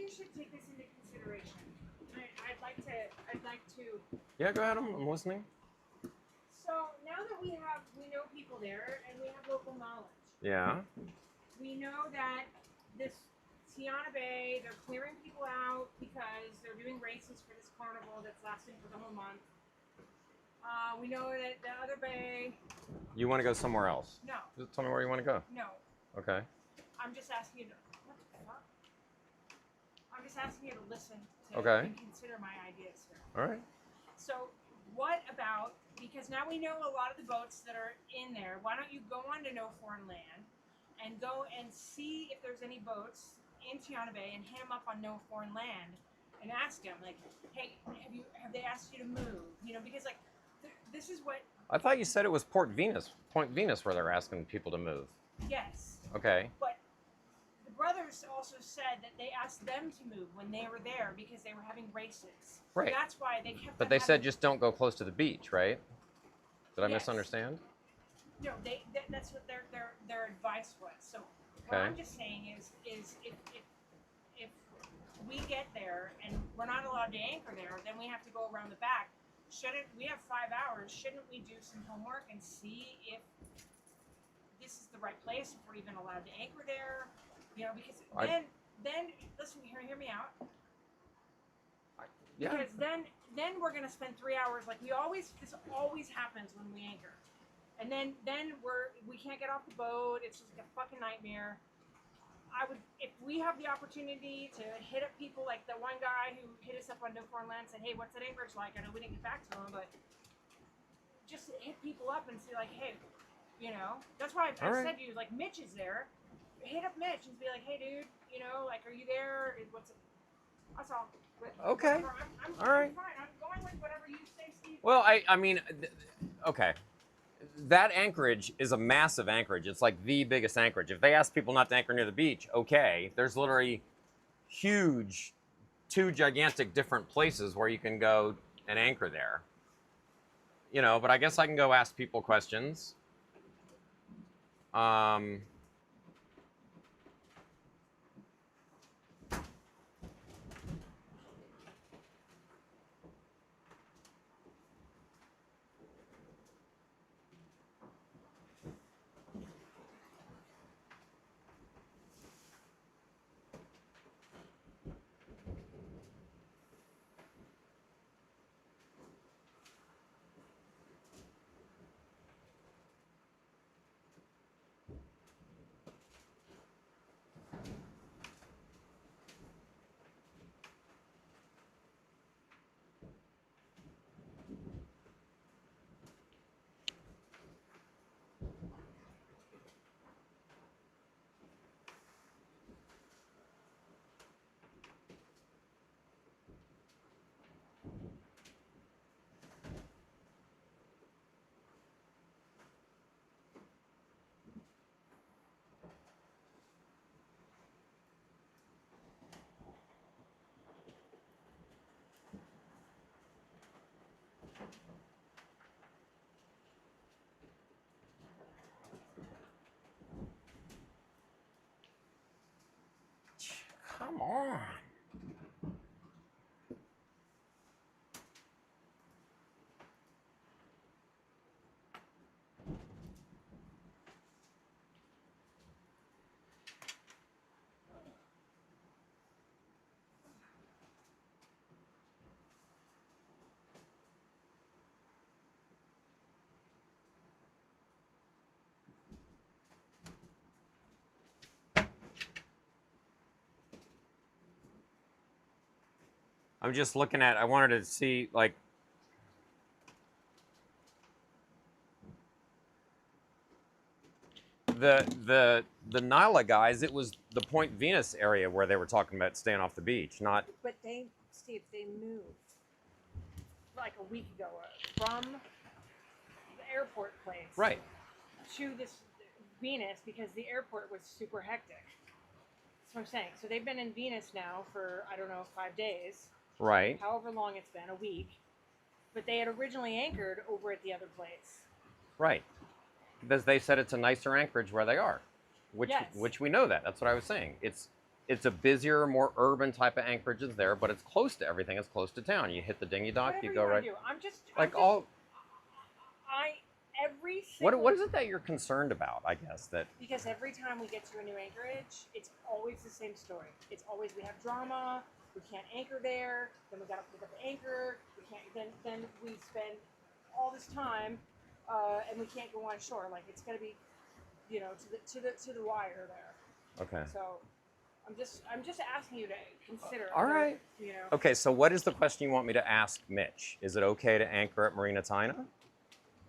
you should take this into consideration. I'd like to. Yeah, go ahead. I'm listening. So now that we know people there and we have local knowledge. Yeah. We know that this Tiana Bay, they're clearing people out because they're doing races for this carnival that's lasting for the whole month. We know that the other bay. You want to go somewhere else? No. Just tell me where you want to go. No. Okay. I'm just asking you to. What the fuck? I'm just asking you to listen to and consider my ideas here. All right. So, what about, because now we know a lot of the boats that are in there, why don't you go on to No Foreign Land and go and see if there's any boats in Tiana Bay and hit them up on No Foreign Land and ask them, like, hey, have they asked you to move? You know, because, like, this is what... I thought you said it was Point Venus, where they're asking people to move. Yes. Okay. But the brothers also said that they asked them to move when they were there because they were having races. Right. So that's why they kept. But they said just don't go close to the beach, right? Did I misunderstand? No, that's what their advice was. So what I'm just saying is if we get there and we're not allowed to anchor there, then we have to go around the back. We have 5 hours? Shouldn't we do some homework and see if this is the right place, if we're even allowed to anchor there? You know, because then listen, hear me out. Yeah. Because then we're gonna spend 3 hours this always happens when we anchor. And then we can't get off the boat, it's just like a fucking nightmare. If we have the opportunity to hit up people like the one guy who hit us up on No Foreign Land and said, hey, what's that Anchorage like? I know we didn't get back to him, but just hit people up and say like, hey, you know, that's why I said to you, like, Mitch is there. Hit up Mitch and be like, hey, dude, you know, like, are you there? That's all. But okay. I'm all right. fine. I'm going with whatever you say, Steve. Well, I mean, okay. That anchorage is a massive anchorage. It's like the biggest anchorage. If they ask people not to anchor near the beach, okay. There's literally two gigantic different places where you can go and anchor there. You know, but I guess I can go ask people questions. Come on. I'm just looking at, I wanted to see, like, the Nyla guys, it was the Point Venus area where they were talking about staying off the beach, not... But Steve, they moved like a week ago from the airport place. Right. To this Venus because the airport was super hectic. That's what I'm saying. So they've been in Venus now for, I don't know, 5 days. Right. However long it's been, a week. But they had originally anchored over at the other place. Right. Because they said it's a nicer anchorage where they are. Which we know that. That's what I was saying. It's it's a busier, more urban type of anchorage is there, but it's close to everything. It's close to town. You hit the dinghy dock, Whatever you you go wanna right. do. Like all. Every single. What is it that you're concerned about? I guess that. Because every time we get to a new anchorage, it's always the same story. It's always we have drama. We can't anchor there. Then we gotta pick up the anchor. We can't. Then we spend all this time, and we can't go on shore. Like it's gonna be, to the wire there. Okay. So, I'm just asking you to consider. All right. Okay. So what is the question you want me to ask Mitch? Is it okay to anchor at Marina Tina?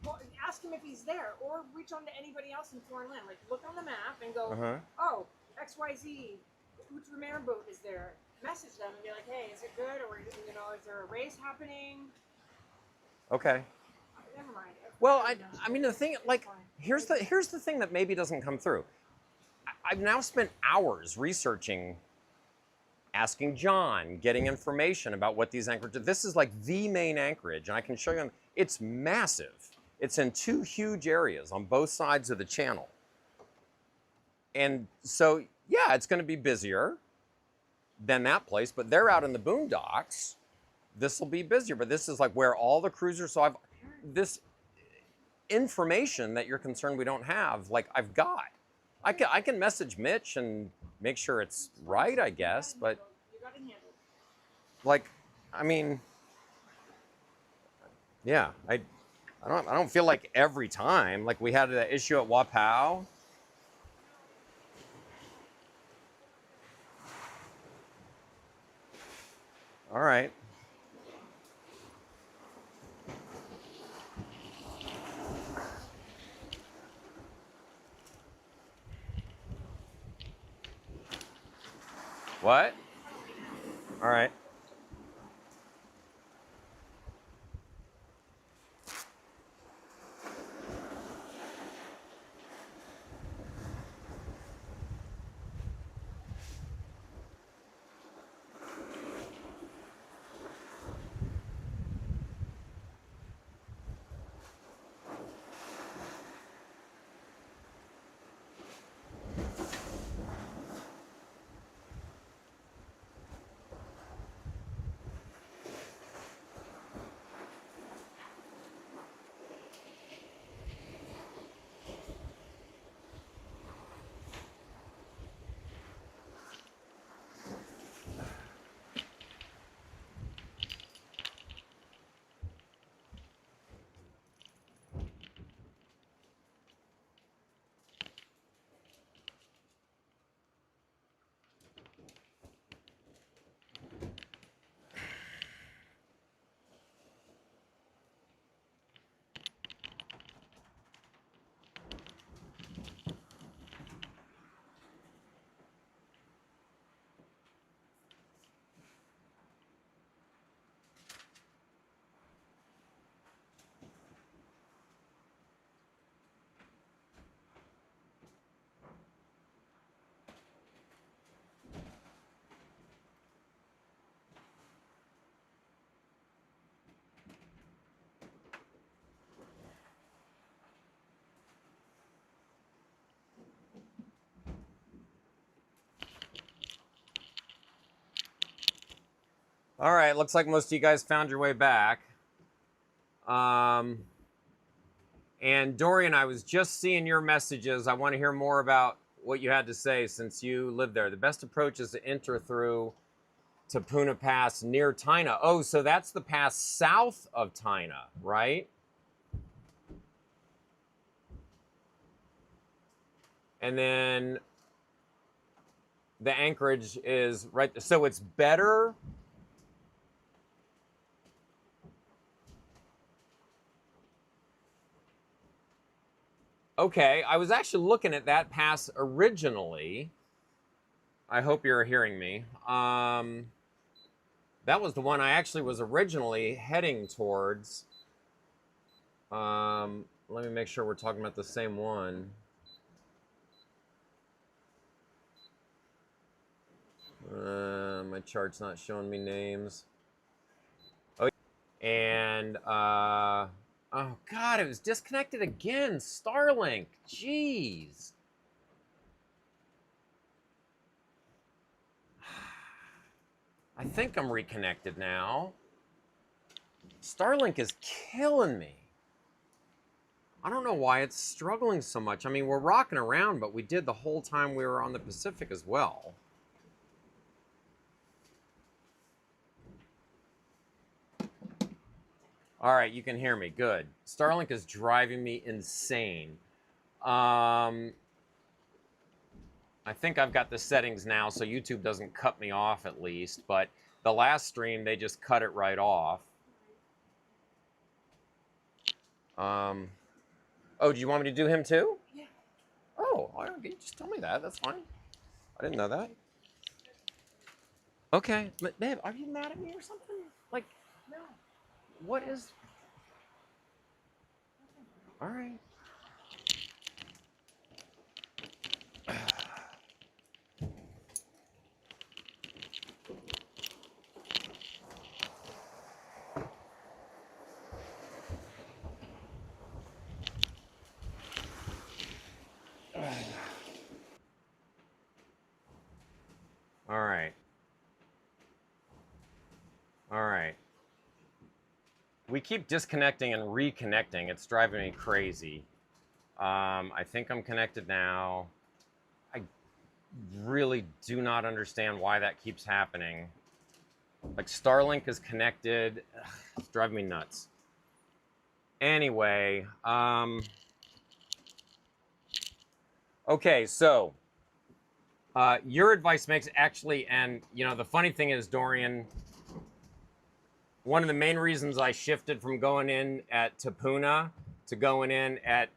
Well, ask him if he's there, or reach on to anybody else in foreign land. Like, look on the map and go, oh, XYZ, Outremer boat is there. Message them and be like, hey, is it good? Or, is there a race happening? Okay. Never mind. Well, I mean, the thing, like, here's the thing that maybe doesn't come through. I've now spent hours researching, asking John, getting information about what these anchorages. This is like the main anchorage, and I can show you. It's massive. It's in 2 huge areas on both sides of the channel. And so, yeah, it's going to be busier than that place, but they're out in the boondocks. This will be busier, but this is like where all the cruisers, so this information that you're concerned we don't have, like I've got. I can message Mitch and make sure it's right, I guess, but like, I mean, yeah, I don't feel like every time, like we had an issue at Wapau. All right. What? All right. All right, looks like most of you guys found your way back. And Dorian, I was just seeing your messages. I want to hear more about what you had to say since you live there. The best approach is to enter through Tapuna Pass near Tina. Oh, so that's the pass south of Tina, right? And then the anchorage is right. So it's better. Okay, I was actually looking at that pass originally. I hope you're hearing me. That was the one I actually was originally heading towards. Let me make sure we're talking about the same one. My chart's not showing me names. Oh, and oh God, it was disconnected again. Starlink, jeez. I think I'm reconnected now. Starlink is killing me. I don't know why it's struggling so much. I mean, we're rocking around, but we did the whole time we were on the Pacific as well. All right, you can hear me. Good. Starlink is driving me insane. I think I've got the settings now so YouTube doesn't cut me off at least, but the last stream, they just cut it right off. Oh, do you want me to do him too? Yeah. Oh, you just tell me that. That's fine. I didn't know that. Okay. But babe, are you mad at me or something? Like, No. what is... All right. All right. All right. We keep disconnecting and reconnecting. It's driving me crazy. I think I'm connected now. I really do not understand why that keeps happening. Like, Starlink is connected. Ugh, it's driving me nuts. Anyway, okay, so your advice makes actually, and you know, the funny thing is, Dorian, one of the main reasons I shifted from going in at Tapuna to going in at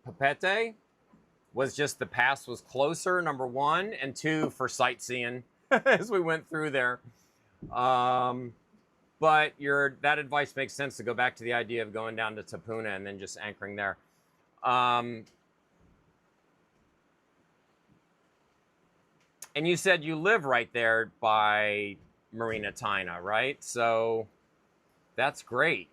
Papete was just the pass was closer, number one, and two, for sightseeing as we went through there. But that advice makes sense to go back to the idea of going down to Tapuna and then just anchoring there. And you said you live right there by Marina Taina, right? So that's great.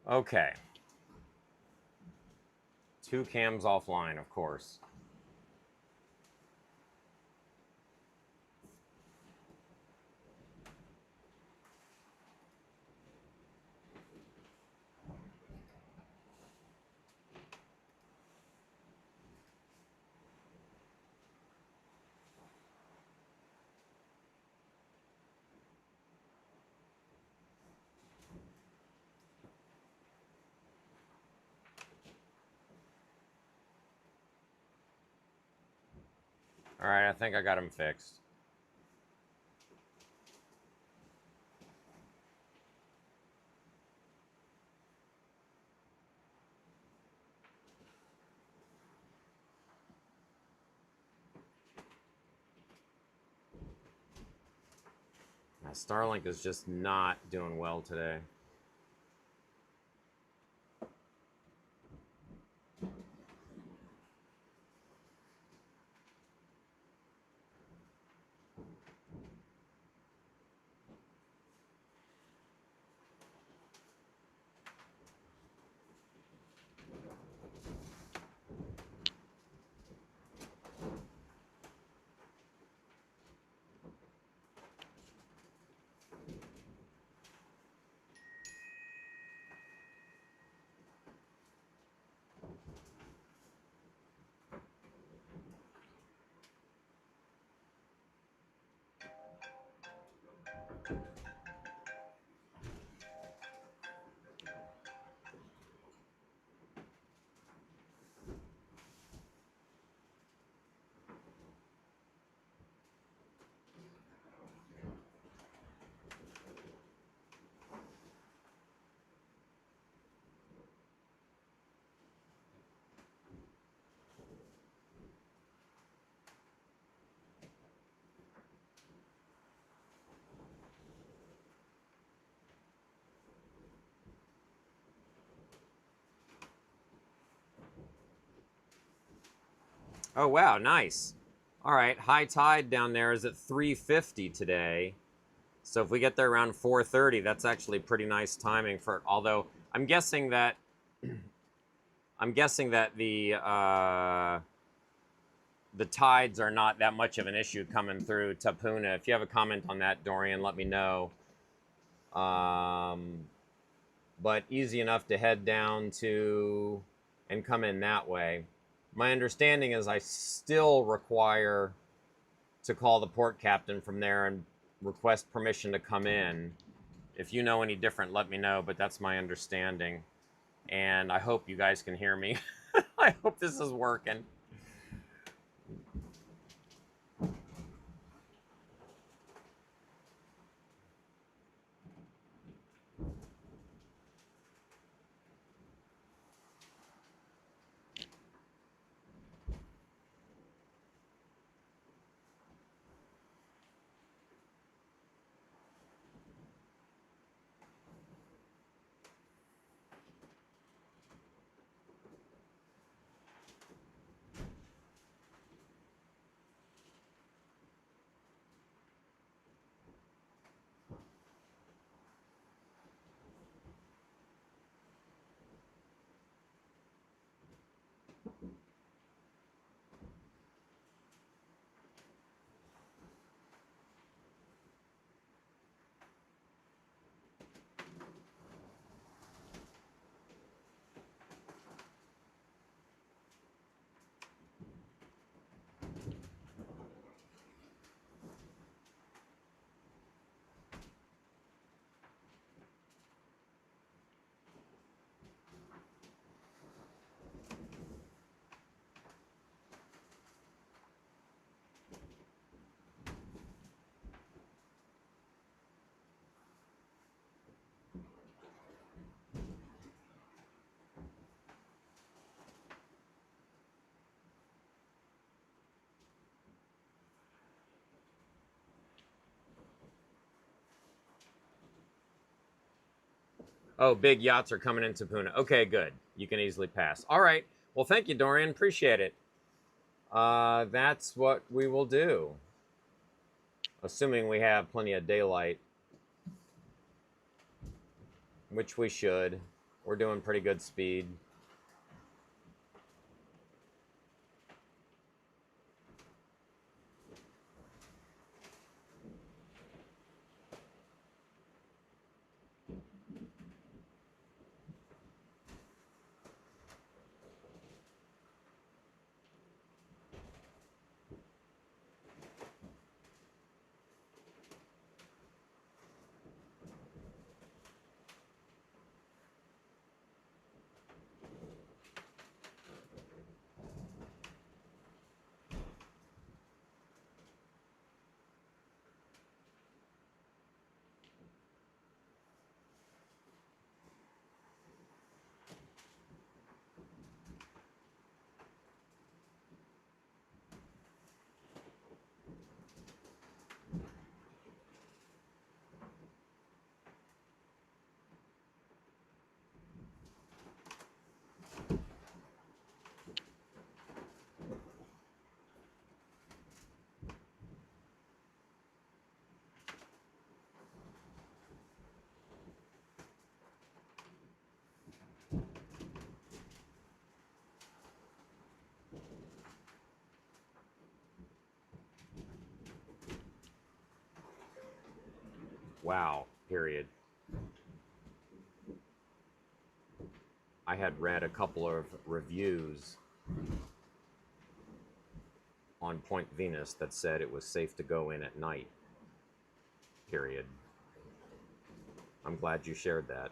Okay. 2 cams offline, of course. All right, I think I got them fixed. My Starlink is just not doing well today. Oh, wow, nice. All right, high tide down there is at 3:50 today. So if we get there around 4:30, that's actually pretty nice timing for. Although I'm guessing that the tides are not that much of an issue coming through Tapuna. If you have a comment on that, Dorian, let me know. But easy enough to head down to and come in that way. My understanding is I still require to call the port captain from there and request permission to come in. If you know any different, let me know, but that's my understanding. And I hope you guys can hear me. I hope this is working. Oh, big yachts are coming into Puna. Okay, good. You can easily pass. All right. Well, thank you, Dorian. Appreciate it. That's what we will do. Assuming we have plenty of daylight, which we should. We're doing pretty good speed. Wow, period. I had read a couple of reviews on Point Venus that said it was safe to go in at night, period. I'm glad you shared that.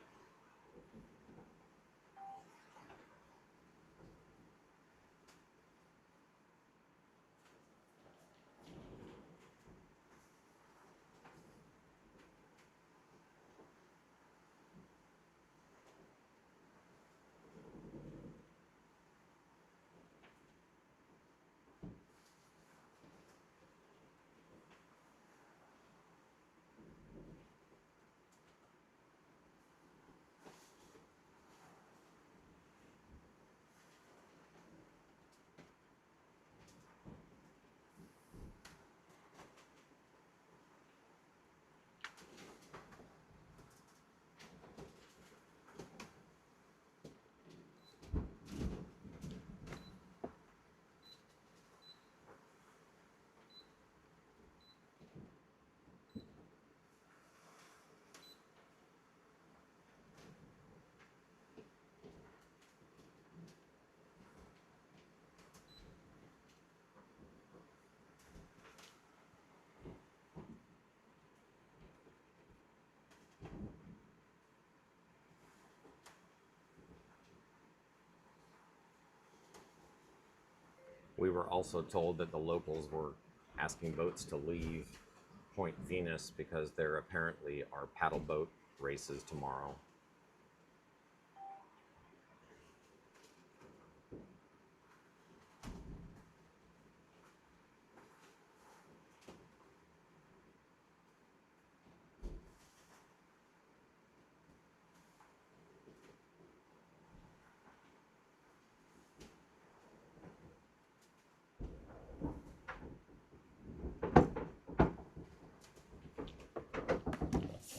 We were also told that the locals were asking boats to leave Point Venus because there apparently are paddle boat races tomorrow.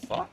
Fuck?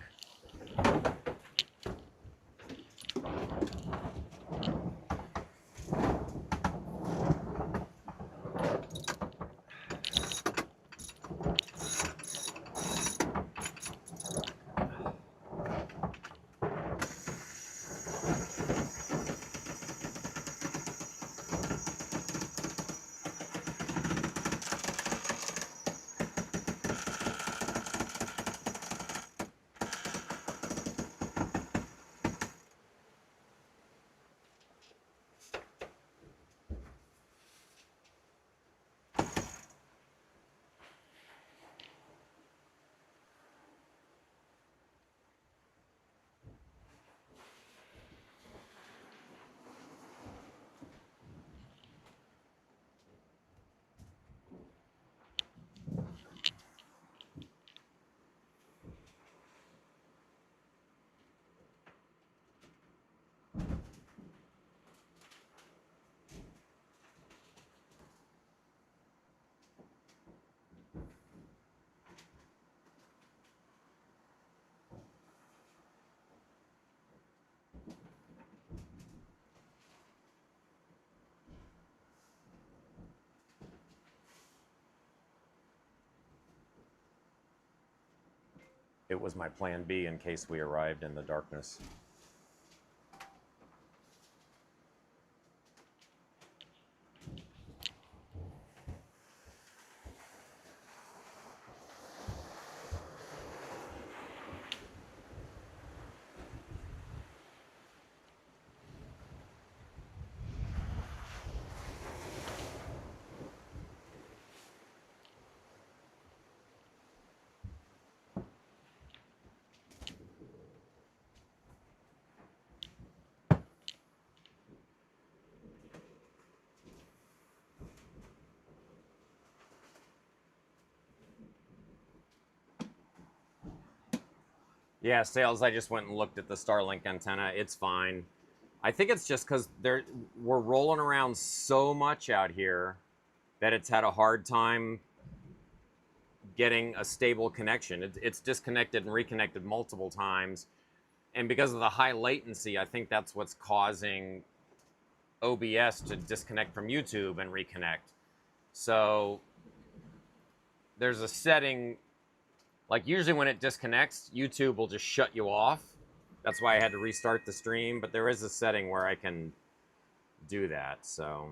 It was my plan B in case we arrived in the darkness. Yeah, Sales, I just went and looked at the Starlink antenna. It's fine. I think it's just because we're rolling around so much out here that it's had a hard time getting a stable connection. It's disconnected and reconnected multiple times. And because of the high latency, I think that's what's causing OBS to disconnect from YouTube and reconnect. So there's a setting, like usually when it disconnects, YouTube will just shut you off. That's why I had to restart the stream, but there is a setting where I can do that, so.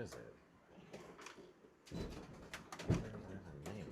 is it? Where is that name?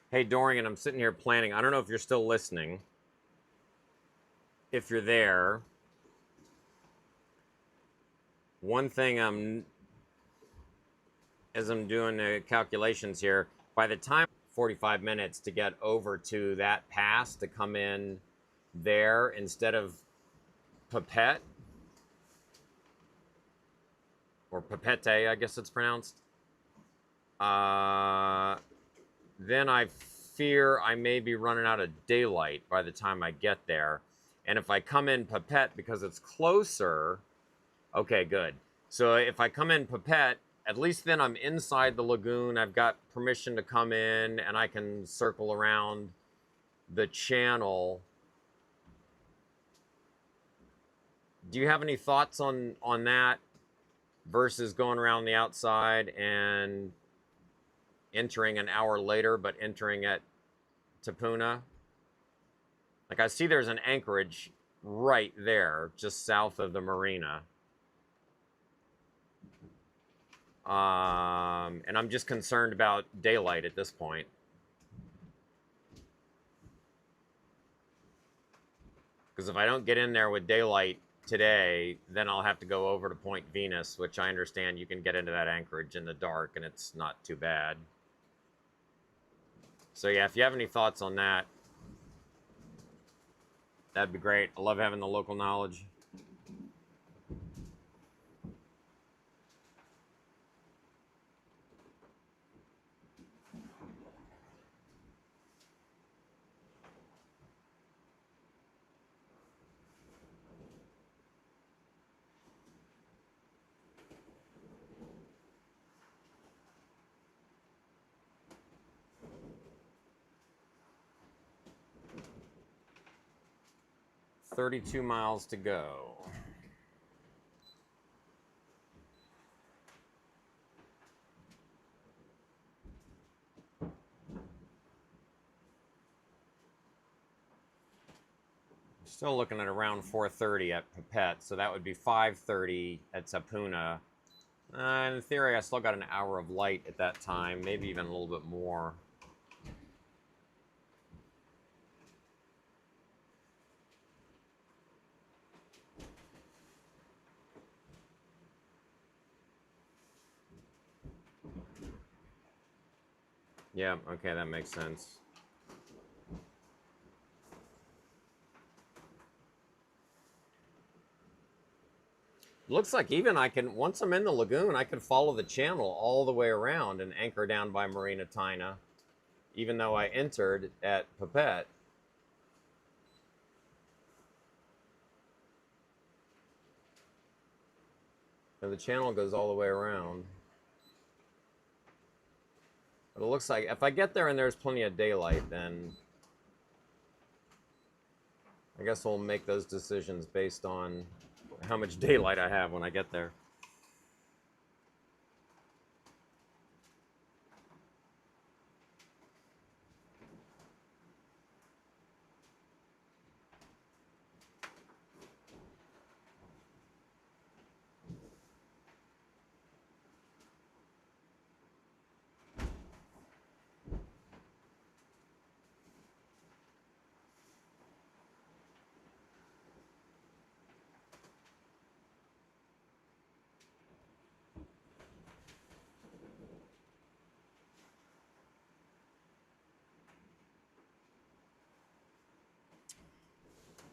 Hey, Dorian, I'm sitting here planning. I don't know if you're still listening. If you're there, one thing as I'm doing the calculations here, by the time 45 minutes to get over to that pass to come in there instead of Pipette, or Pipette, I guess it's pronounced. Then I fear I may be running out of daylight by the time I get there. And if I come in Pipette because it's closer, okay, good. So if I come in Pipette, at least then I'm inside the lagoon. I've got permission to come in and I can circle around the channel. Do you have any thoughts on that versus going around the outside and entering an hour later, but entering at Tapuna? Like, I see there's an anchorage right there, just south of the marina. And I'm just concerned about daylight at this point. Because if I don't get in there with daylight today, then I'll have to go over to Point Venus, which I understand you can get into that anchorage in the dark and it's not too bad. So yeah, if you have any thoughts on that, that'd be great. I love having the local knowledge. $32 miles to go. Still looking at around 4:30 at Pipette, so that would be 5:30 at Tapuna. In theory, I still got an hour of light at that time, maybe even a little bit more. Yeah, okay, that makes sense. Looks like even I can, once I'm in the lagoon, I can follow the channel all the way around and anchor down by Marina Tina, even though I entered at Pipette. And the channel goes all the way around. But it looks like if I get there and there's plenty of daylight, then I guess we'll make those decisions based on how much daylight I have when I get there.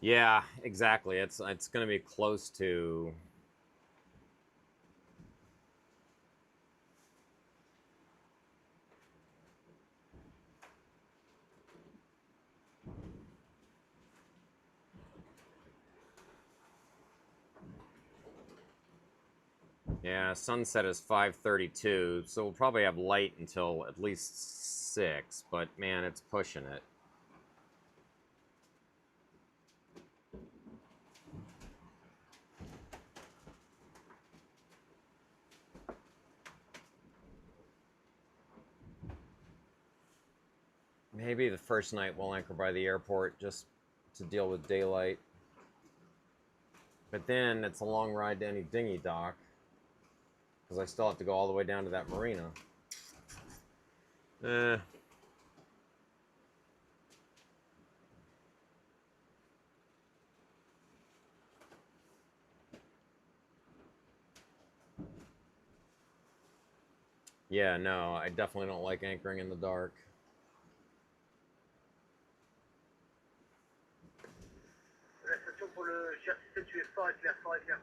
Yeah, exactly. It's going to be close to. Yeah, sunset is 5:32, so we'll probably have light until at least 6, but man, it's pushing it. Maybe the first night we'll anchor by the airport just to deal with daylight. But then it's a long ride to any dinghy dock, because I still have to go all the way down to that marina. Yeah, no, I definitely don't like anchoring in the dark. La station pour le GR17, tu es fort éclair, fort éclair.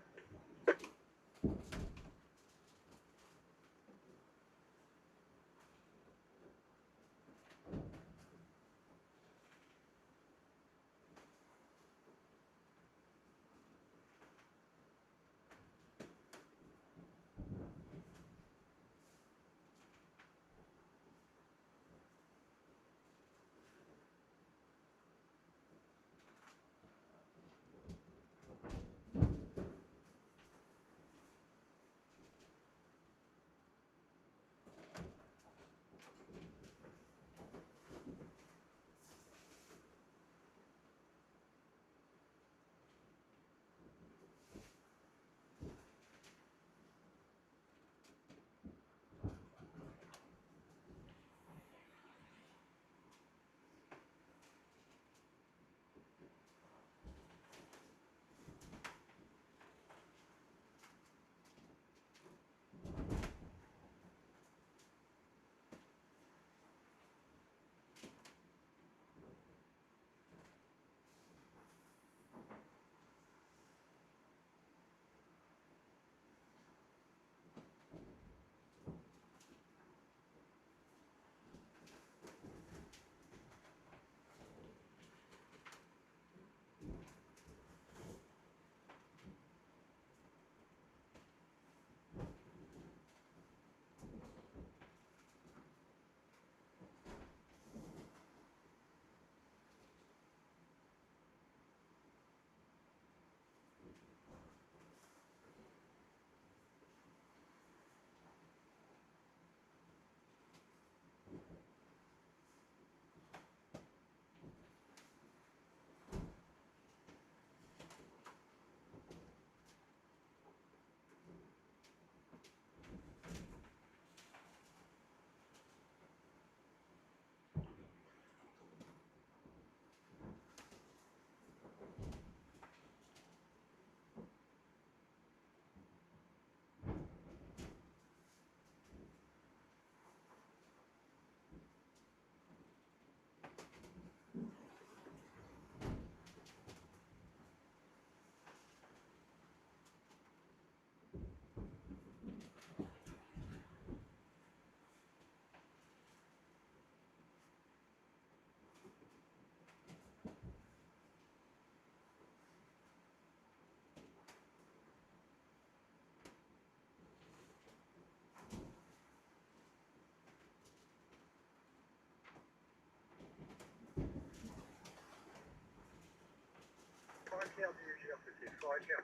soir et faire.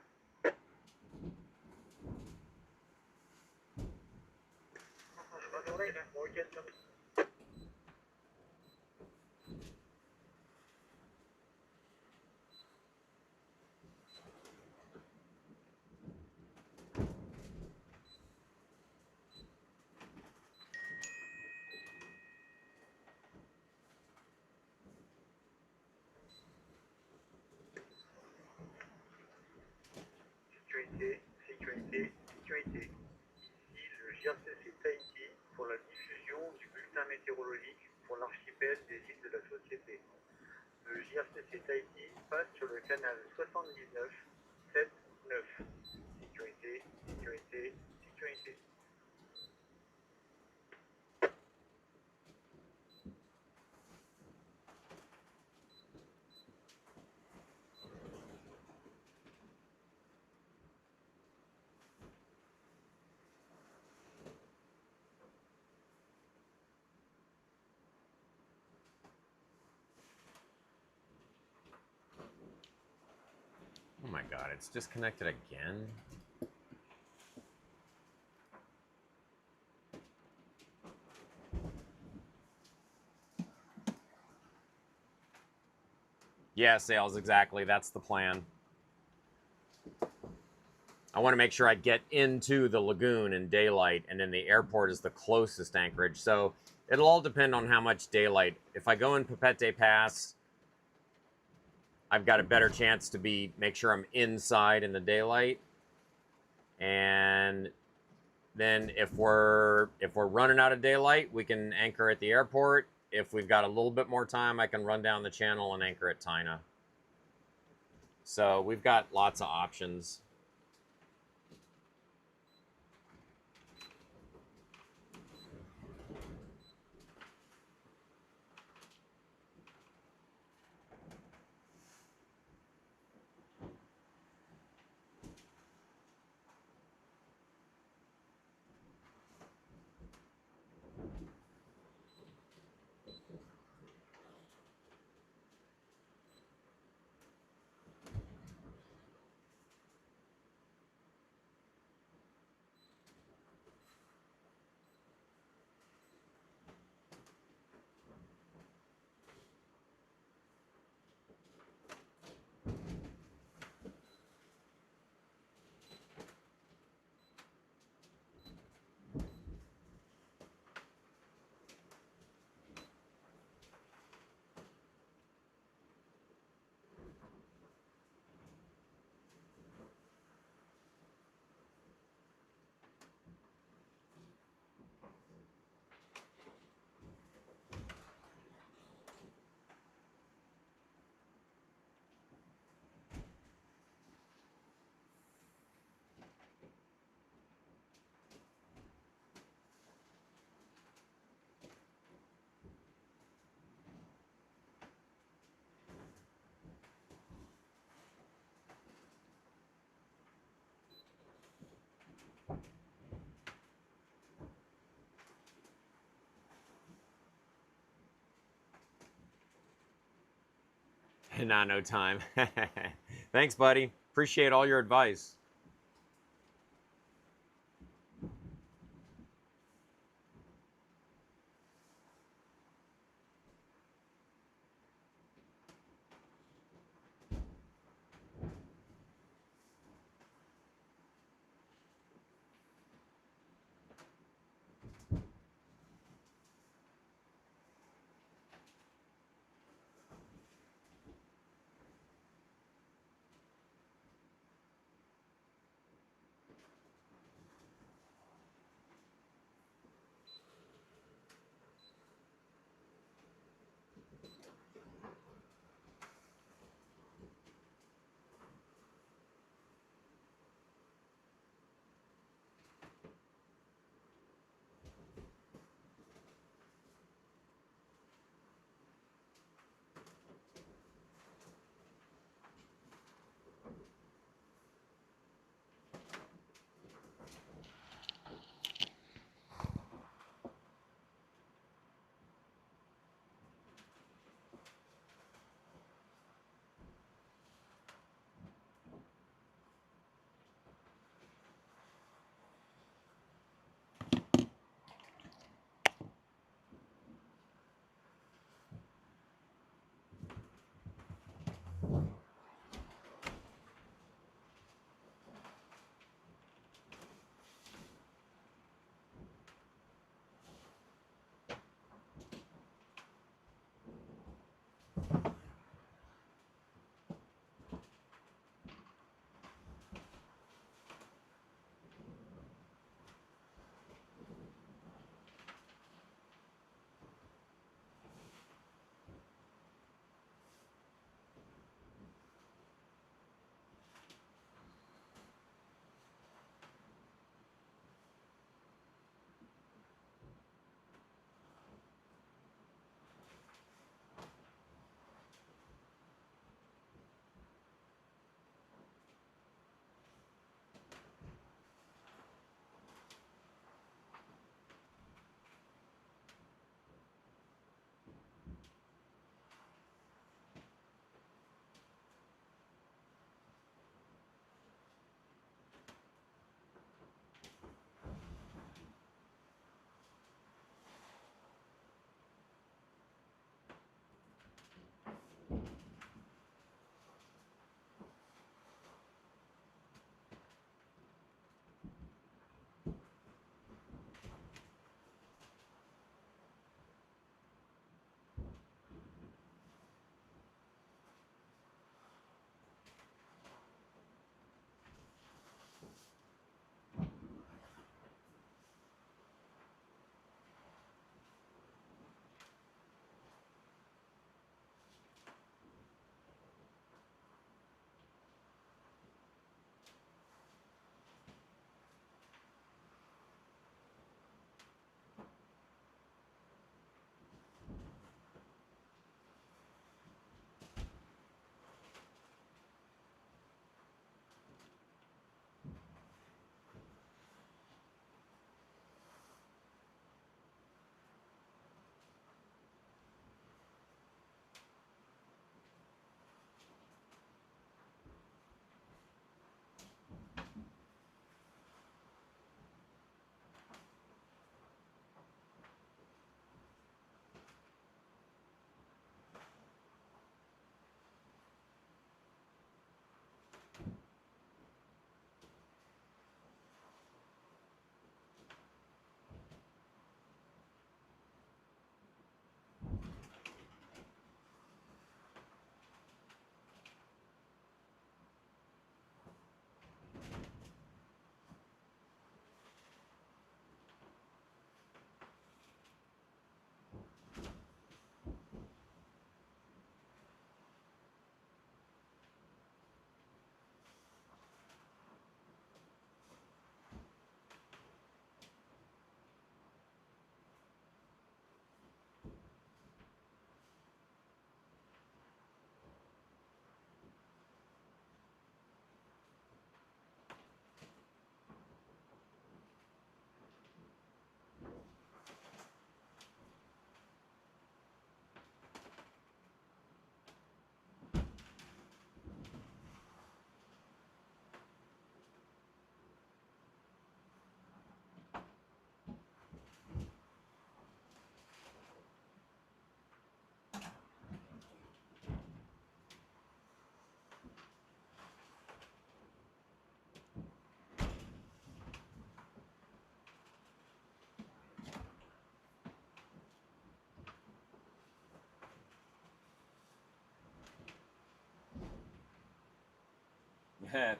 Bonne journée, bon week-end, ciao. Sécurité, sécurité, sécurité. Ici le JRCC Tahiti pour la diffusion du bulletin météorologique pour l'archipel des îles de la Société. Le JRCC Tahiti passe sur le canal 79-7-9. Sécurité, sécurité, sécurité. Oh my God, it's disconnected again. Yeah, sales, exactly. That's the plan. I want to make sure I get into the lagoon in daylight, and then the airport is the closest anchorage. So it'll all depend on how much daylight. If I go in Papete Pass, I've got a better chance to make sure I'm inside in the daylight. And then if we're running out of daylight, we can anchor at the airport. If we've got a little bit more time, I can run down the channel and anchor at Taina. So we've got lots of options. Not no time. Thanks, buddy. Appreciate all your advice.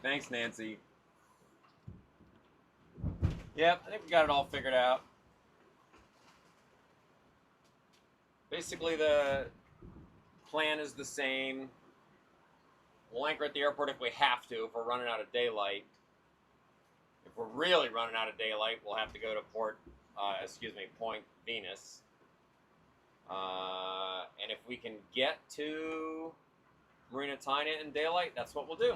Thanks, Nancy. Yep, I think we got it all figured out. Basically, the plan is the same. We'll anchor at the airport if we have to, if we're running out of daylight. If we're really running out of daylight, we'll have to go to Point Venus. And if we can get to Marina Taina in daylight, that's what we'll do.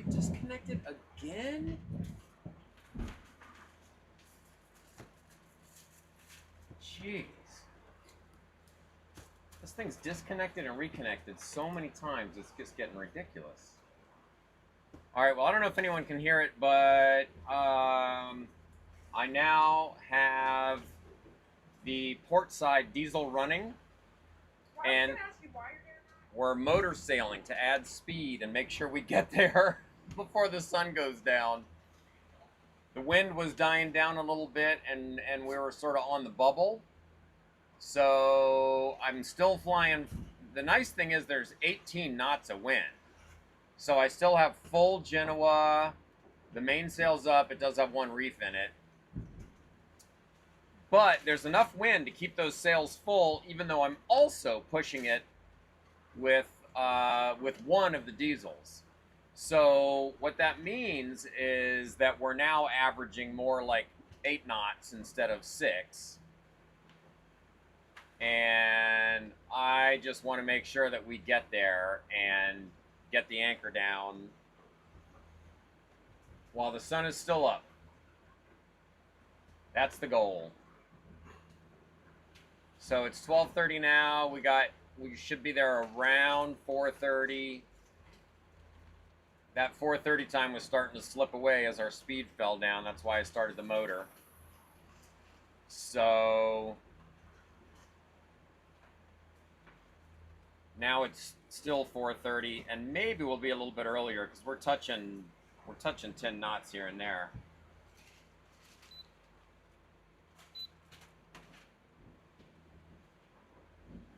we disconnected again? Jeez. This thing's disconnected and reconnected so many times, it's just getting ridiculous. Alright, well, I don't know if anyone can hear it, but I now have the port side diesel running, and we're motor sailing to add speed and make sure we get there before the sun goes down. The wind was dying down a little bit, and we were sort of on the bubble. So I'm still flying. The nice thing is there's 18 knots of wind. So I still have full Genoa. The mainsail's up. It does have one reef in it. But there's enough wind to keep those sails full, even though I'm also pushing it with one of the diesels. So what that means is that we're now averaging more like 8 knots instead of 6. And I just want to make sure that we get there and get the anchor down while the sun is still up. That's the goal. So it's 12:30 now. We should be there around 4:30. That 4:30 time was starting to slip away as our speed fell down. That's why I started the motor. So now it's still 4:30, and maybe we'll be a little bit earlier because we're touching 10 knots here and there.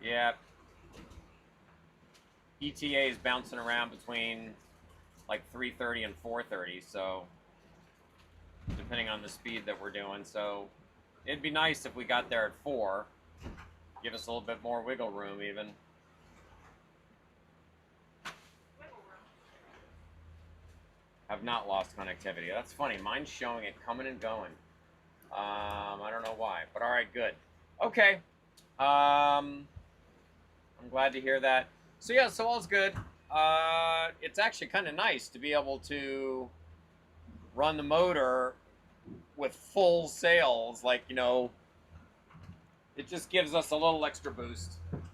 Yeah. ETA is bouncing around between like 3:30 and 4:30, so depending on the speed that we're doing. So it'd be nice if we got there at 4. Give us a little bit more wiggle room even. Have not lost connectivity. That's funny. Mine's showing it coming and going. I don't know why, but all right, good. Okay. I'm glad to hear that. So yeah, so all's good. It's actually kind of nice to be able to run the motor with full sails. Like, you know, it just gives us a little extra boost. I'm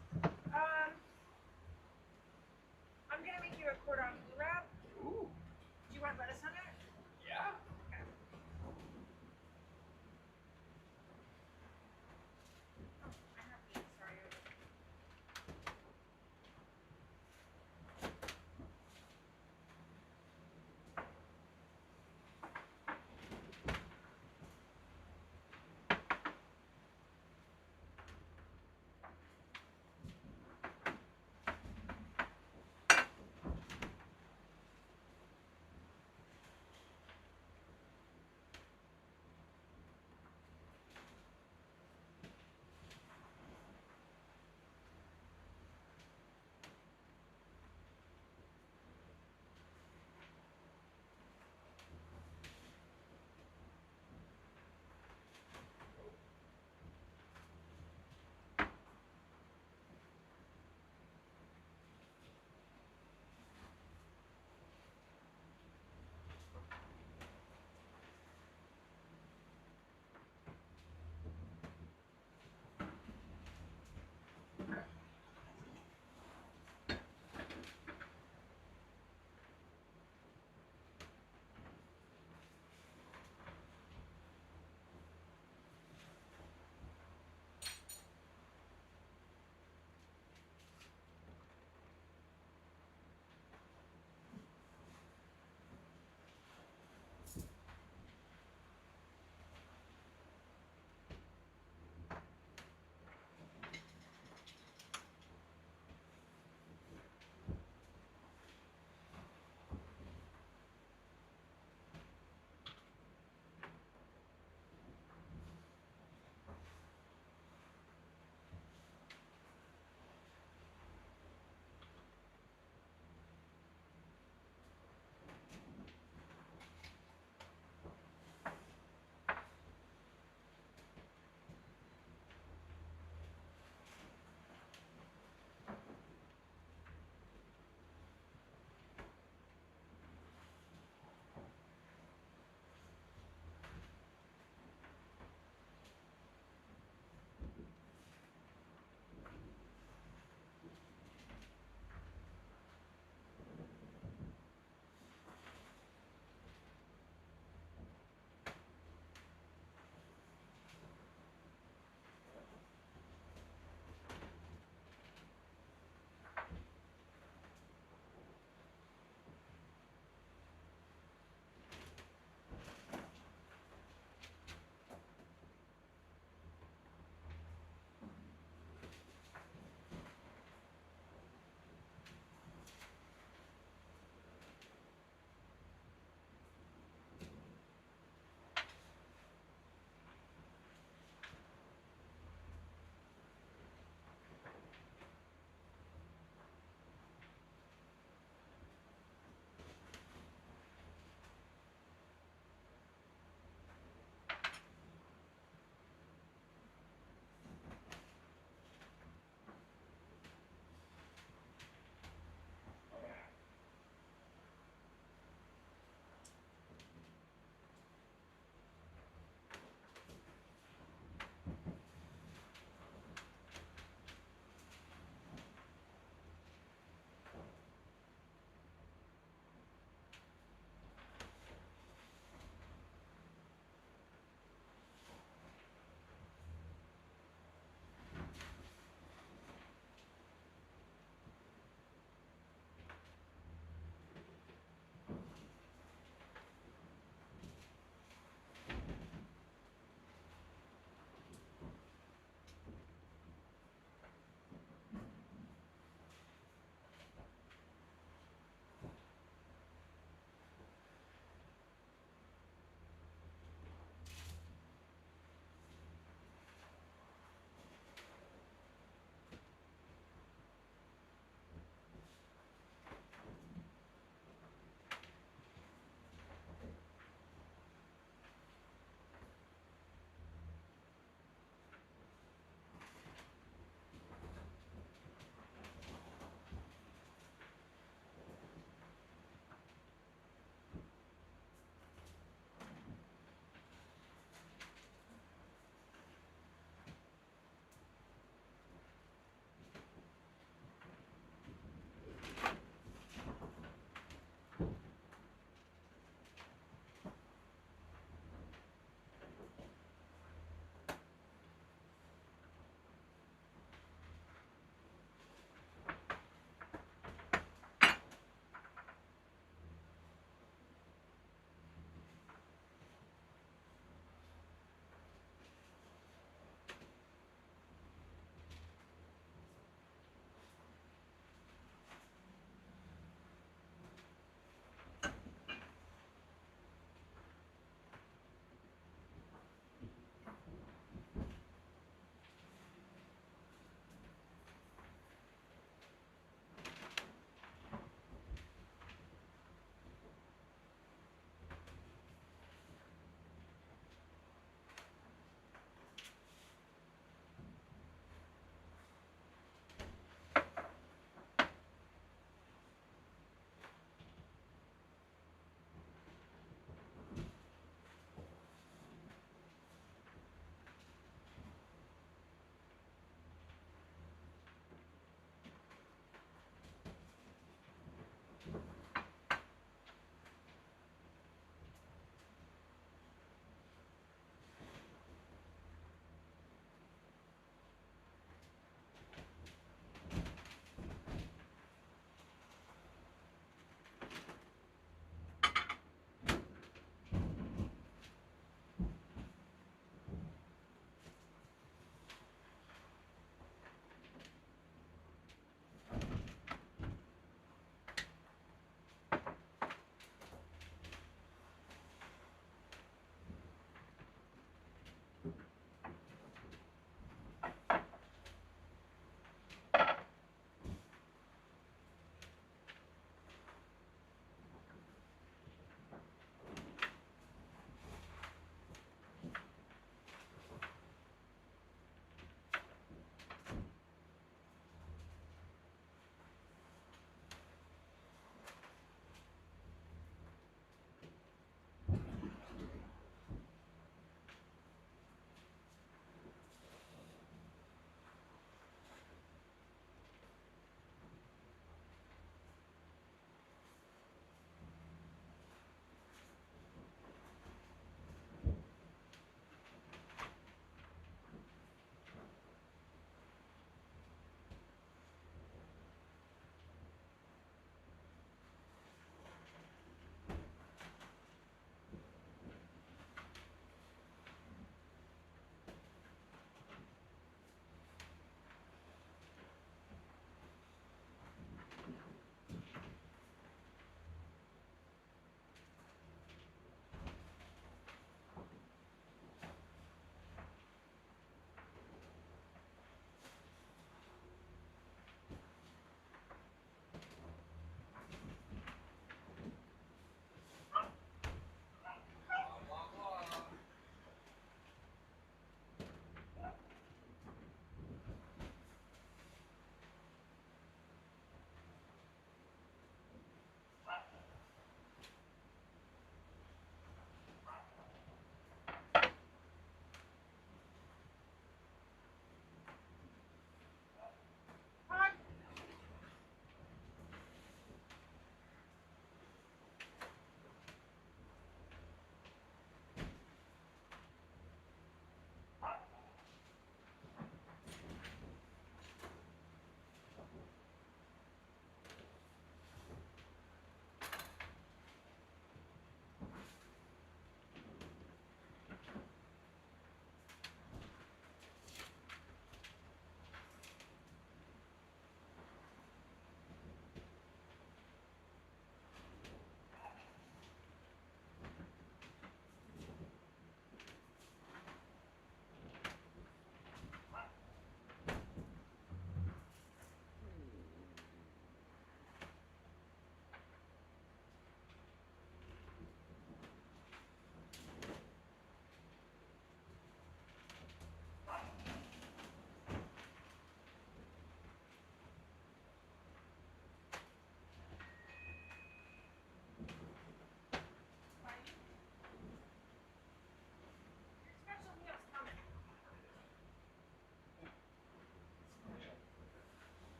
gonna make you a cordon bleu wrap. Ooh. Do you want lettuce on it? Yeah. Okay. Oh, I have these. Sorry.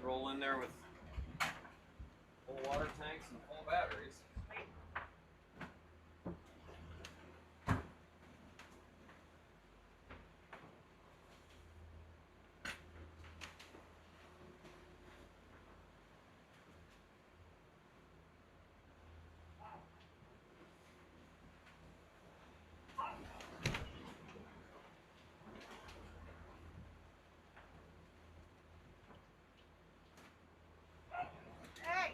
roll in there with full water tanks and full batteries. Hey!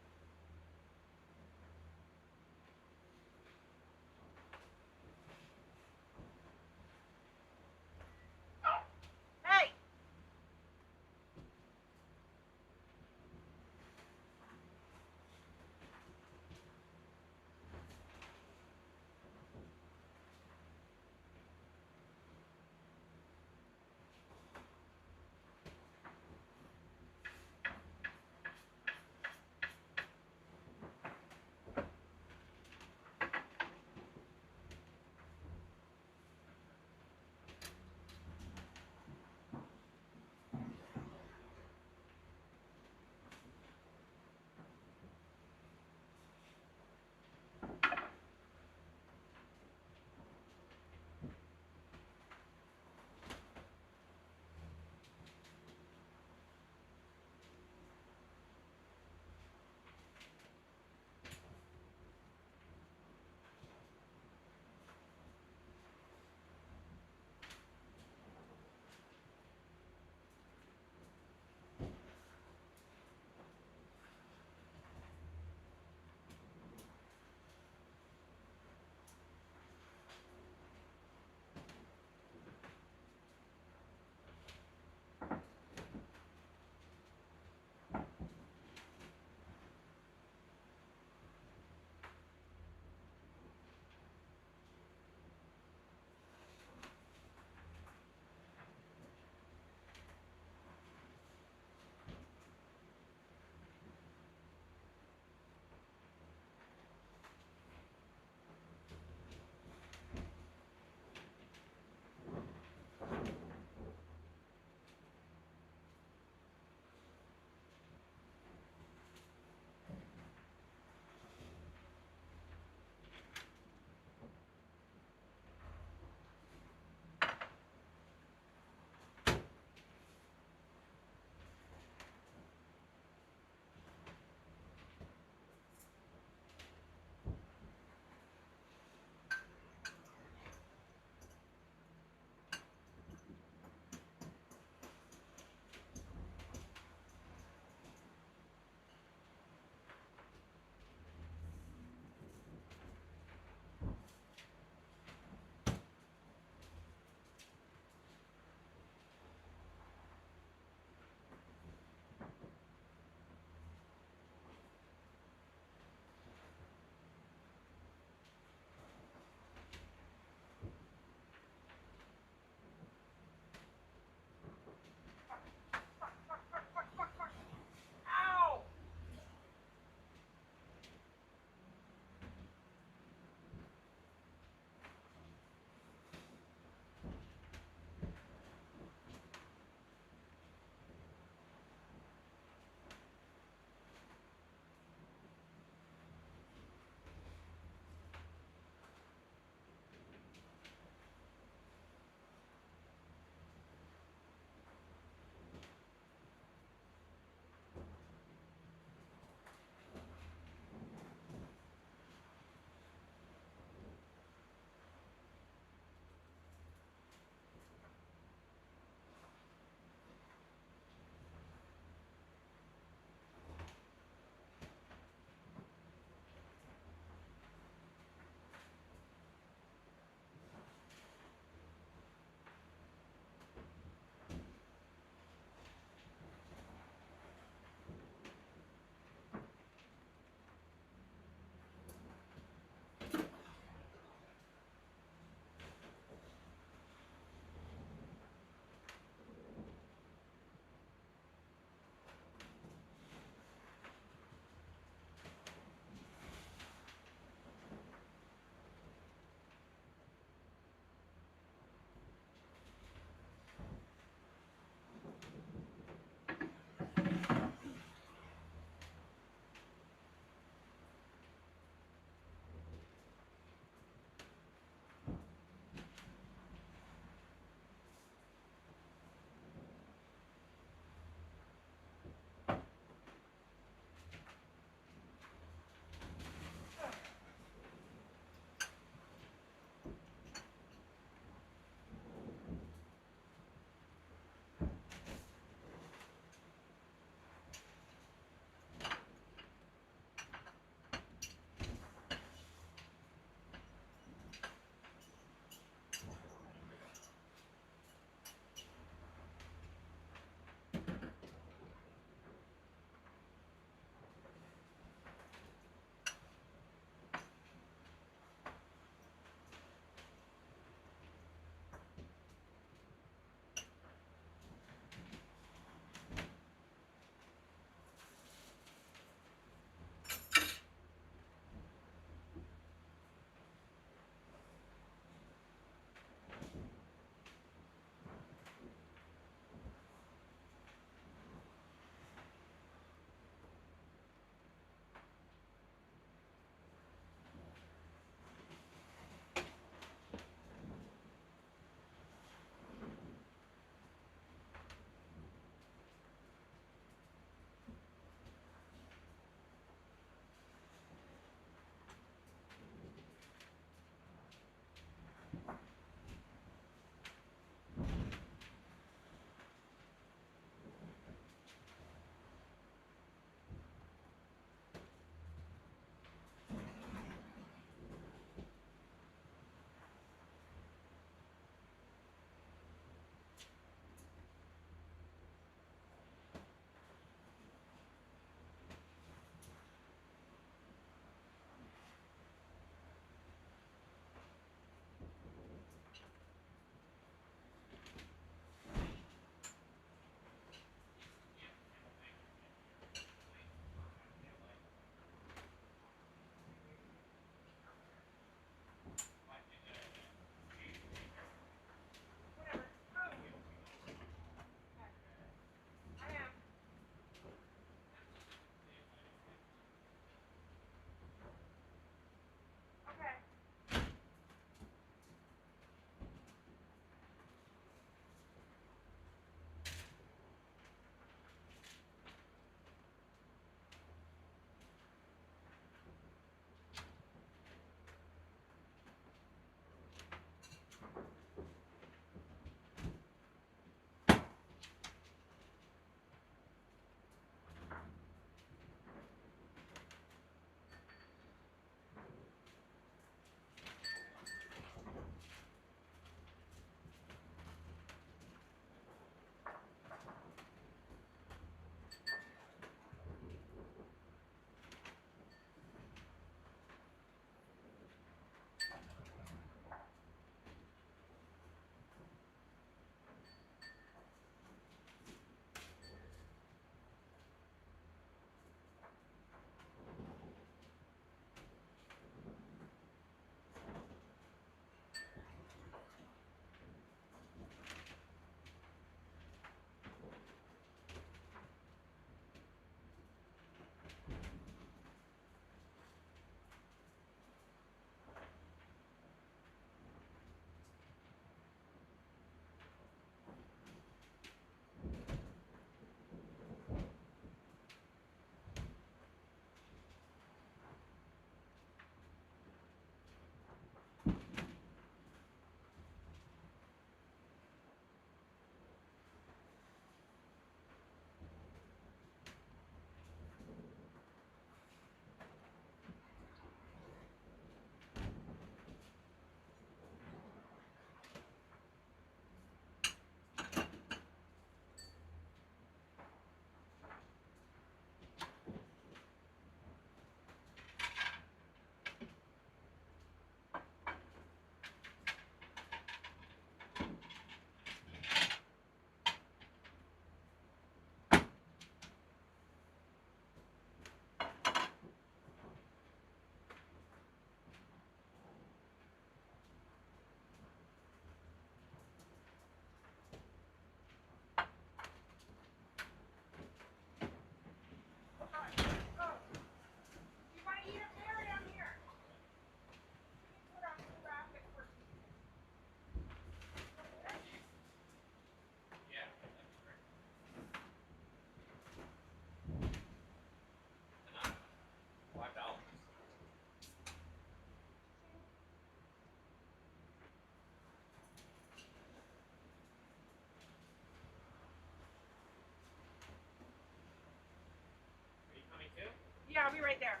Yeah, I'll be right there.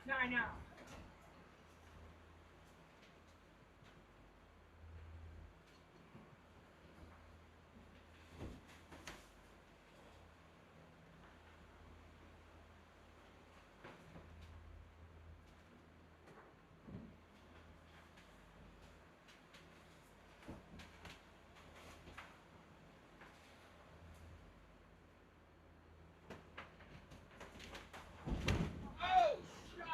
No, I know. Oh, shit!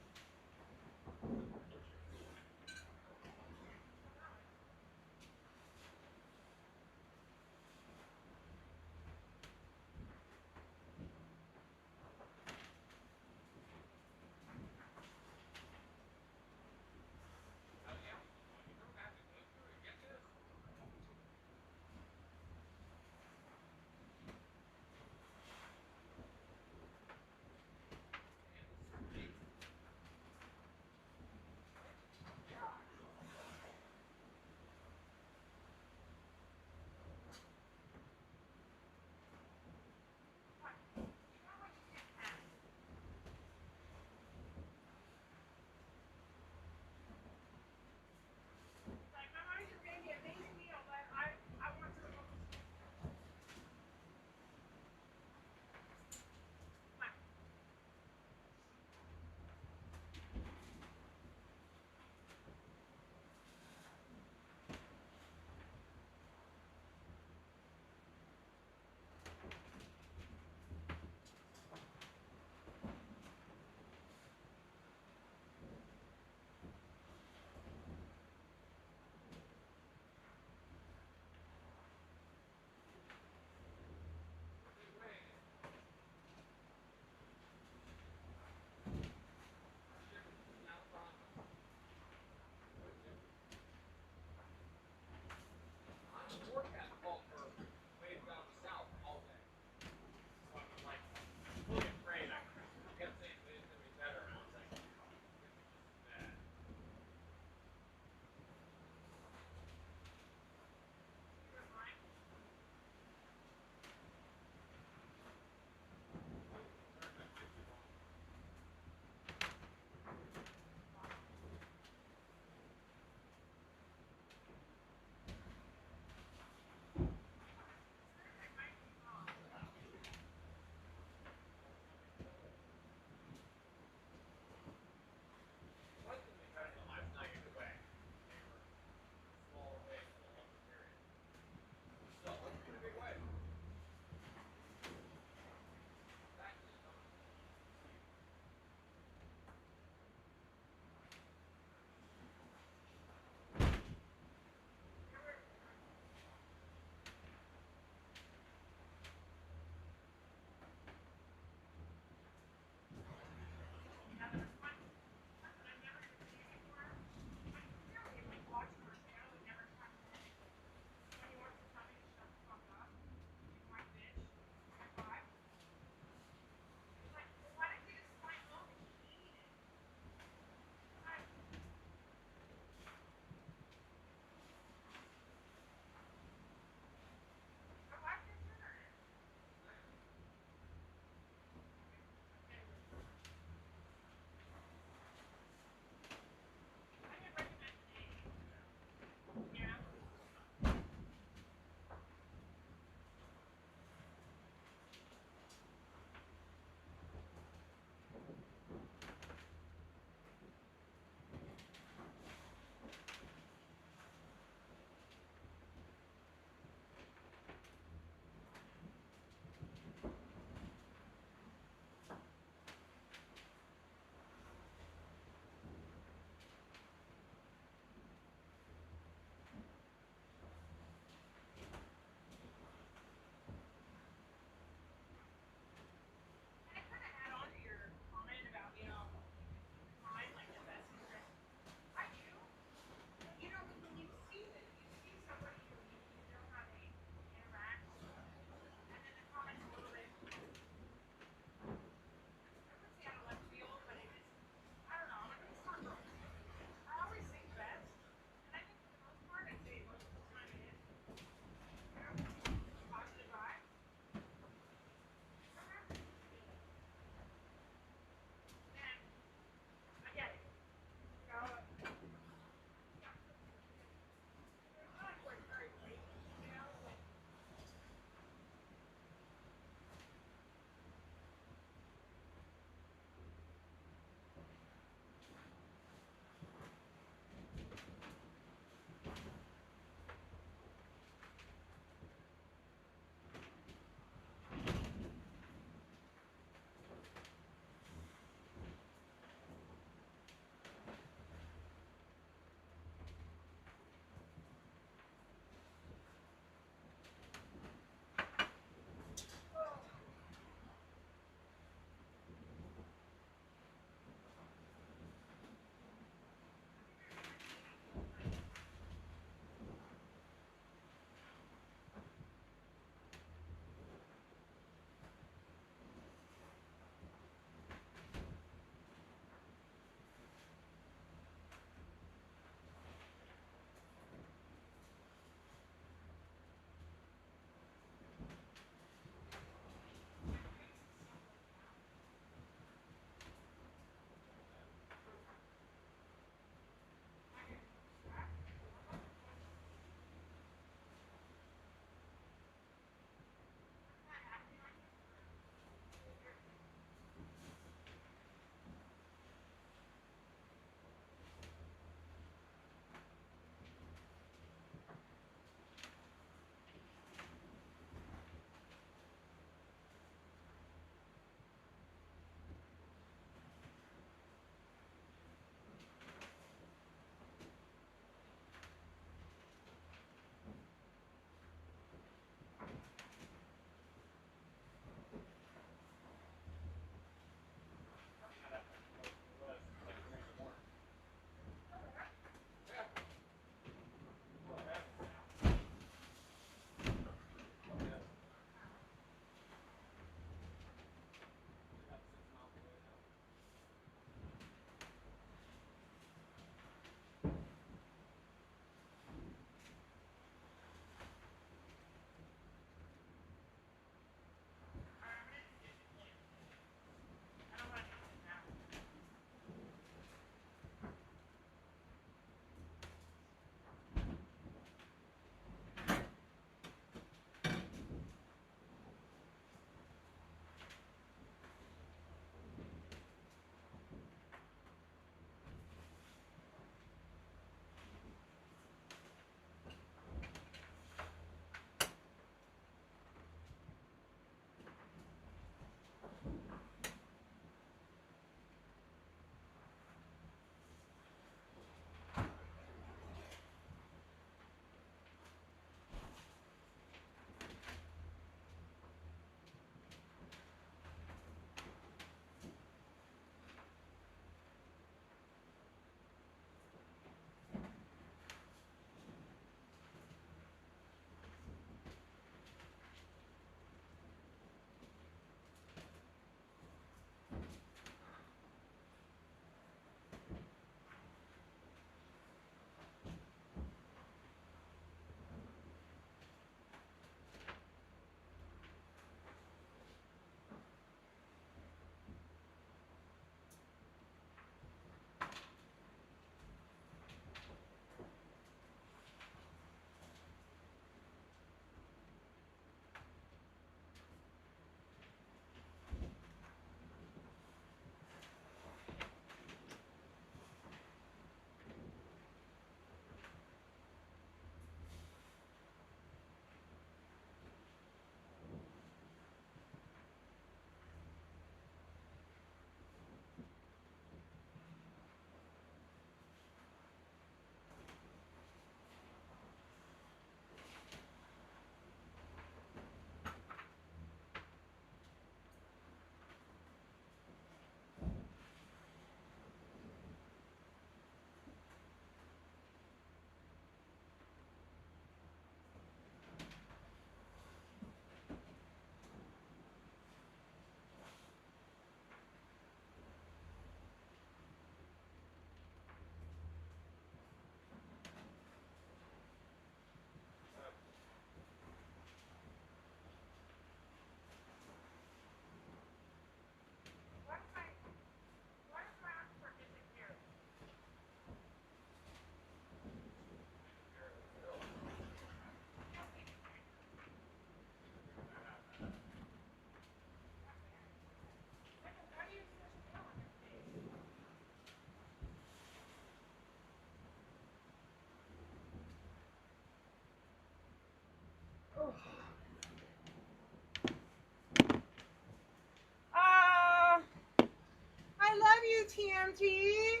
Auntie.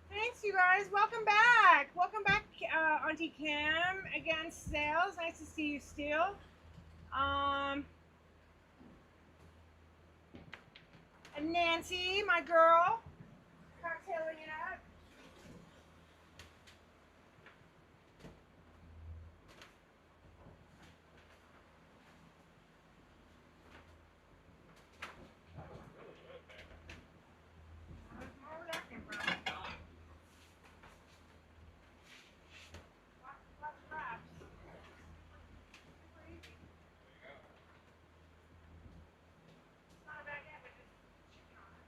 Thanks, you guys. Welcome back. Welcome back, Auntie Kim. Again, Sales. Nice to see you still. And Nancy, my girl. Cocktailing it up. Where that came from? Lots of wraps. Super easy. It's not a baguette, but just chicken on it.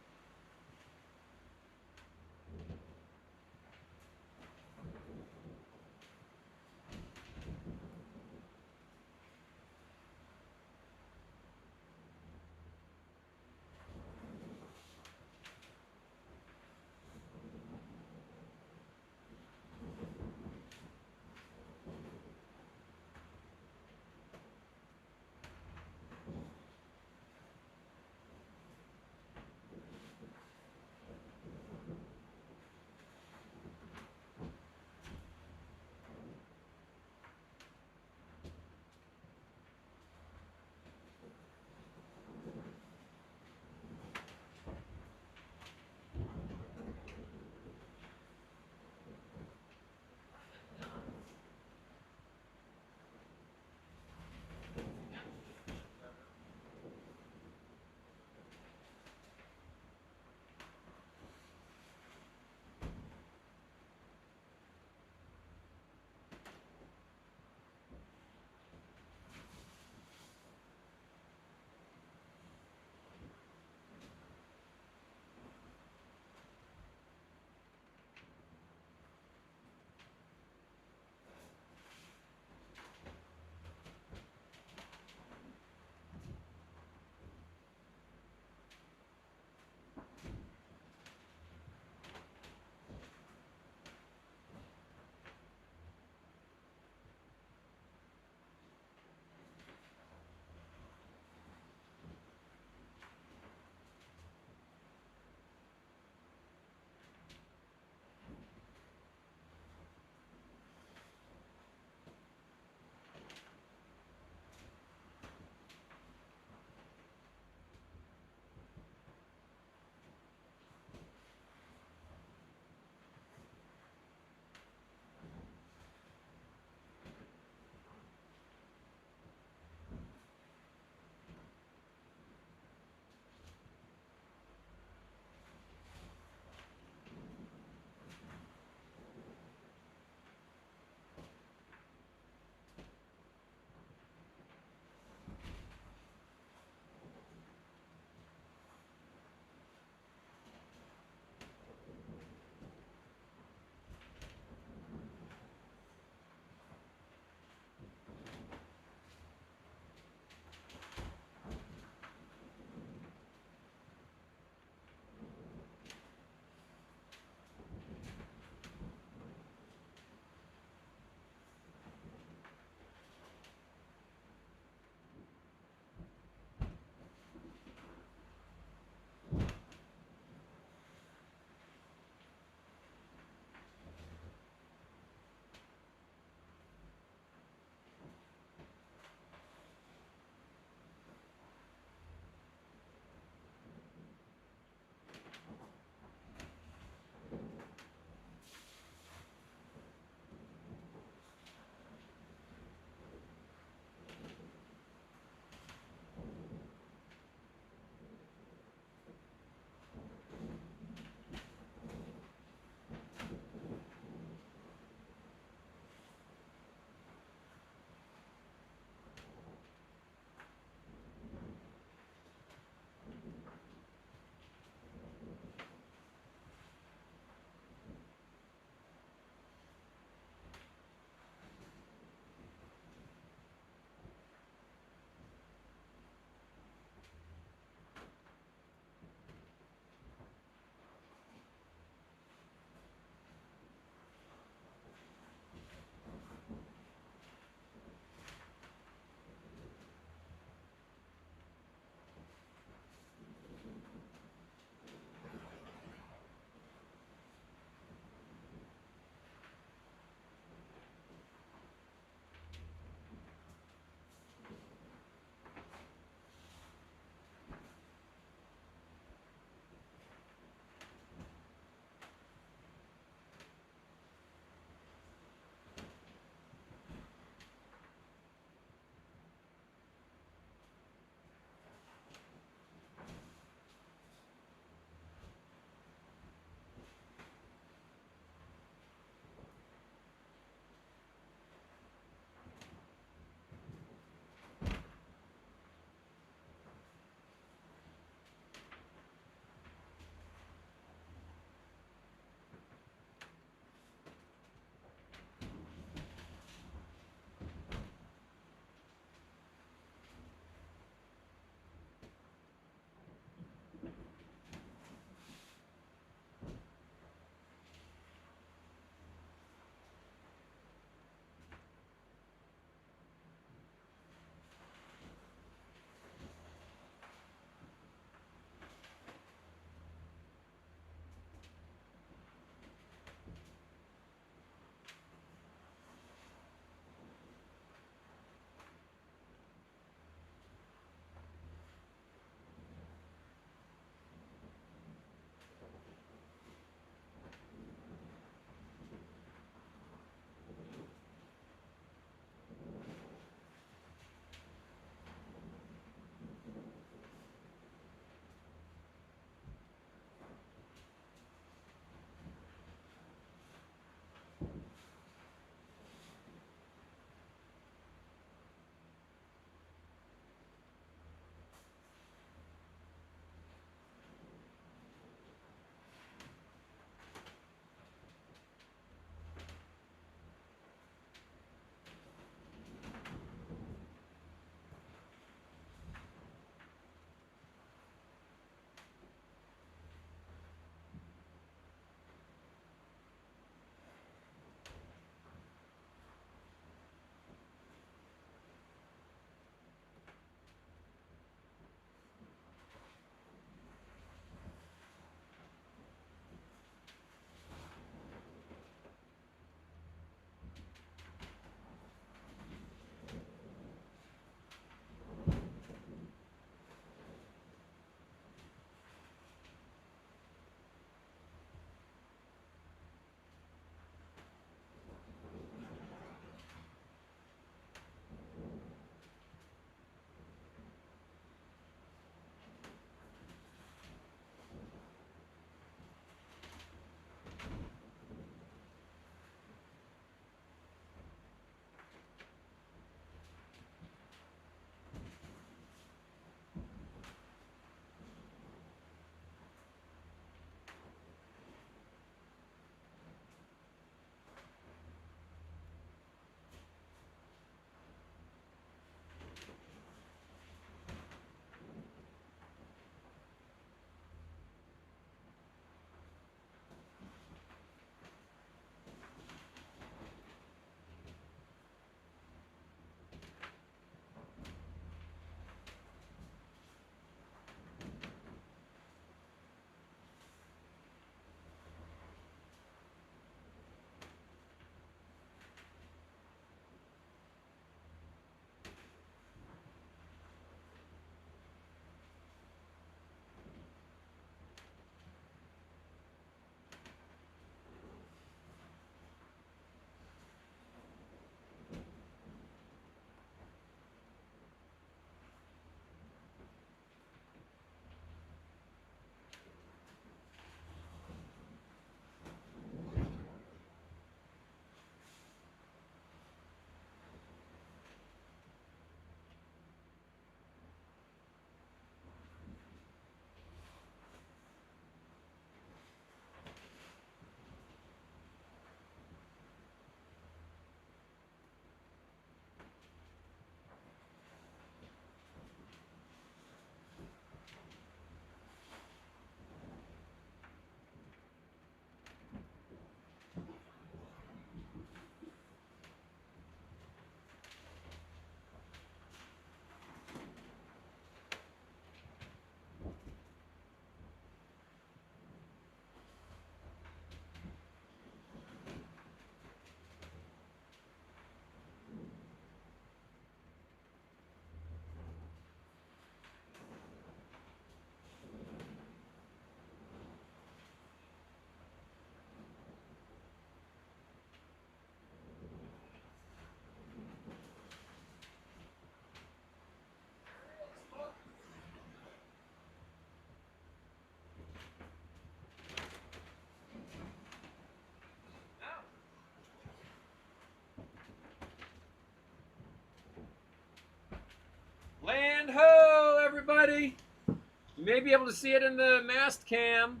Land ho, everybody! You may be able to see it in the mast cam,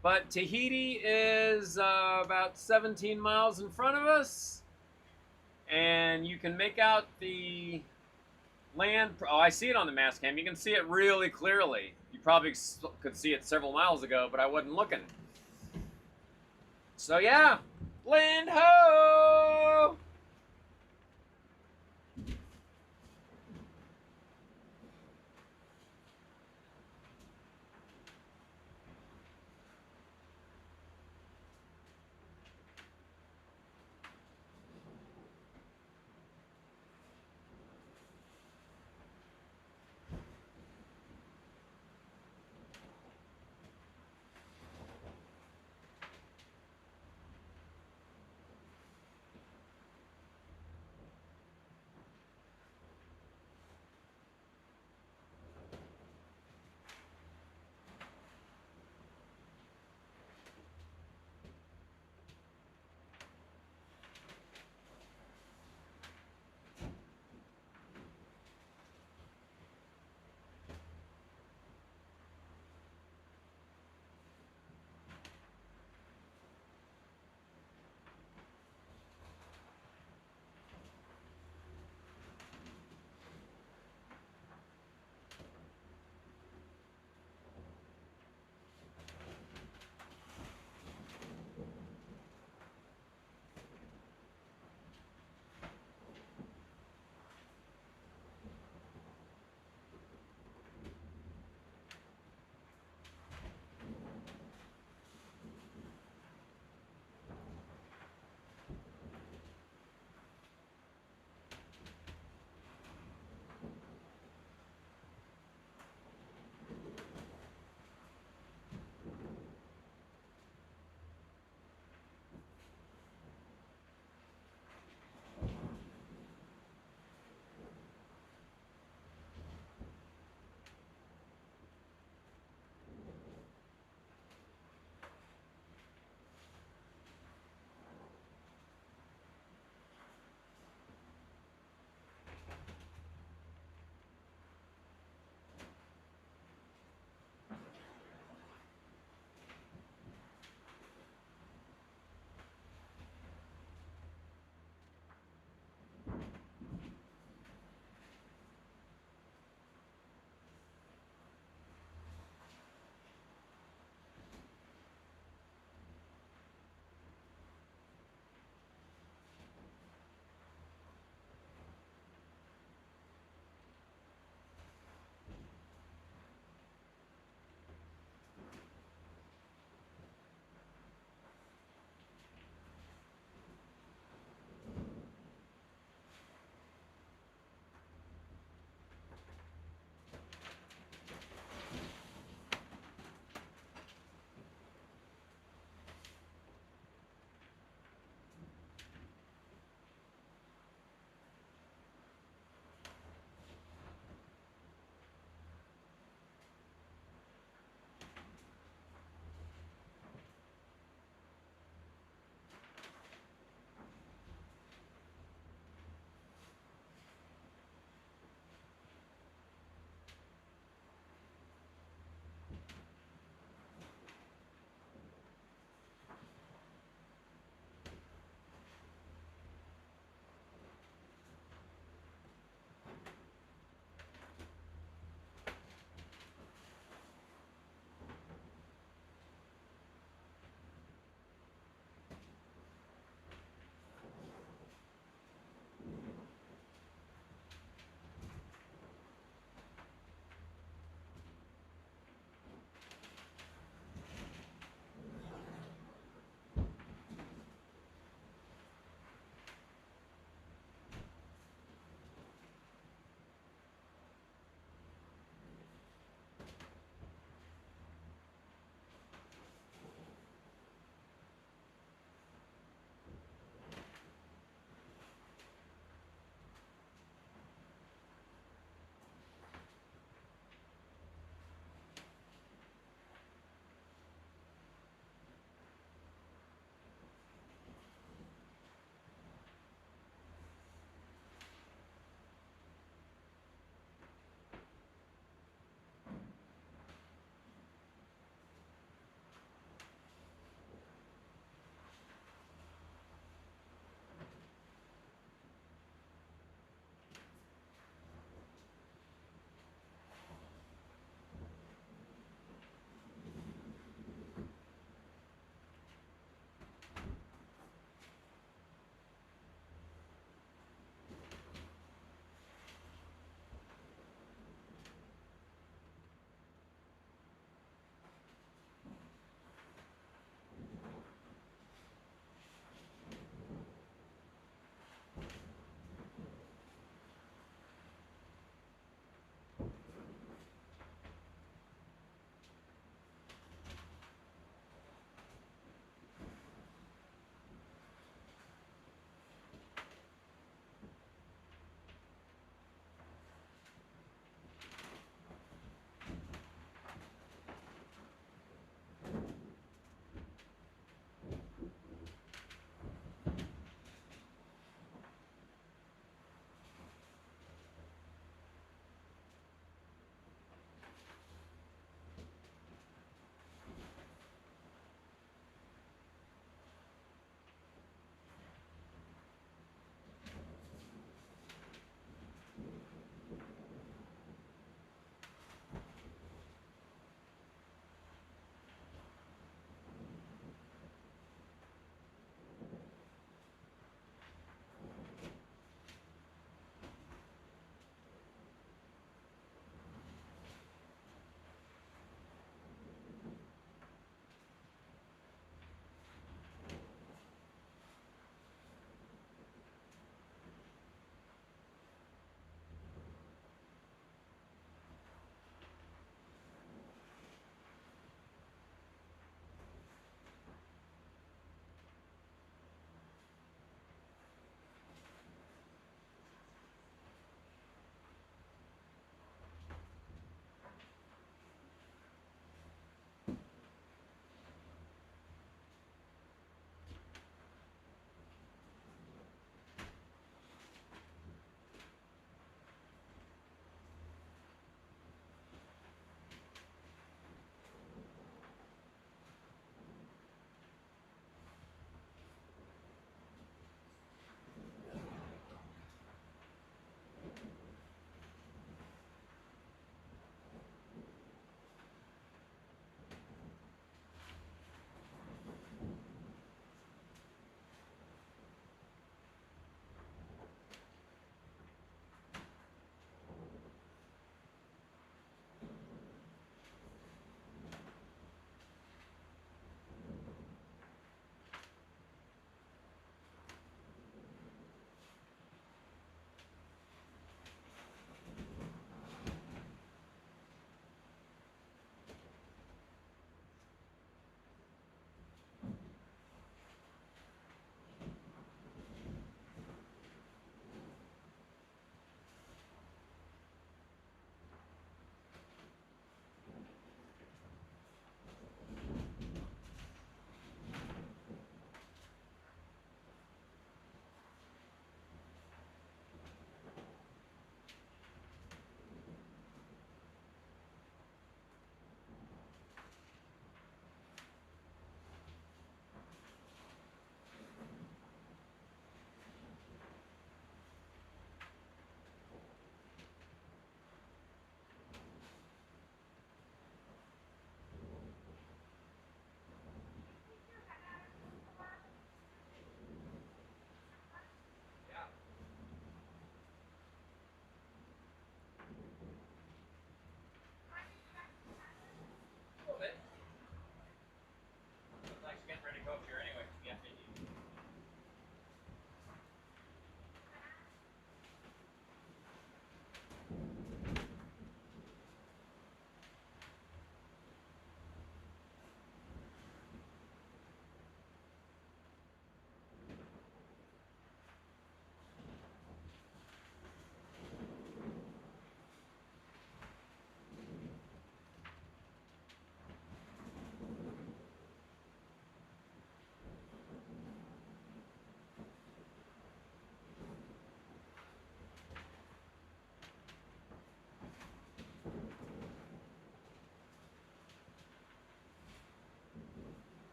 but Tahiti is about 17 miles in front of us, and you can make out the land. Oh, I see it on the mast cam. You can see it really clearly. You probably could see it several miles ago, but I wasn't looking. So yeah, land ho!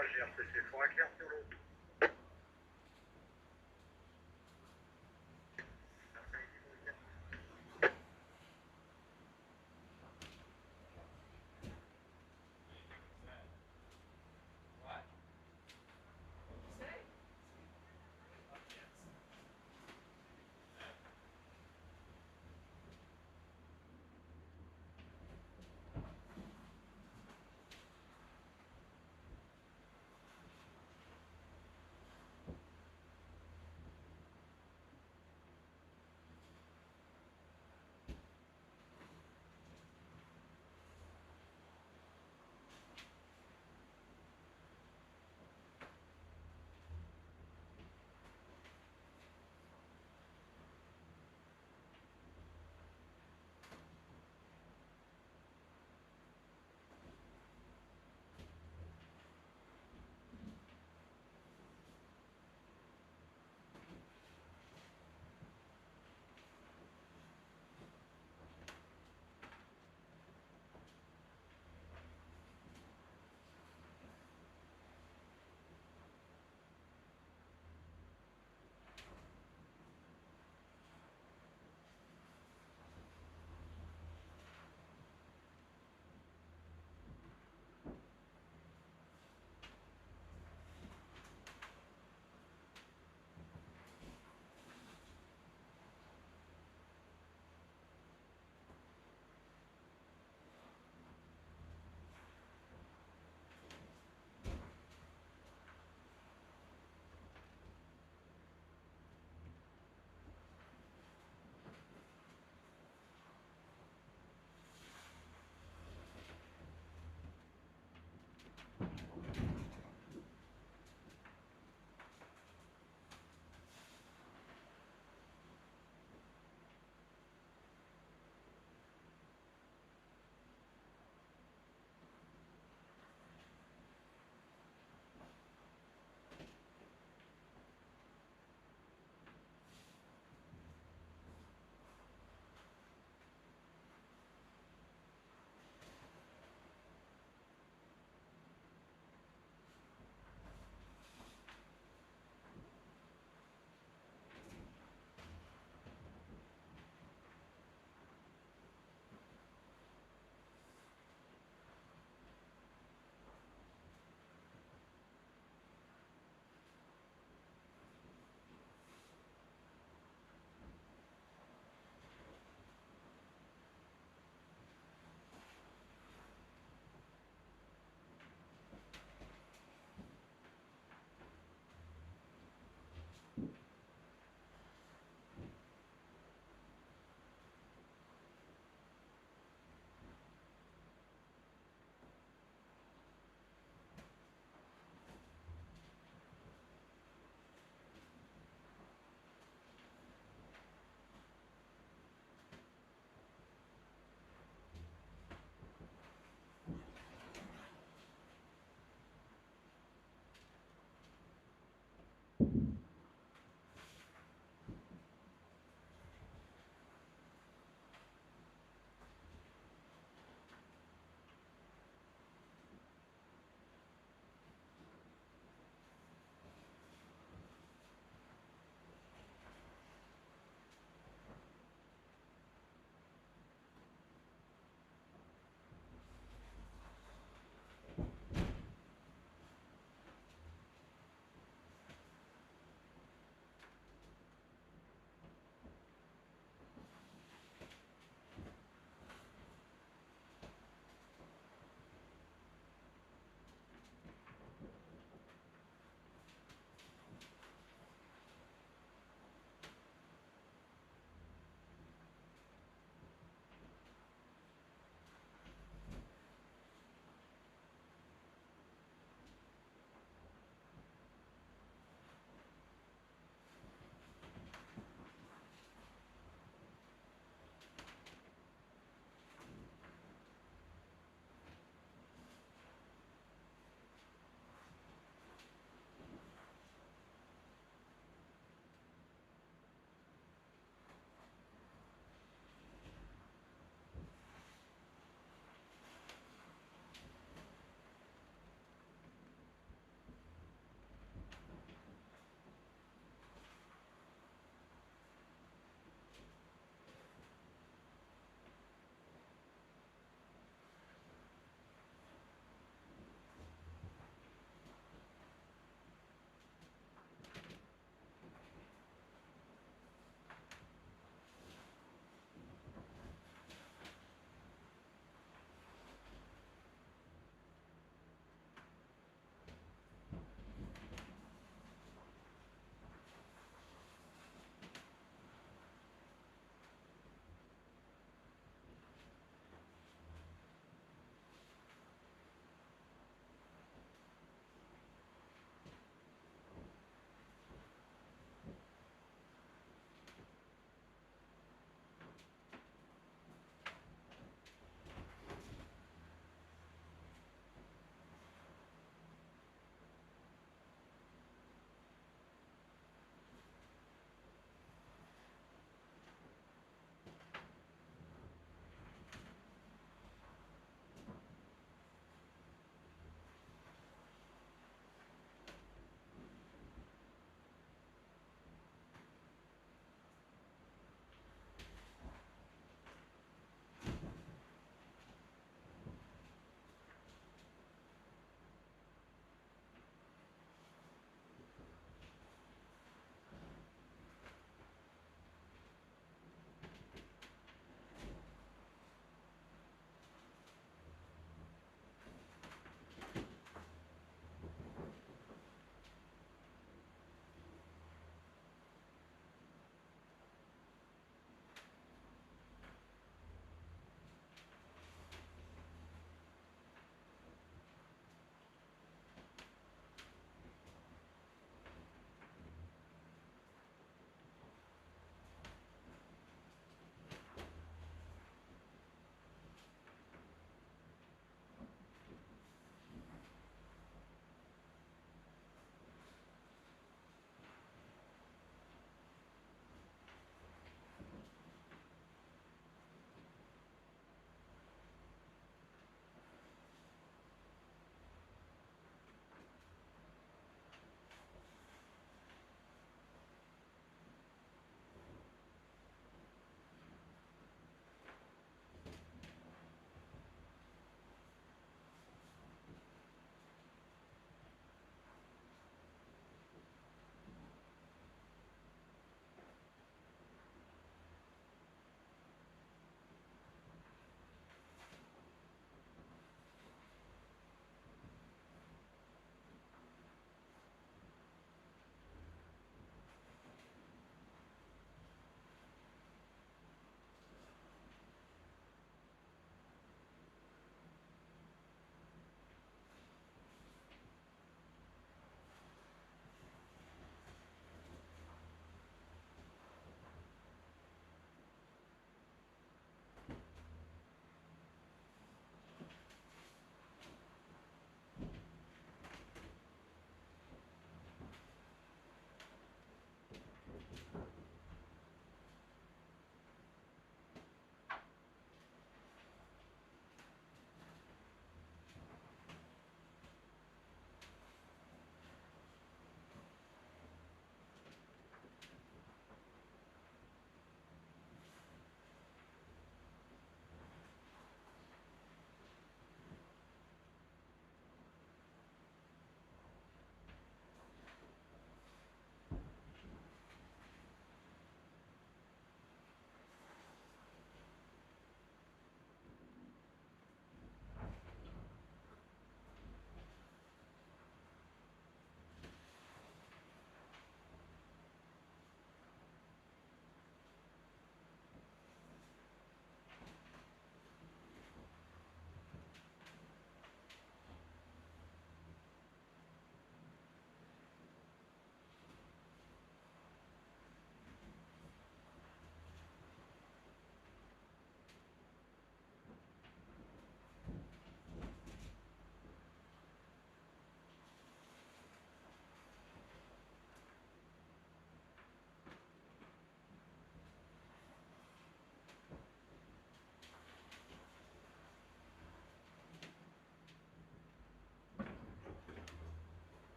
courage, GRCC. Fort clair sur l'eau.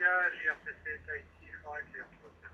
Polynesia, JRCC, Tahiti, je crois, avec les entretien.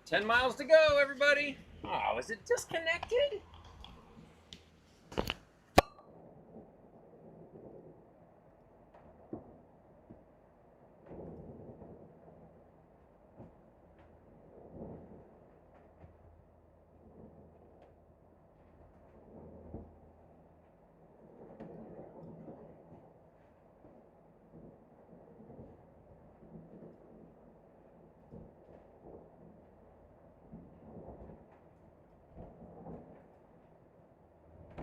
10 miles to go, everybody. Oh, is it disconnected?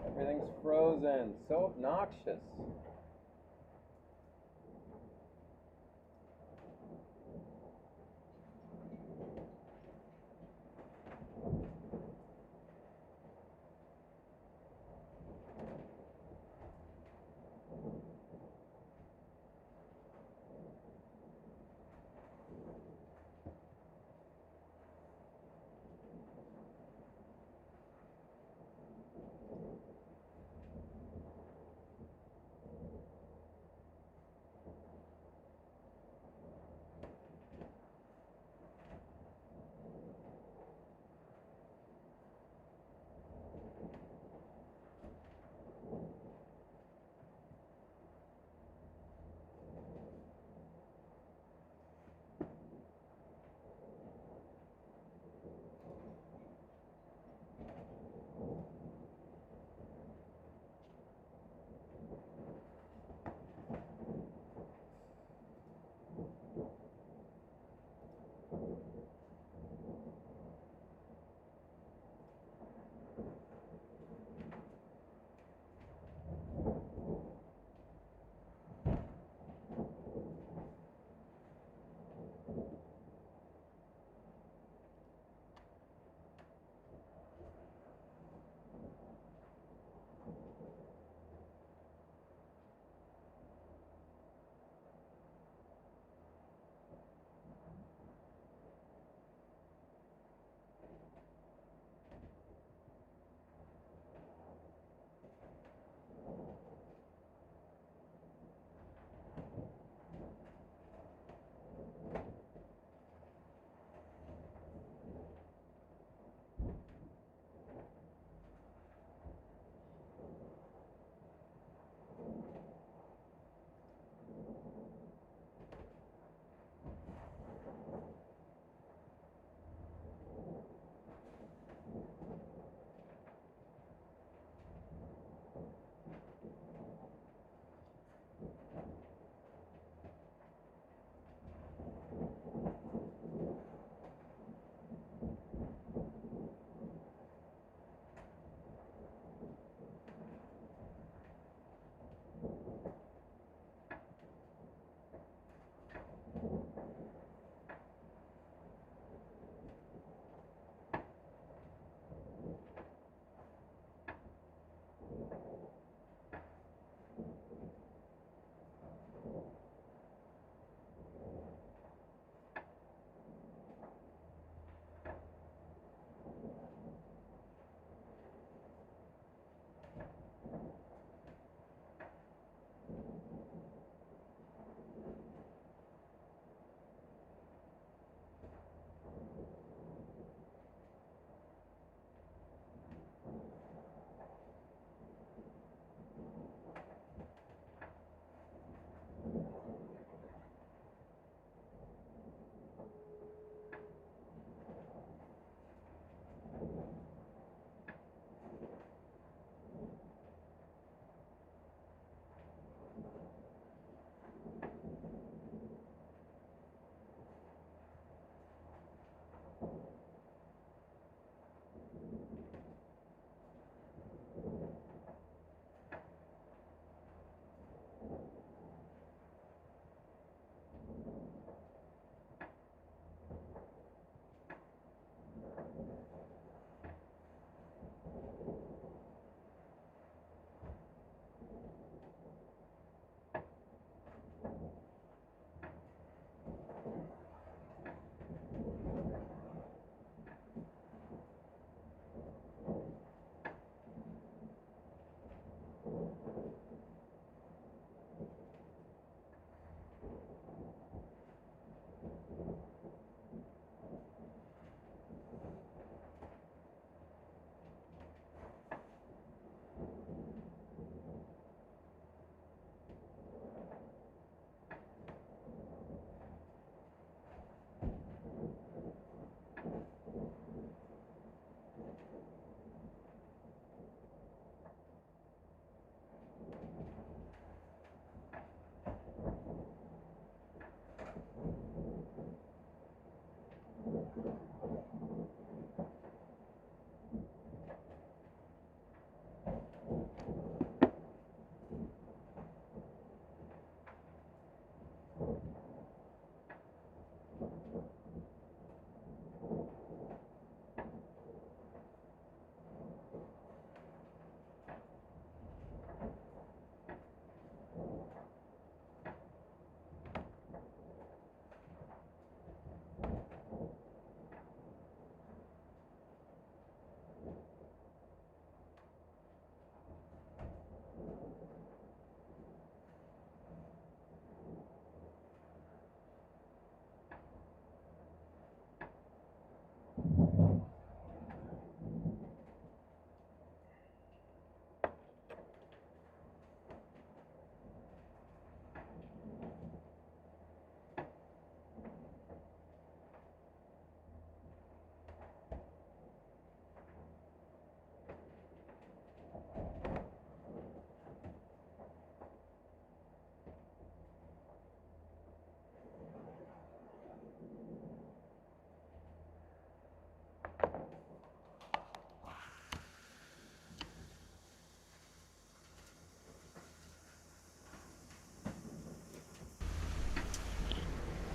Everything's frozen. So obnoxious.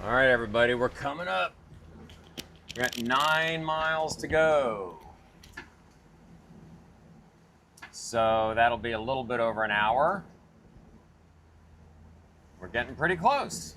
All right, everybody, we're coming up. We got 9 miles to go. So that'll be a little bit over an hour. We're getting pretty close.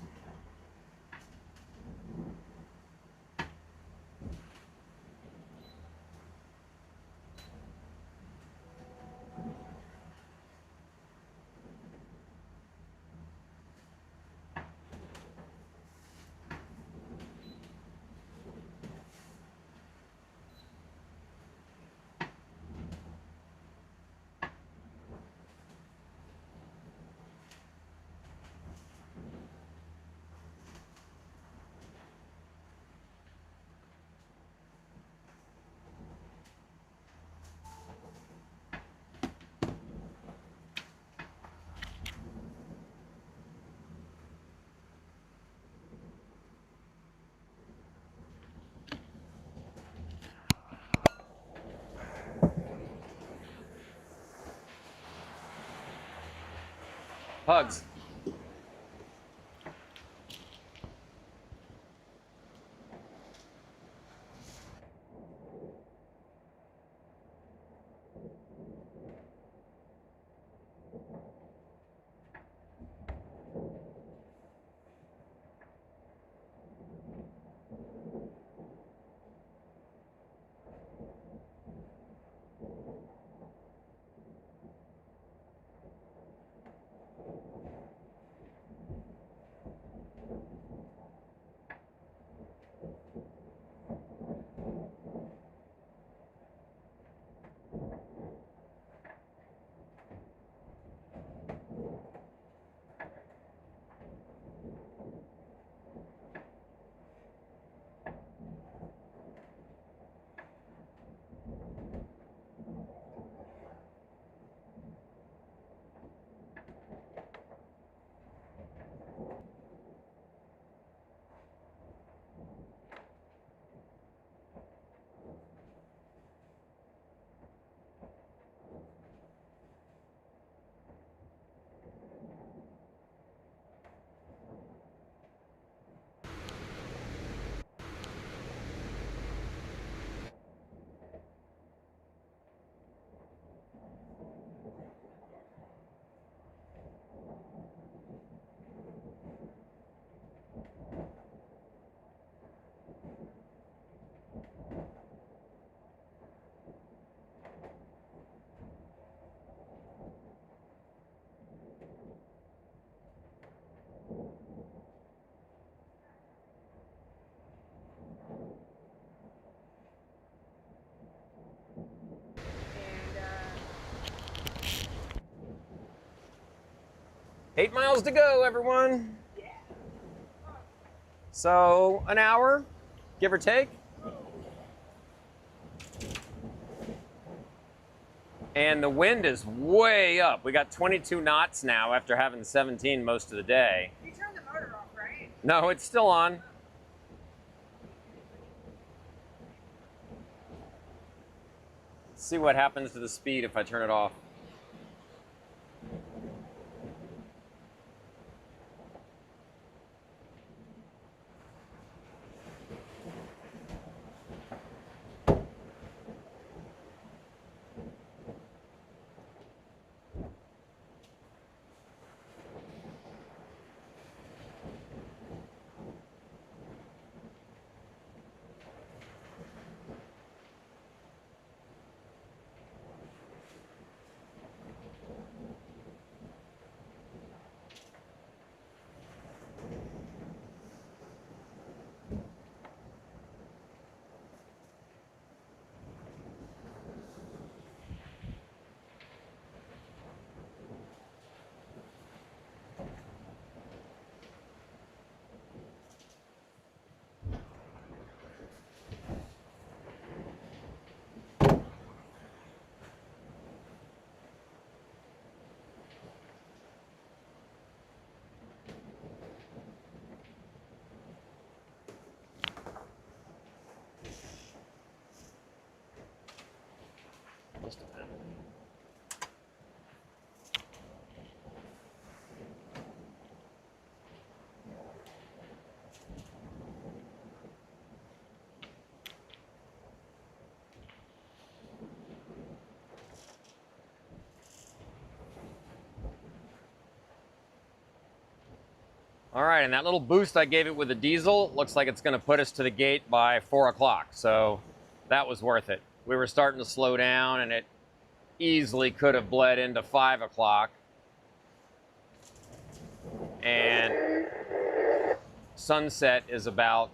Pugs. And 8 miles to go, everyone. So an hour, give or take. And the wind is way up. We got 22 knots now after having 17 most of the day. you turned the motor off, right? No, it's still on. Let's see what happens to the speed if I turn it off. Just a minute. All right, and that little boost I gave it with the diesel looks like it's going to put us to the gate by 4 o'clock. So that was worth it. We were starting to slow down, and it easily could have bled into 5 o'clock. And sunset is about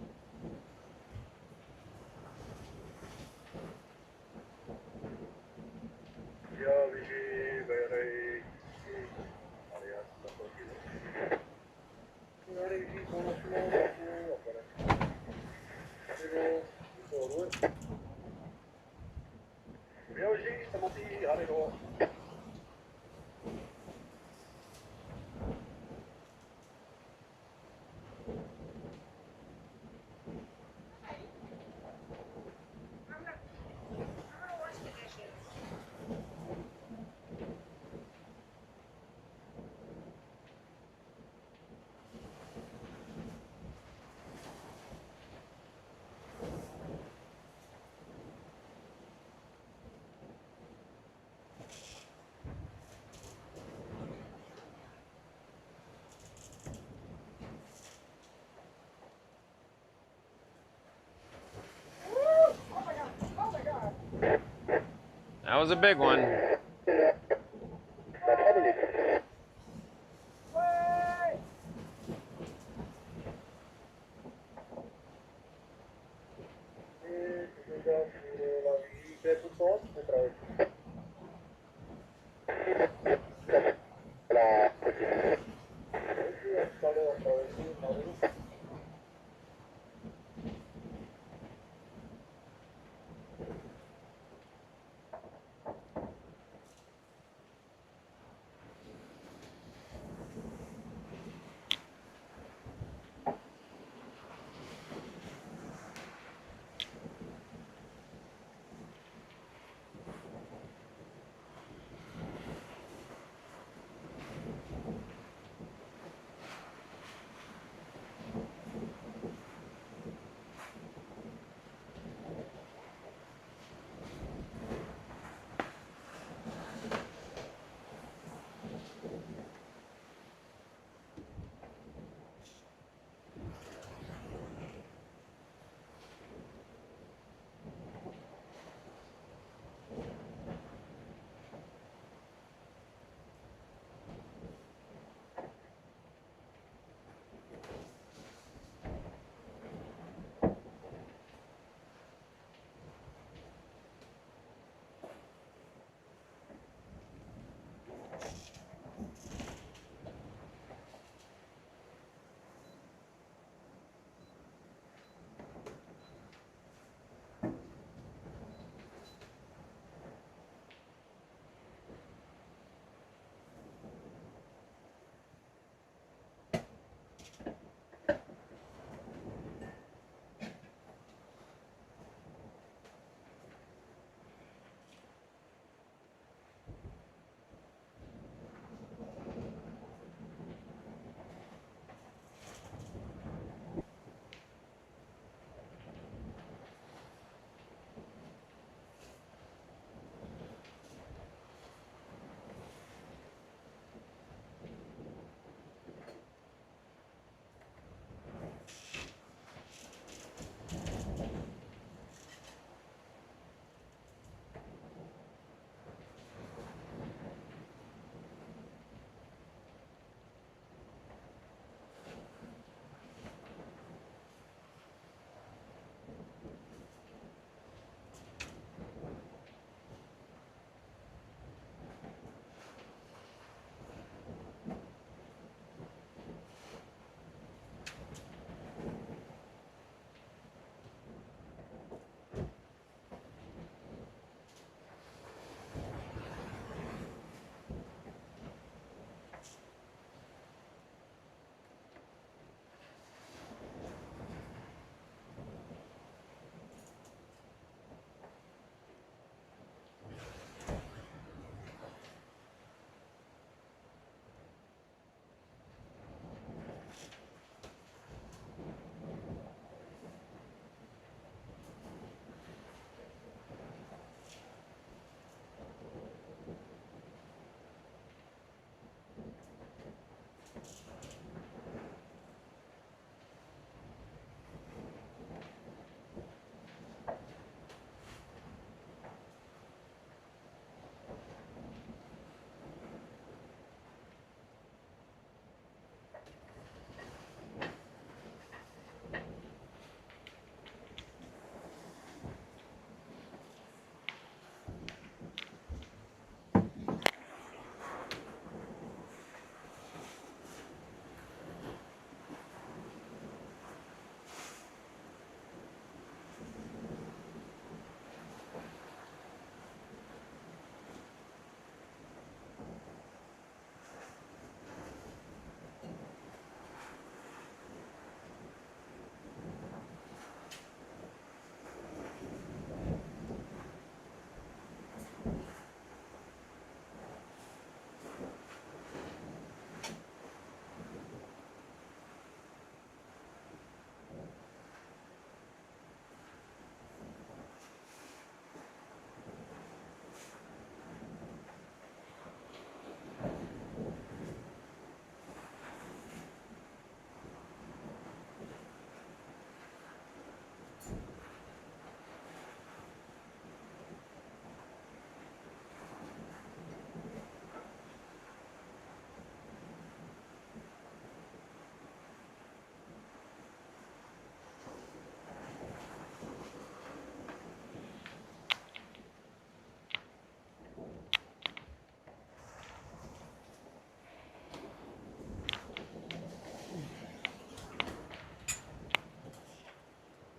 I'm gonna wash the dishes. that was a big one.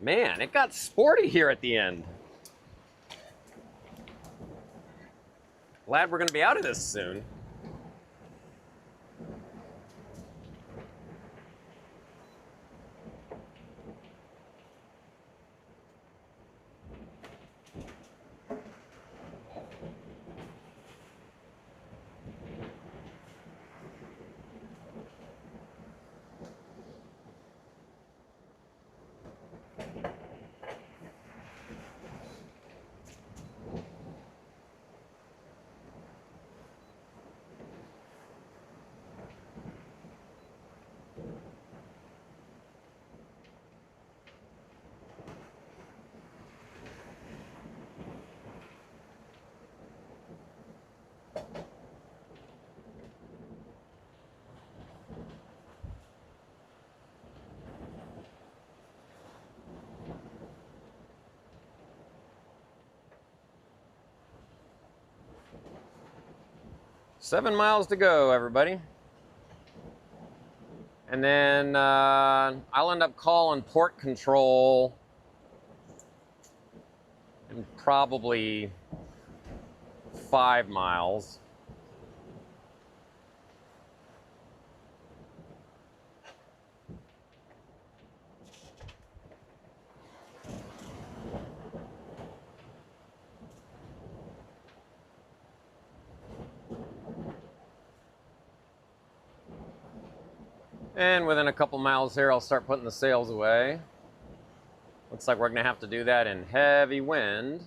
Man, it got sporty here at the end. Glad we're going to be out of this soon. Seven miles to go, everybody. And then I'll end up calling port control in probably 5 miles. And within a couple miles here, I'll start putting the sails away. Looks like we're gonna have to do that in heavy wind.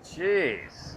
Jeez.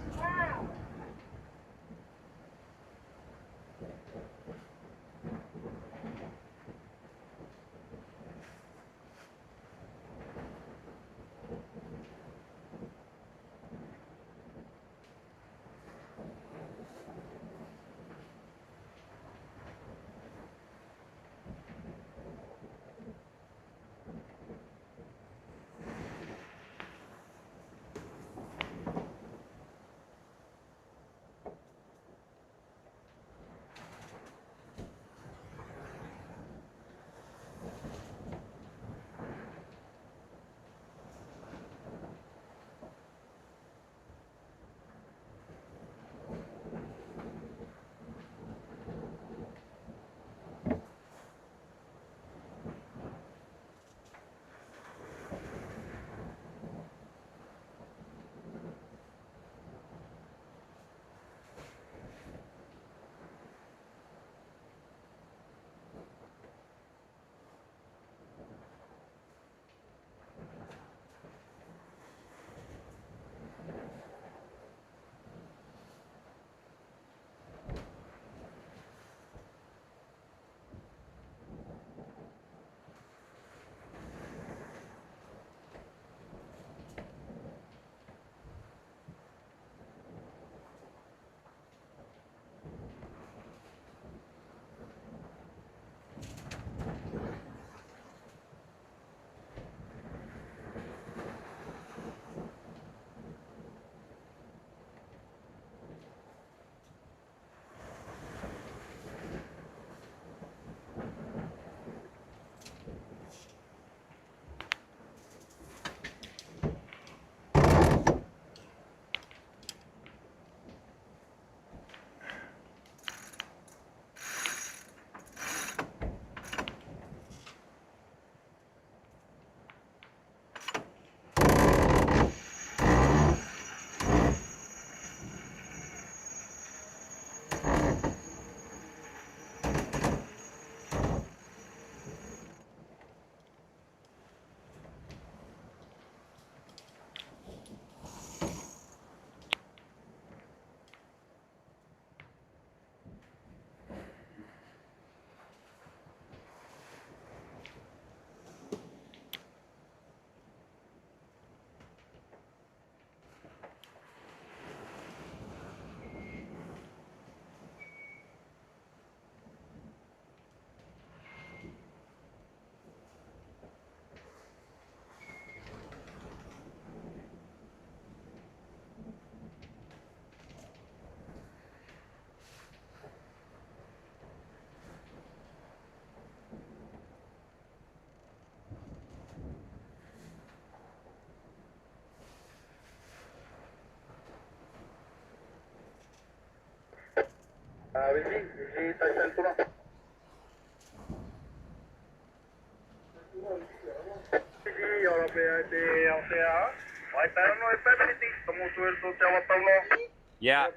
Yeah.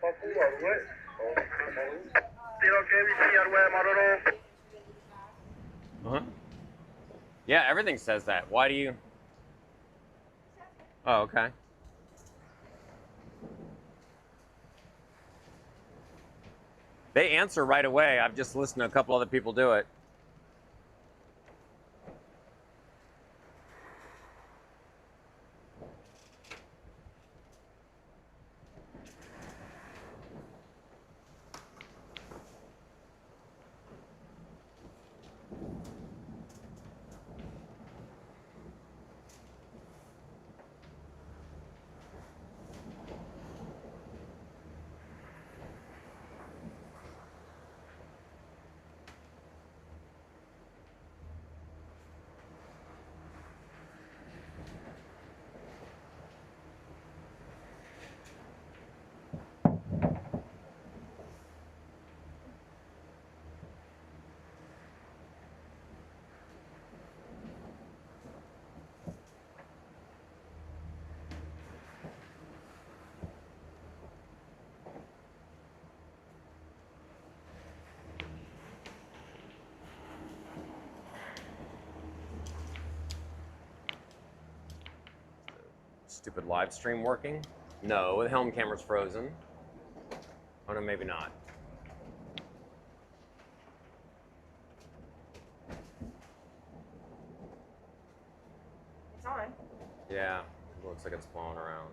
Uh-huh. Yeah, everything says that. Why do you? Oh, okay. They answer right away. I've just listened to a couple other people do it. Stupid live stream working? No, the helm camera's frozen. Oh no, maybe not. It's on. Yeah, it looks like it's blowing around.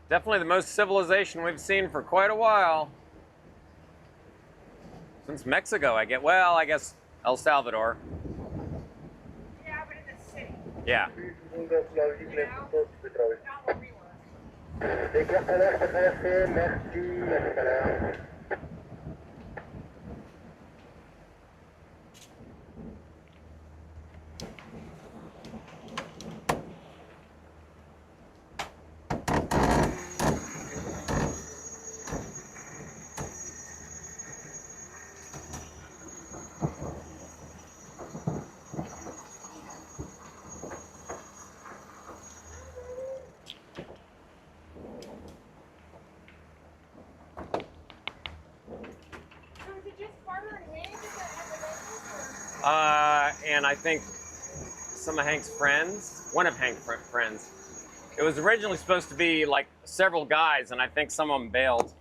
Definitely the most civilization we've seen for quite a while. Since Mexico, I guess El Salvador. Yeah, but in the city. Yeah. You know? Not where we were. So is it just Carter and Hank that have the locals, or? And I think some of Hank's friends, one of Hank's friends. It was originally supposed to be like several guys, and I think some of them bailed.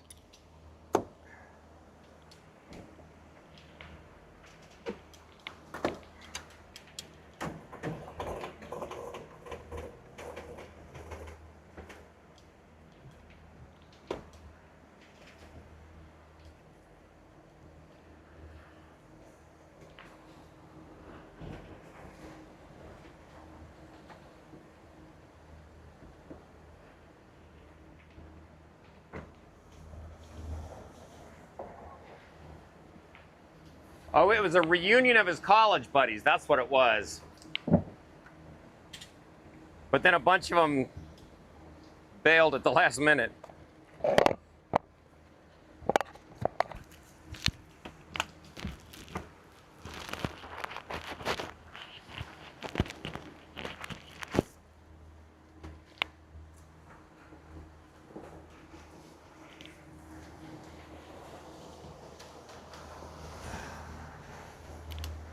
Oh, it was a reunion of his college buddies. That's what it was. But then a bunch of them bailed at the last minute.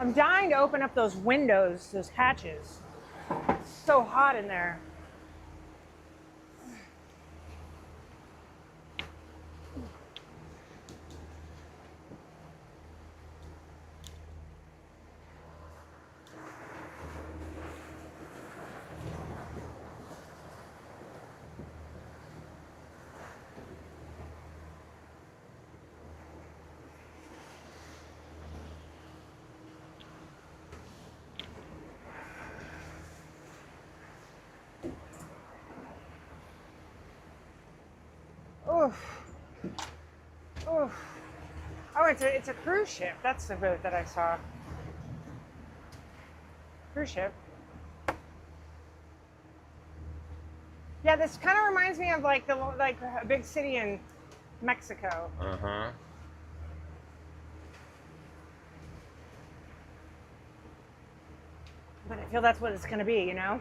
I'm dying to open up those windows, those hatches. It's so hot in there. Oof. Oof. Oh, it's a cruise ship. That's the boat that I saw. Cruise ship. Yeah, this kind of reminds me of like a big city in Mexico. Uh-huh. But I feel that's what it's going to be, you know?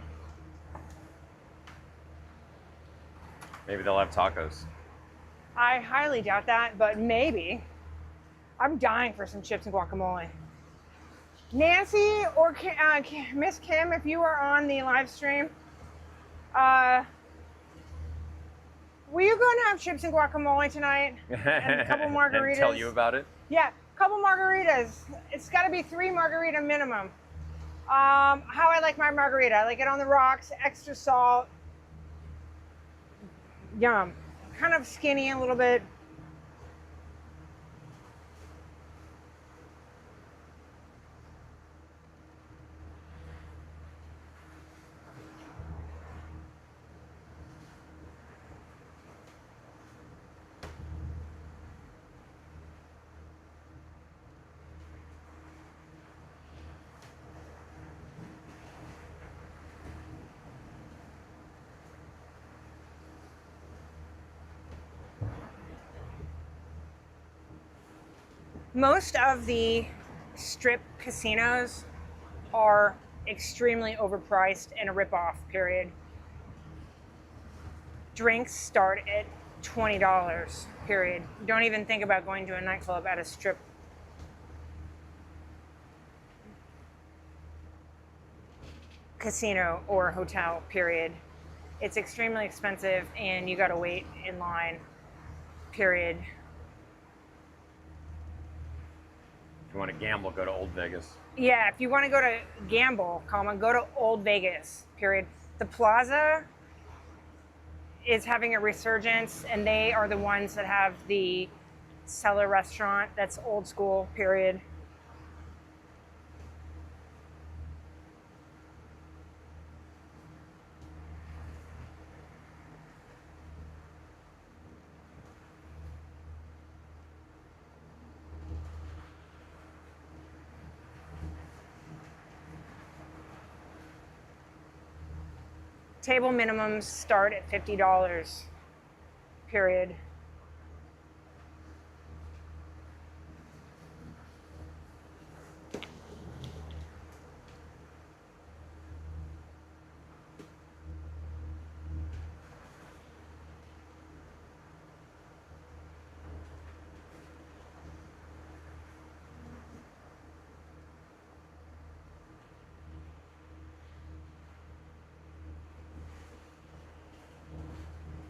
Maybe they'll have tacos. I highly doubt that, but maybe. I'm dying for some chips and guacamole. Nancy or Miss Kim, if you are on the live stream, will you go and have chips and guacamole tonight? And a couple margaritas? And tell you about it? Yeah, a couple margaritas. It's got to be 3 margarita minimum. How I like my margarita. I like it on the rocks, extra salt. Yum. Kind of skinny a little bit. Most of the strip casinos are extremely overpriced and a ripoff, period. Drinks start at $20, period. Don't even think about going to a nightclub at a strip casino or hotel, period. It's extremely expensive and you gotta wait in line, period. If you want to gamble, go to Old Vegas. Yeah, if you want to go to gamble, go to Old Vegas, period. The Plaza is having a resurgence, and they are the ones that have the cellar restaurant that's old school, period. Table minimums start at $50, period.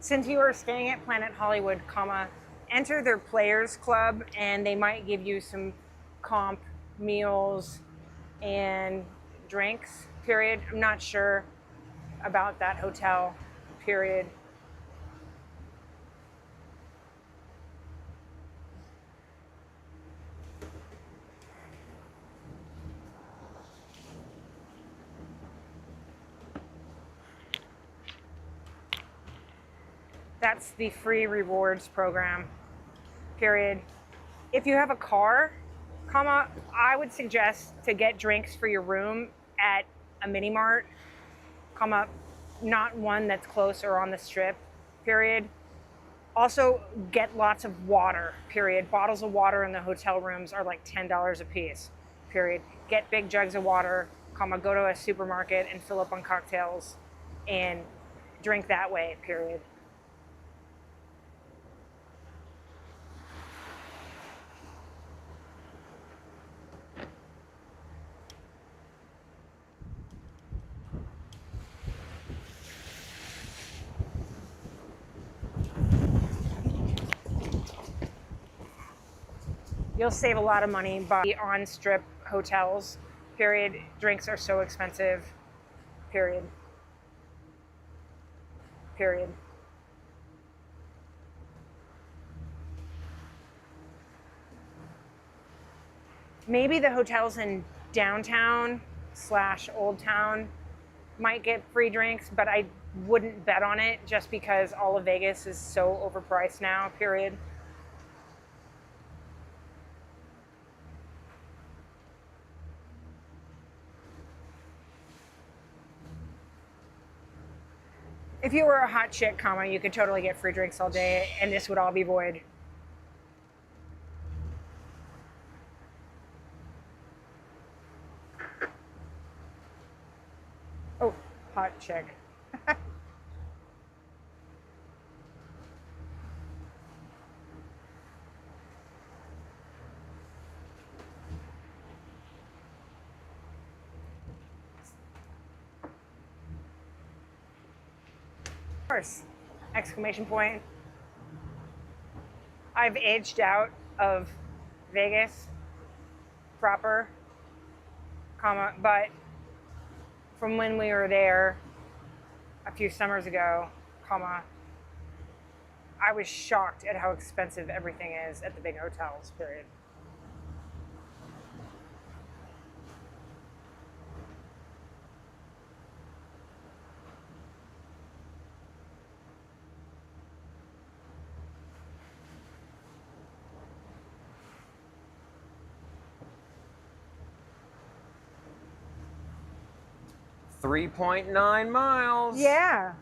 Since you are staying at Planet Hollywood, enter their Players Club, and they might give you some comp meals and drinks, period. I'm not sure about that hotel, period. That's the free rewards program, period. If you have a car, I would suggest to get drinks for your room at a mini mart, not one that's close or on the strip, period. Also, get lots of water, period. Bottles of water in the hotel rooms are like $10 a piece, period. Get big jugs of water, go to a supermarket and fill up on cocktails and drink that way, period. You'll save a lot of money by on-strip hotels, period. Drinks are so expensive, period. Period. Maybe the hotels in downtown / Old Town might get free drinks, but I wouldn't bet on it just because all of Vegas is so overpriced now, period. If you were a hot chick, you could totally get free drinks all day, and this would all be void. Oh, hot chick. Of course, exclamation point. I've aged out of Vegas proper, but from when we were there a few summers ago, I was shocked at how expensive everything is at the big hotels, period. $3.9 miles. Yeah.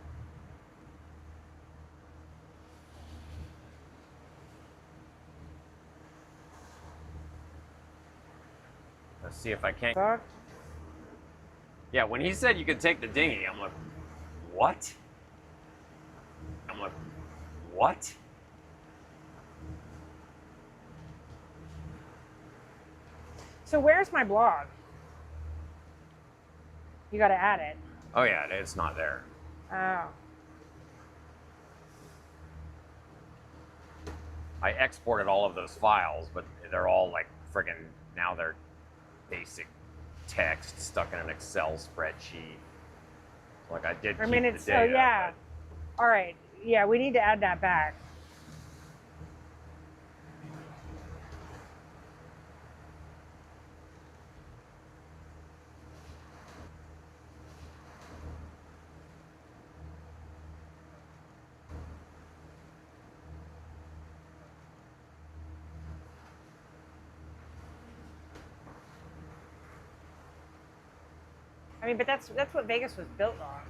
Let's see if I can't. Yeah, when he said you could take the dinghy, I'm like, what? I'm like, what? So where's my blog? You got to add it. Oh yeah, it's not there. Oh. I exported all of those files, but they're all like friggin' now they're basic text stuck in an Excel spreadsheet. Like I did keep the data. Oh yeah. All right. Yeah, we need to add that back. I mean, but that's what Vegas was built on.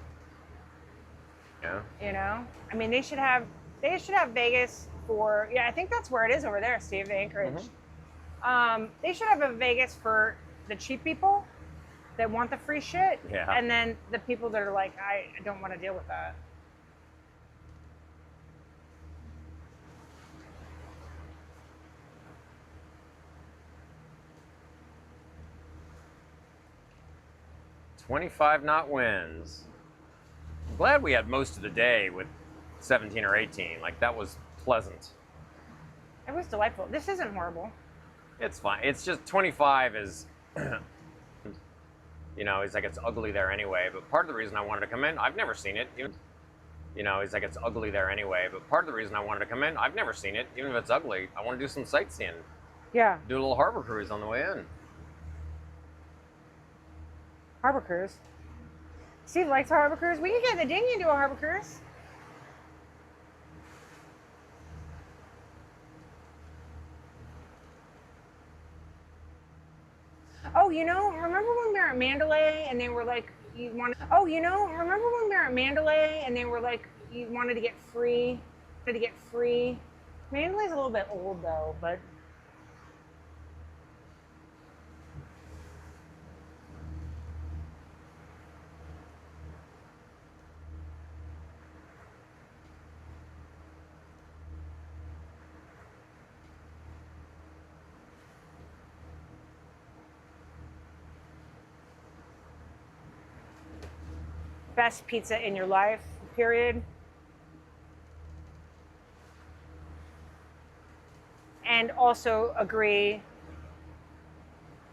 Yeah. You know, I mean, they should have Vegas for, yeah, I think that's where it is over there, Steve, the Anchorage. They should have a Vegas for the cheap people that want the free shit, Yeah. and then the people that are like, I don't want to deal with that. "25 knot winds." I'm glad we had most of the day with 17 or 18. Like that was pleasant. It was delightful. This isn't horrible. It's fine. It's just 25 is, you know, he's like, it's ugly there anyway. But part of the reason I wanted to come in, I've never seen it. You know, he's like, it's ugly there anyway. But part of the reason I wanted to come in, I've never seen it. Even if it's ugly, I want to do some sightseeing. Yeah. Do a little harbor cruise on the way in. Harbor cruise. Steve likes a harbor cruise. We can get the dinghy and do a harbor cruise. Oh, you know, remember when we were at Mandalay and they were like, you wanted, oh, you know, remember when we were at Mandalay and they were like, you wanted to get free, Mandalay's a little bit old though, but. Best pizza in your life, period. And also agree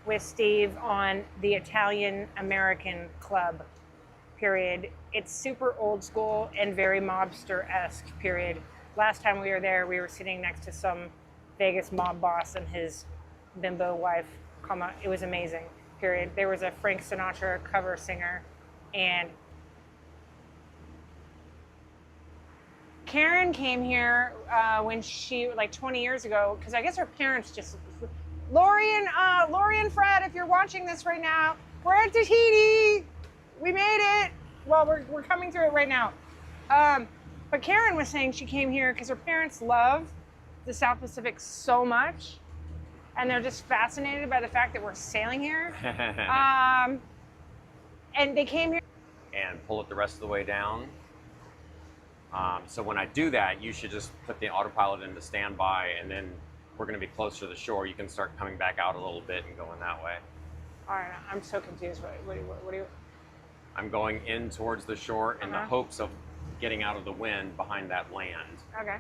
with Steve on the Italian American Club, period. It's super old school and very mobster-esque, period. Last time we were there, we were sitting next to some Vegas mob boss and his bimbo wife. It was amazing, period. There was a Frank Sinatra cover singer, and Karen came here when she, like 20 years ago, because I guess her parents just, Lori and Fred, if you're watching this right now, we're at Tahiti. We made it. Well, we're coming through it right now. But Karen was saying she came here because her parents love the South Pacific so much, and they're just fascinated by the fact that we're sailing here. And they came here. And pull it the rest of the way down. So when I do that, you should just put the autopilot into standby, and then we're going to be closer to the shore. You can start coming back out a little bit and going that way. All right, I'm so confused. What do you? I'm going in towards the shore in the hopes of getting out of the wind behind that land. Okay.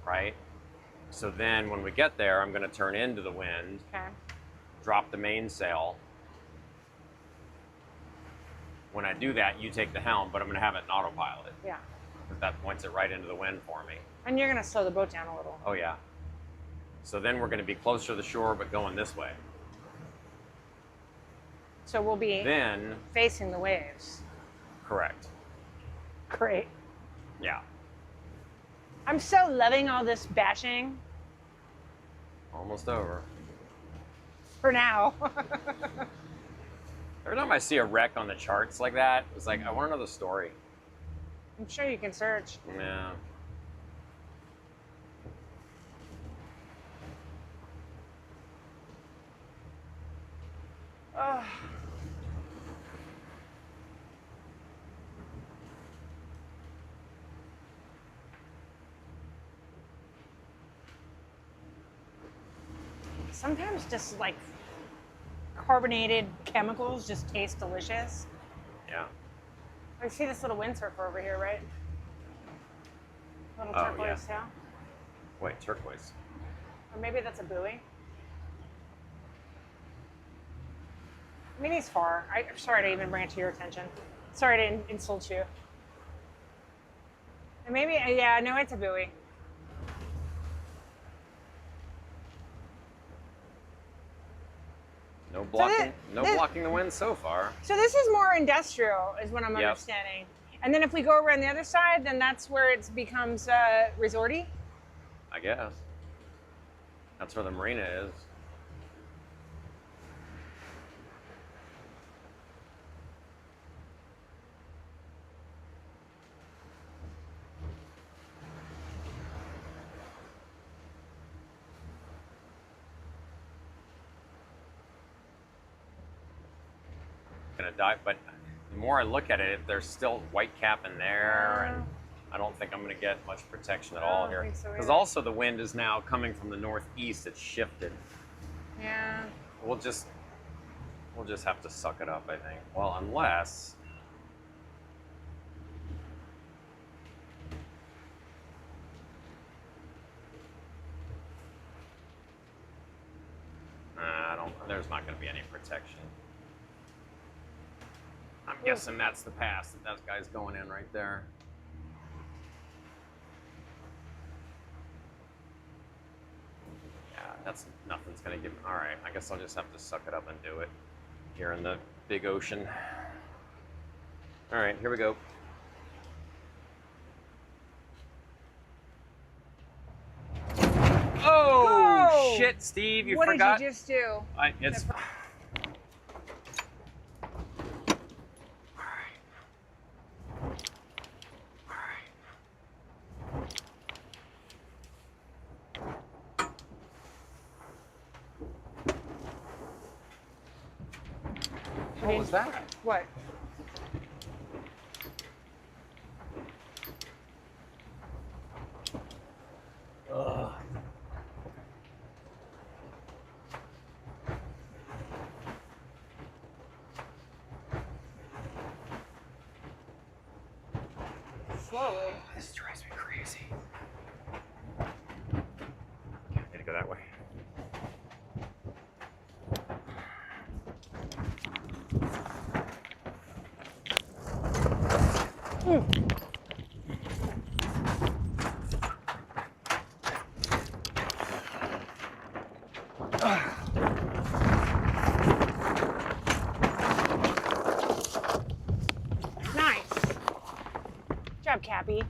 Right? So then when we get there, I'm going to turn into the wind, Okay. drop the mainsail. When I do that, you take the helm, but I'm going to have it in autopilot. Yeah. Because that points it right into the wind for me. And you're going to slow the boat down a little. Oh, yeah. So then we're going to be closer to the shore, but going this way. So we'll be Then, facing the waves. correct. Great. Yeah. I'm so loving all this bashing Almost over. for now. Every time I see a wreck on the charts like that, it's like, I want to know the story. I'm sure you can search. Yeah. Ugh. Sometimes just like carbonated chemicals just taste delicious. Yeah. I see this little windsurfer over here, right? Little Oh, turquoise yeah. tail. Wait, turquoise. Or maybe that's a buoy. I mean, he's far. I'm sorry to even bring it to your attention. Sorry to insult you. And maybe, yeah, no, it's a buoy. No blocking, this- blocking the wind so far. So this is more industrial, is what I'm Yep. understanding. And then if we go around the other side, then that's where it becomes resorty. I guess. That's where the marina is. Gonna dive, but the more I look at it, there's still white cap in there, and I don't think I'm gonna get much protection at I all don't here. think so Because either. also the wind is now coming from the northeast. It's shifted. Yeah. We'll just have to suck it up, I think. Well, unless. I don't. There's not going to be any protection. I'm guessing that's the pass that guy's going in right there. Yeah, that's nothing's going to give. All right, I guess I'll just have to suck it up and do it here in the big ocean. All right, here we go. Oh, Whoa! shit, Steve, you what forgot. What did you just do? It's. What was that? What? Ugh. Slowly. This drives me crazy. Okay, I need to go that way. Nice. Good job, Cappy.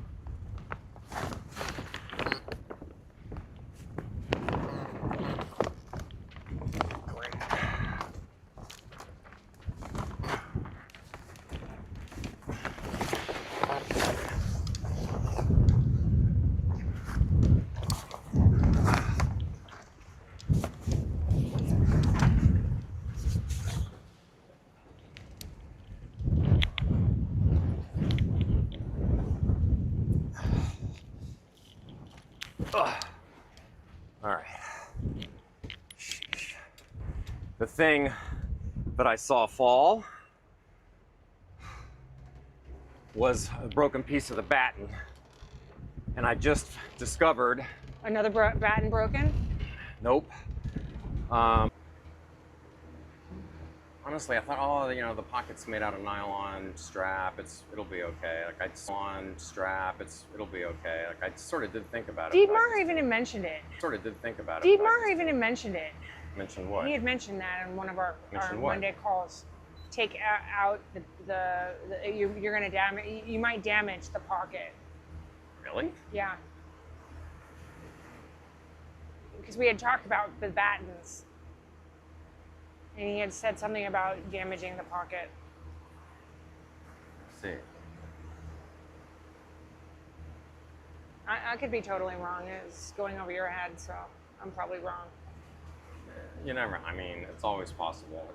All right. Sheesh. The thing that I saw fall was a broken piece of the batten. And I just discovered, Another batten broken? nope. Honestly, I thought, oh, you know, the pocket's made out of nylon strap. It'll be okay. Like it'll be okay. Like I sort of did think about it. Dietmar even mentioned it. Sort of did think about it. Dietmar even mentioned it. Mentioned what? He had mentioned that in one of our Mentioned what? Monday calls. Take out you're going to damage. You might damage the pocket. Really? Yeah. Because we had talked about the battens. And he had said something about damaging the pocket. Let's see. I could be totally wrong. It's going over your head, so I'm probably wrong. You never, I mean, it's always possible.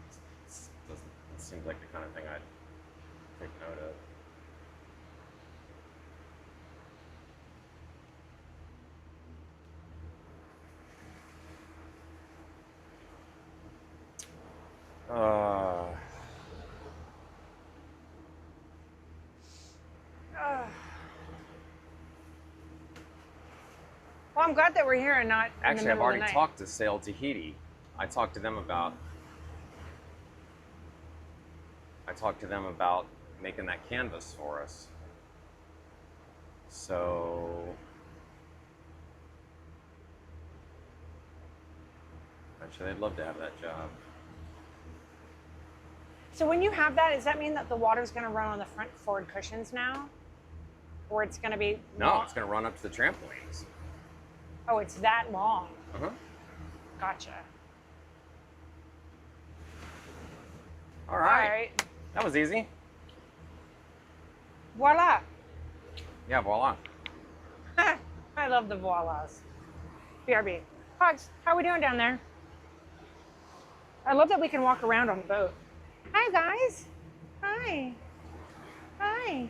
It's always possible. It seems like the kind of thing I'd take note of. Well, I'm glad that we're here and not in the Actually, I've middle of already the night. talked to Sail Tahiti. I talked to them about making that canvas for us. So actually, they'd love to have that job. So when you have that, does that mean that the water's going to run on the front forward cushions now? Or it's going to be... No, it's going to run up to the trampolines. Oh, it's that long. Uh-huh. Gotcha. All right. That was easy. Voila. Yeah, voila. I love the voilas. BRB. Pugs, how are we doing down there? I love that we can walk around on the boat. Hi, guys. Hi. Hi.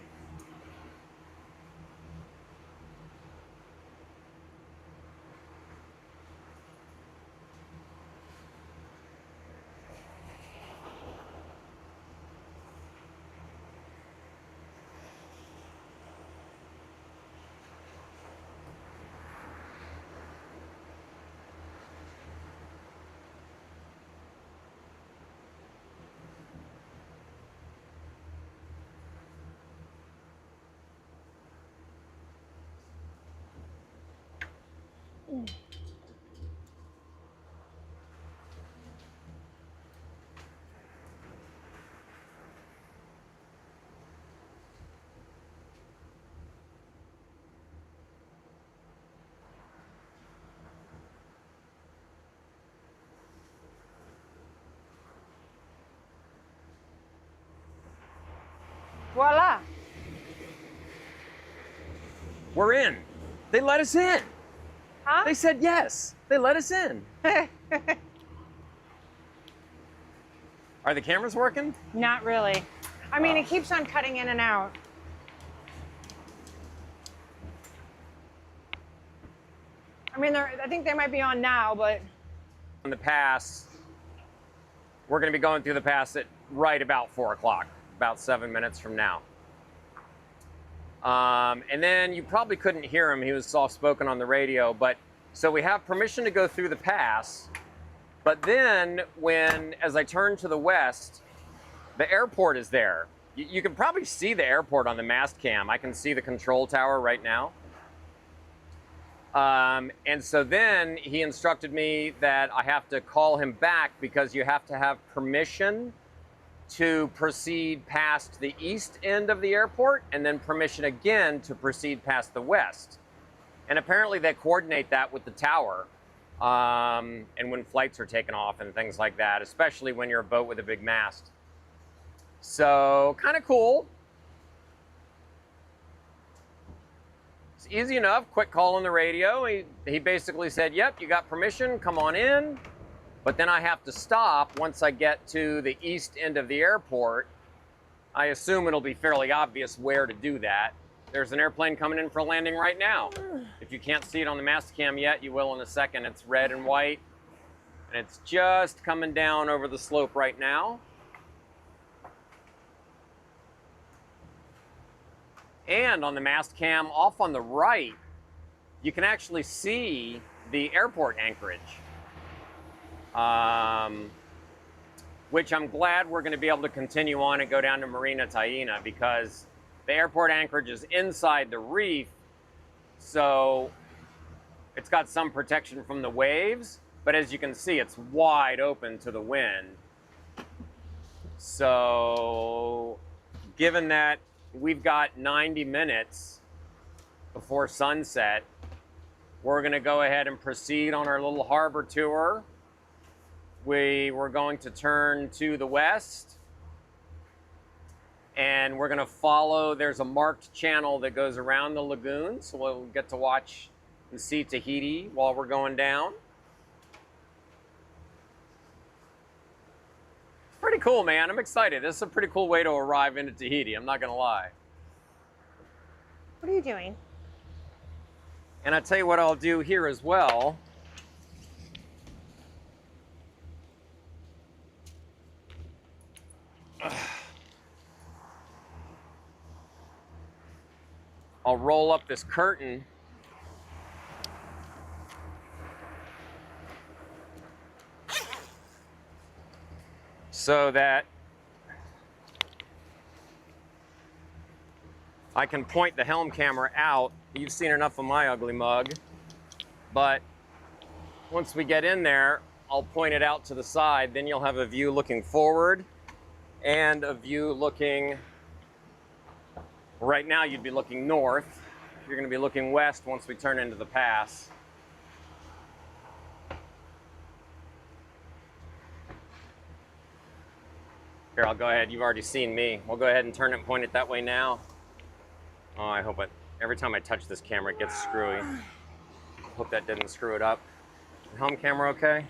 Voila. We're in. They let us in. Huh? They said yes. They let us in. Are the cameras working? Not really. I mean, it keeps on cutting in and out. I mean, I think they might be on now, but... In the pass, we're going to be going through the pass at right about 4 o'clock, about 7 minutes from now. And then you probably couldn't hear him. He was soft-spoken on the radio, but so we have permission to go through the pass. But then as I turn to the west, the airport is there. You can probably see the airport on the mast cam. I can see the control tower right now. And so then he instructed me that I have to call him back because you have to have permission to proceed past the east end of the airport and then permission again to proceed past the west. And apparently they coordinate that with the tower and when flights are taken off and things like that, especially when you're a boat with a big mast. So kind of cool. It's easy enough, quick call on the radio. He basically said, yep, you got permission, come on in. But then I have to stop once I get to the east end of the airport. I assume it'll be fairly obvious where to do that. There's an airplane coming in for a landing right now. If you can't see it on the mast cam yet, you will in a second. It's red and white, and it's just coming down over the slope right now. And on the mast cam off on the right, you can actually see the airport anchorage. Which I'm glad we're going to be able to continue on and go down to Marina Taina because the airport anchorage is inside the reef, so it's got some protection from the waves, but as you can see, it's wide open to the wind. So given that we've got 90 minutes before sunset, we're going to go ahead and proceed on our little harbor tour. We're going to turn to the west and we're going to follow, there's a marked channel that goes around the lagoon, so we'll get to watch and see Tahiti while we're going down. It's pretty cool, man. I'm excited. This is a pretty cool way to arrive into Tahiti, I'm not going to lie. What are you doing? And I'll tell you what I'll do here as well. I'll roll up this curtain. So that I can point the helm camera out. You've seen enough of my ugly mug, but once we get in there, I'll point it out to the side. Then you'll have a view looking forward and a view looking, right now you'd be looking north. You're gonna be looking west once we turn into the pass. Here, I'll go ahead. You've already seen me. We'll go ahead and turn it and point it that way now. Oh, I hope it, every time I touch this camera, it gets screwy. Hope that didn't screw it up. Helm camera okay?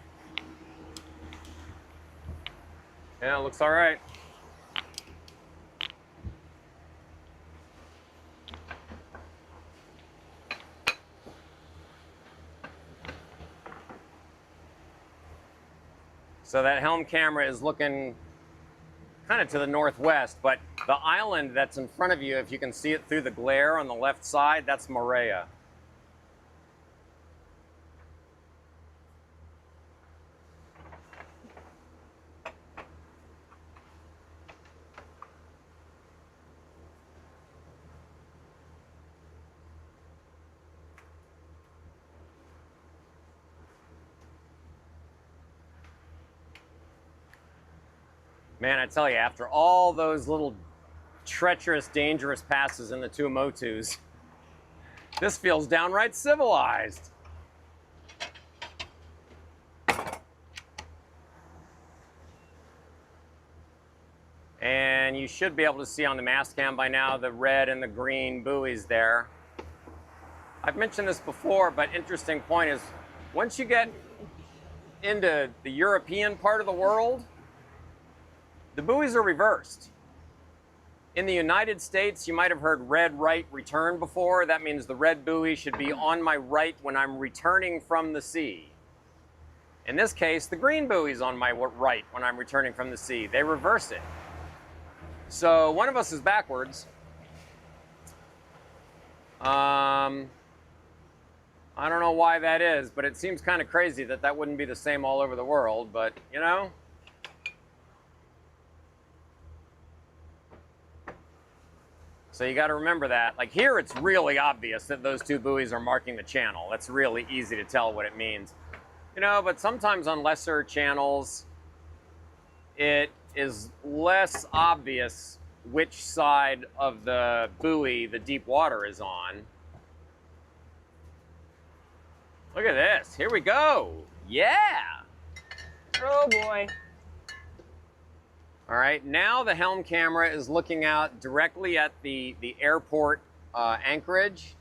Yeah, it looks all right. So that helm camera is looking kind of to the northwest, but the island that's in front of you, if you can see it through the glare on the left side, that's Moorea. Man, I tell you, after all those little treacherous, dangerous passes in the Tuamotus, this feels downright civilized. And you should be able to see on the mast cam by now the red and the green buoys there. I've mentioned this before, but interesting point is, once you get into the European part of the world, the buoys are reversed. In the United States, you might have heard red right return before. That means the red buoy should be on my right when I'm returning from the sea. In this case, the green buoy is on my right when I'm returning from the sea. They reverse it. So one of us is backwards. I don't know why that is, but it seems kind of crazy that that wouldn't be the same all over the world, but you know. So you got to remember that. Like here, it's really obvious that those two buoys are marking the channel. That's really easy to tell what it means. You know, but sometimes on lesser channels, it is less obvious which side of the buoy the deep water is on. Look at this. Here we go. Yeah. Oh boy. All right, now the helm camera is looking out directly at the airport anchorage.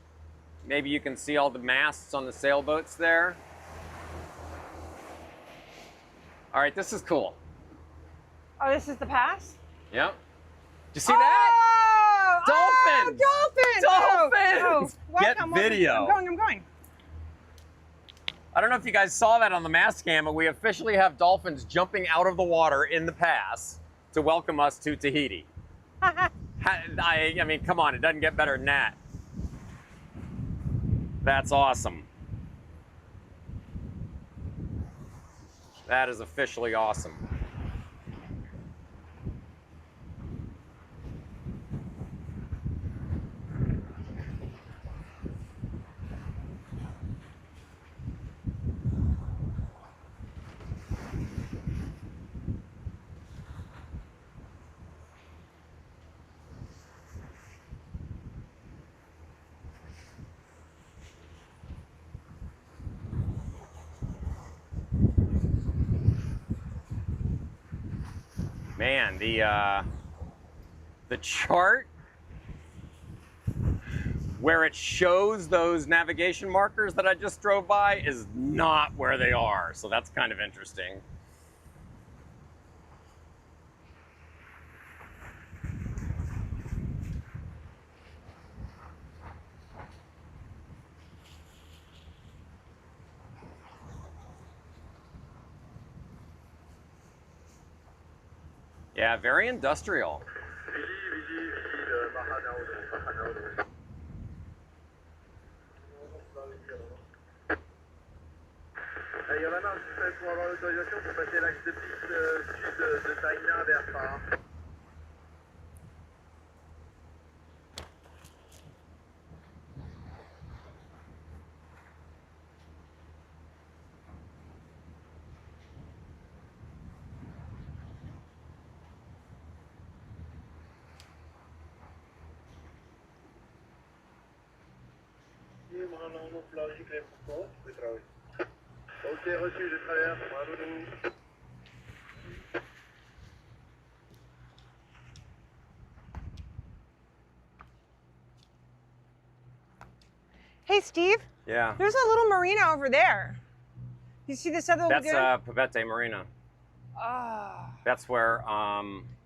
Maybe you can see all the masts on the sailboats there. All right, this is cool. Oh, this is the pass? Yep. Did you see that? Dolphins! Oh, dolphins! Dolphins! Oh, Get welcome, video. I'm going. I don't know if you guys saw that on the mast cam, but we officially have dolphins jumping out of the water in the pass to welcome us to Tahiti. I mean, come on, it doesn't get better than that. That's awesome. That is officially awesome. Man, the chart where it shows those navigation markers that I just drove by is not where they are, so that's kind of interesting. Yeah, very industrial. Il y en a marre, je fais pour avoir l'autorisation pour passer l'axe de piste sud de Taïna vers Phare. Ok, reçu, je traverse. Bravo. Hey, Steve, Yeah. there's a little marina over there. You see this other That's lagoon? Pavete Marina. Oh. That's where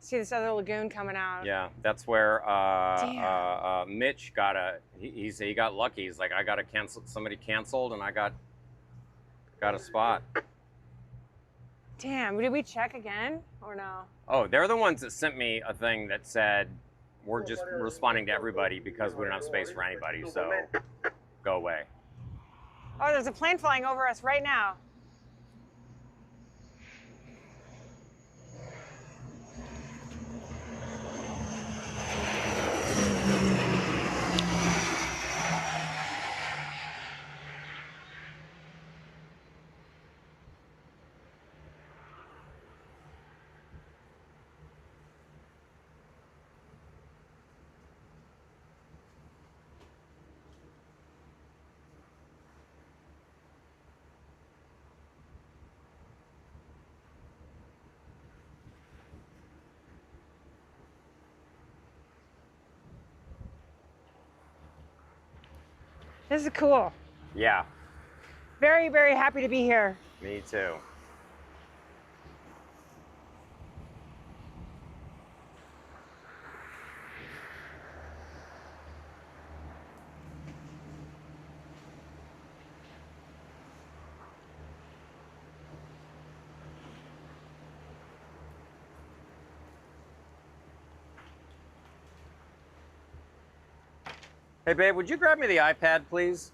See this other lagoon coming out? yeah, that's where Damn. Mitch got he got lucky. He's like, I got to cancel. Somebody canceled, and I got a spot. Damn, did we check again or no? Oh, they're the ones that sent me a thing that said we're just responding to everybody because we don't have space for anybody. So go away. Oh, there's a plane flying over us right now. This is cool. Yeah, Very, very happy to be here. me too. Hey, babe, would you grab me the iPad, please?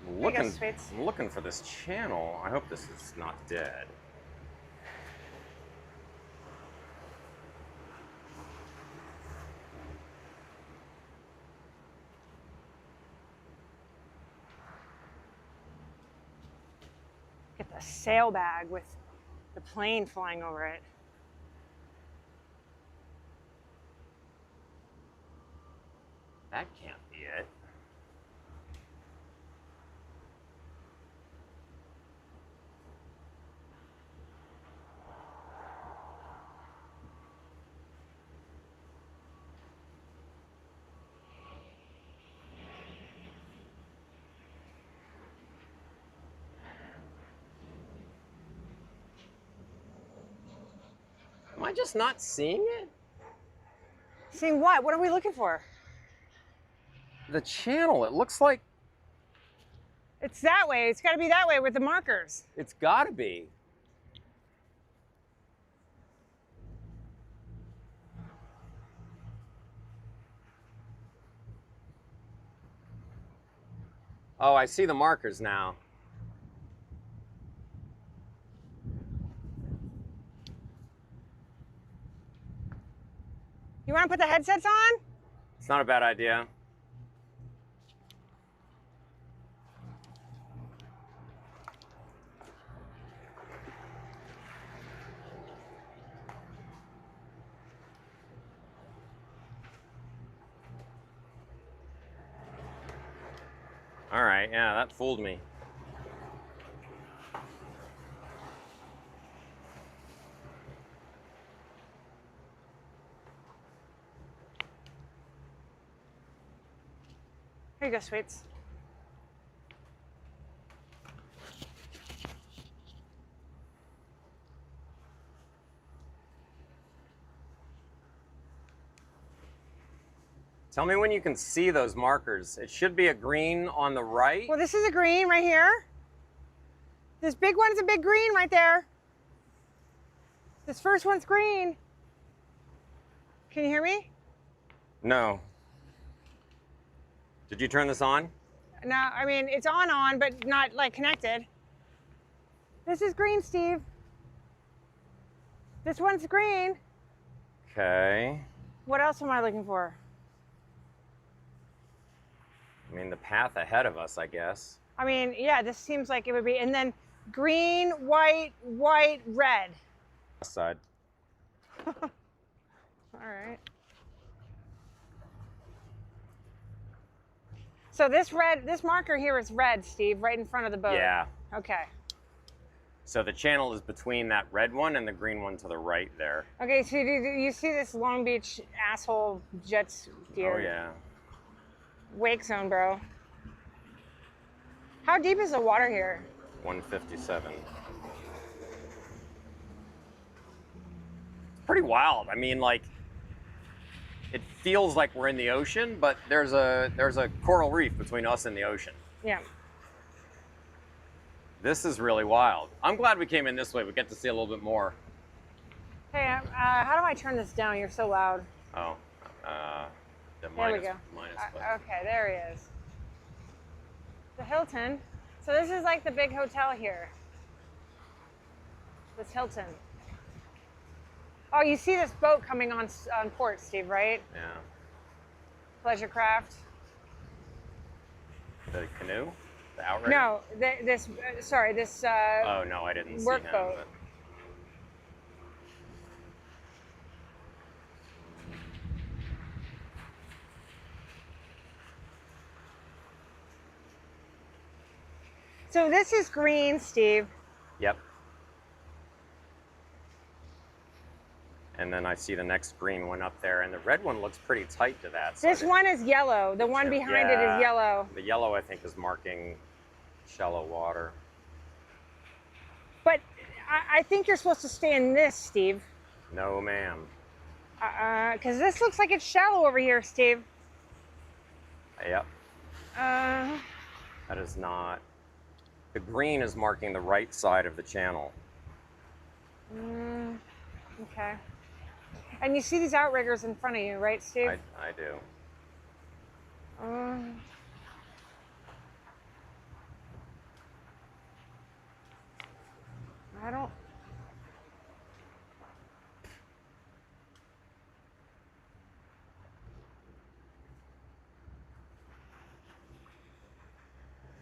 I'm looking for this channel. I hope this is not dead. Get the sail bag with the plane flying over it. That can't be it. Am I just not seeing it? Seeing what? What are we looking for? The channel, it looks like It's that way. It's got to be that way with the markers. it's gotta be. Oh, I see the markers now. You want to put the headsets on? It's not a bad idea. All right, yeah, that fooled me. Here you go, sweets. Tell me when you can see those markers. It should be a green on the right. Well, this is a green right here. This big one's a big green right there. This first one's green. Can you hear me? No. Did you turn this on? No, I mean, it's on, but not like connected. This is green, Steve. This one's green. Okay. What else am I looking for? I mean, the path ahead of us, I guess. I mean, yeah, this seems like it would be, and then green, white, white, red. Side. All right. So this marker here is red, Steve, right in front of the boat. Yeah. Okay. So the channel is between that red one and the green one to the right there. Okay, so you see this Long Beach asshole jet ski? Oh, yeah. Wake zone, bro. How deep is the water here? 157. It's pretty wild. I mean, like, it feels like we're in the ocean, but there's a coral reef between us and the ocean. Yeah. This is really wild. I'm glad we came in this way. We get to see a little bit more. Hey, how do I turn this down? You're so loud. Oh, the There we go. minus Okay, there he is. The Hilton. So this is like the big hotel here. This Hilton. Oh, you see this boat coming on port, Steve, right? Yeah. Pleasure craft. The canoe? The outrigger? No, this. Sorry, this. Oh no, I didn't see him. Workboat. But... So this is green, Steve. Yep. And then I see the next green one up there, and the red one looks pretty tight to that. So This one is yellow. The one behind it is yellow. The yellow, I think, is marking shallow water. But I think you're supposed to stay in this, Steve. No, ma'am. Because this looks like it's shallow over here, Steve. Yep. Uh, That is not. The green is marking the right side of the channel. okay. And you see these outriggers in front of you, right, Steve? I do. I don't.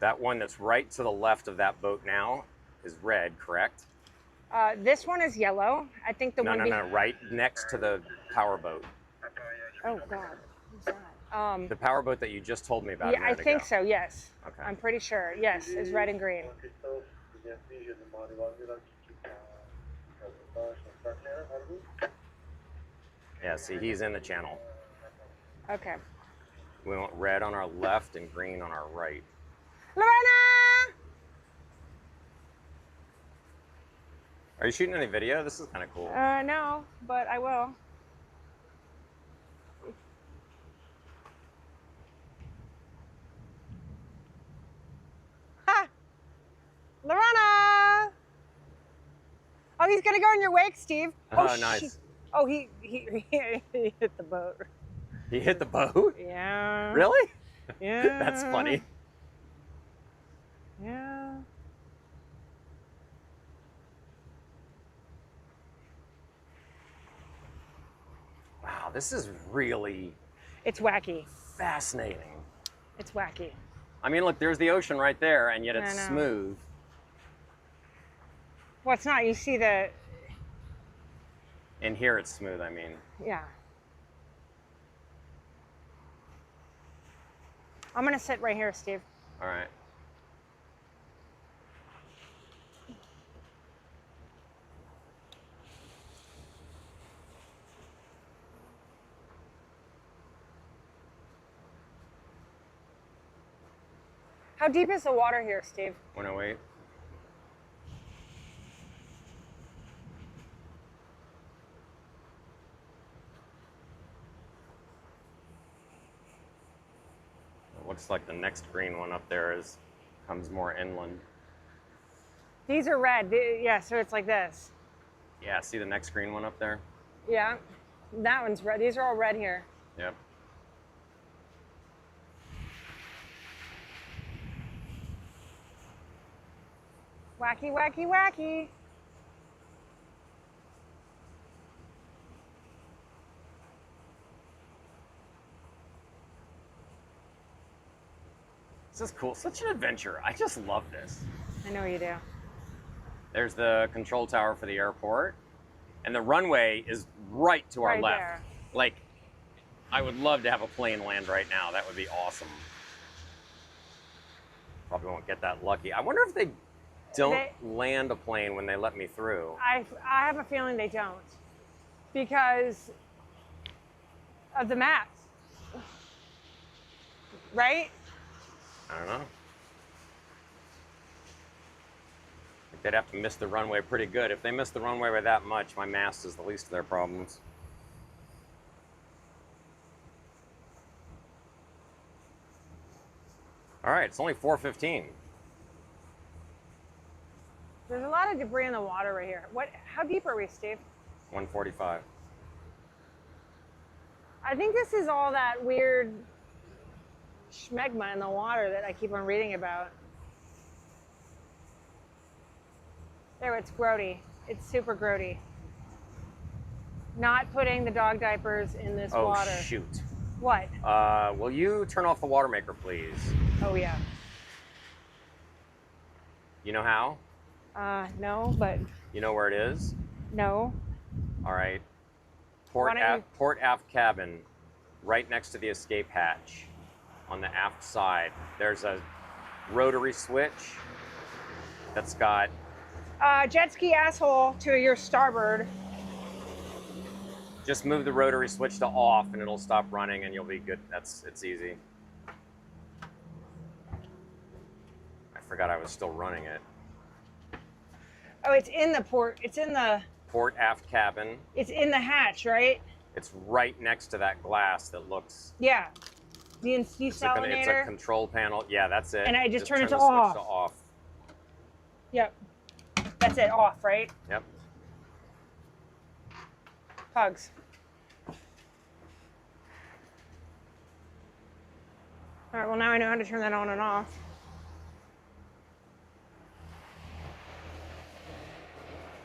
That one that's right to the left of that boat now is red, correct? This one is yellow. I think the No, one. no, right next to the power boat. Oh God, who's that? The power boat that you just told me about. Yeah, I think so. Yes. Okay. I'm pretty sure. Yes, it's red and green. Yeah, see, he's in the channel. Okay. We want red on our left and green on our right. Lorena! Are you shooting any video? This is kind of cool. No, but I will. Ha! Lorena! Oh, he's gonna go in your wake, Steve. Oh, nice. Shit. Oh, he hit the boat. He hit the boat? Yeah. Really? Yeah. That's funny. Yeah. Wow, this is really It's wacky. fascinating. It's wacky. I mean, look, there's the ocean right there, and yet it's I know. smooth. Well, it's not. You see the. And here it's smooth, I mean. Yeah. I'm gonna sit right here, Steve. All right. How deep is the water here, Steve? 108. It looks like the next green one up there comes more inland. These are red. Yeah, so it's like this. Yeah, see the next green one up there? Yeah. That one's red. These are all red here. Yep. Wacky, wacky, wacky. This is cool. Such an adventure. I just love this. I know you do. There's the control tower for the airport. And the runway is right to our Right left. there. Like, I would love to have a plane land right now. That would be awesome. Probably won't get that lucky. I wonder if they don't land a plane when they let me through. I have a feeling they don't. Because of the maps. Right? I don't know. They'd have to miss the runway pretty good. If they miss the runway by that much, my mast is the least of their problems. All right, it's only 4:15. There's a lot of debris in the water right here. How deep are we, Steve? 1:45. I think this is all that weird schmegma in the water that I keep on reading about. There, it's grody. It's super grody. Not putting the dog diapers in this water. Oh, shoot. What? Will you turn off the water maker, please? Oh, yeah. You know how? No, but You know where it is? no. All right. Why don't you- Port aft cabin, right next to the escape hatch on the aft side. There's a rotary switch that's got... Jet ski asshole to your starboard. Just move the rotary switch to off and it'll stop running and you'll be good. It's easy. I forgot I was still running it. Oh, it's in the port. It's in the Aft cabin. It's in the hatch, right? It's right next to that glass that looks... Yeah. The It's a desalinator. control panel. Yeah, that's it. And I just turn it to the switch off. to off. Yep. That's it. Off, right? Yep. Pugs. All right, well, now I know how to turn that on and off.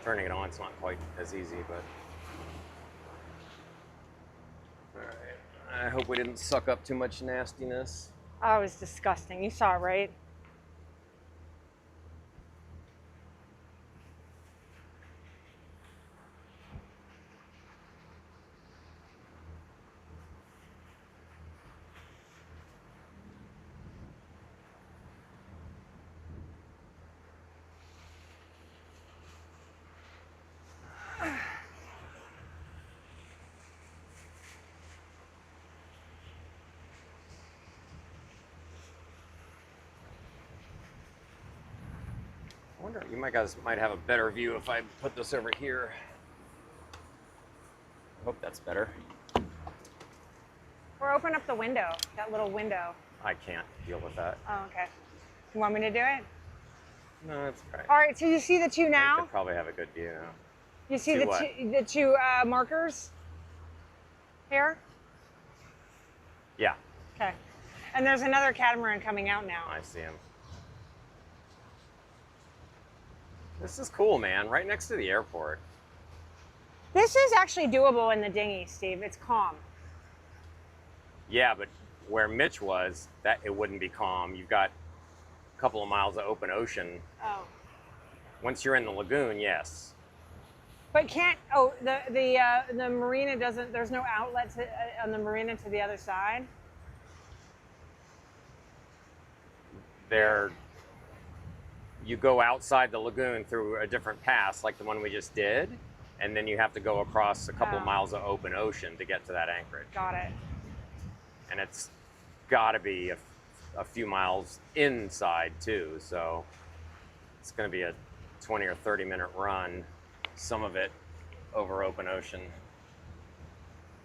Turning it on, it's not quite as easy, but... All right. I hope we didn't suck up too much nastiness. Oh, it was disgusting. You saw it, right? I wonder, you guys might have a better view if I put this over here. I hope that's better. Or open up the window, that little window. I can't deal with that. Oh, okay. You want me to do it? No, that's all right. All right, so you see the two I now? could probably have a good view now. You see See the what? the two markers here? Yeah, Okay. And there's another catamaran coming out now. I see him. This is cool, man. Right next to the airport. This is actually doable in the dinghy, Steve. It's calm. Yeah, but where Mitch was, that it wouldn't be calm. You've got a couple of miles of open ocean. Oh. Once you're in the lagoon, yes. But the marina doesn't, there's no outlet on the marina to the other side? You go outside the lagoon through a different pass, like the one we just did, and then you have to go across a couple of miles of open ocean to get to that anchorage. Got it. And it's got to be a few miles inside too, so it's going to be a 20 or 30 minute run, some of it over open ocean.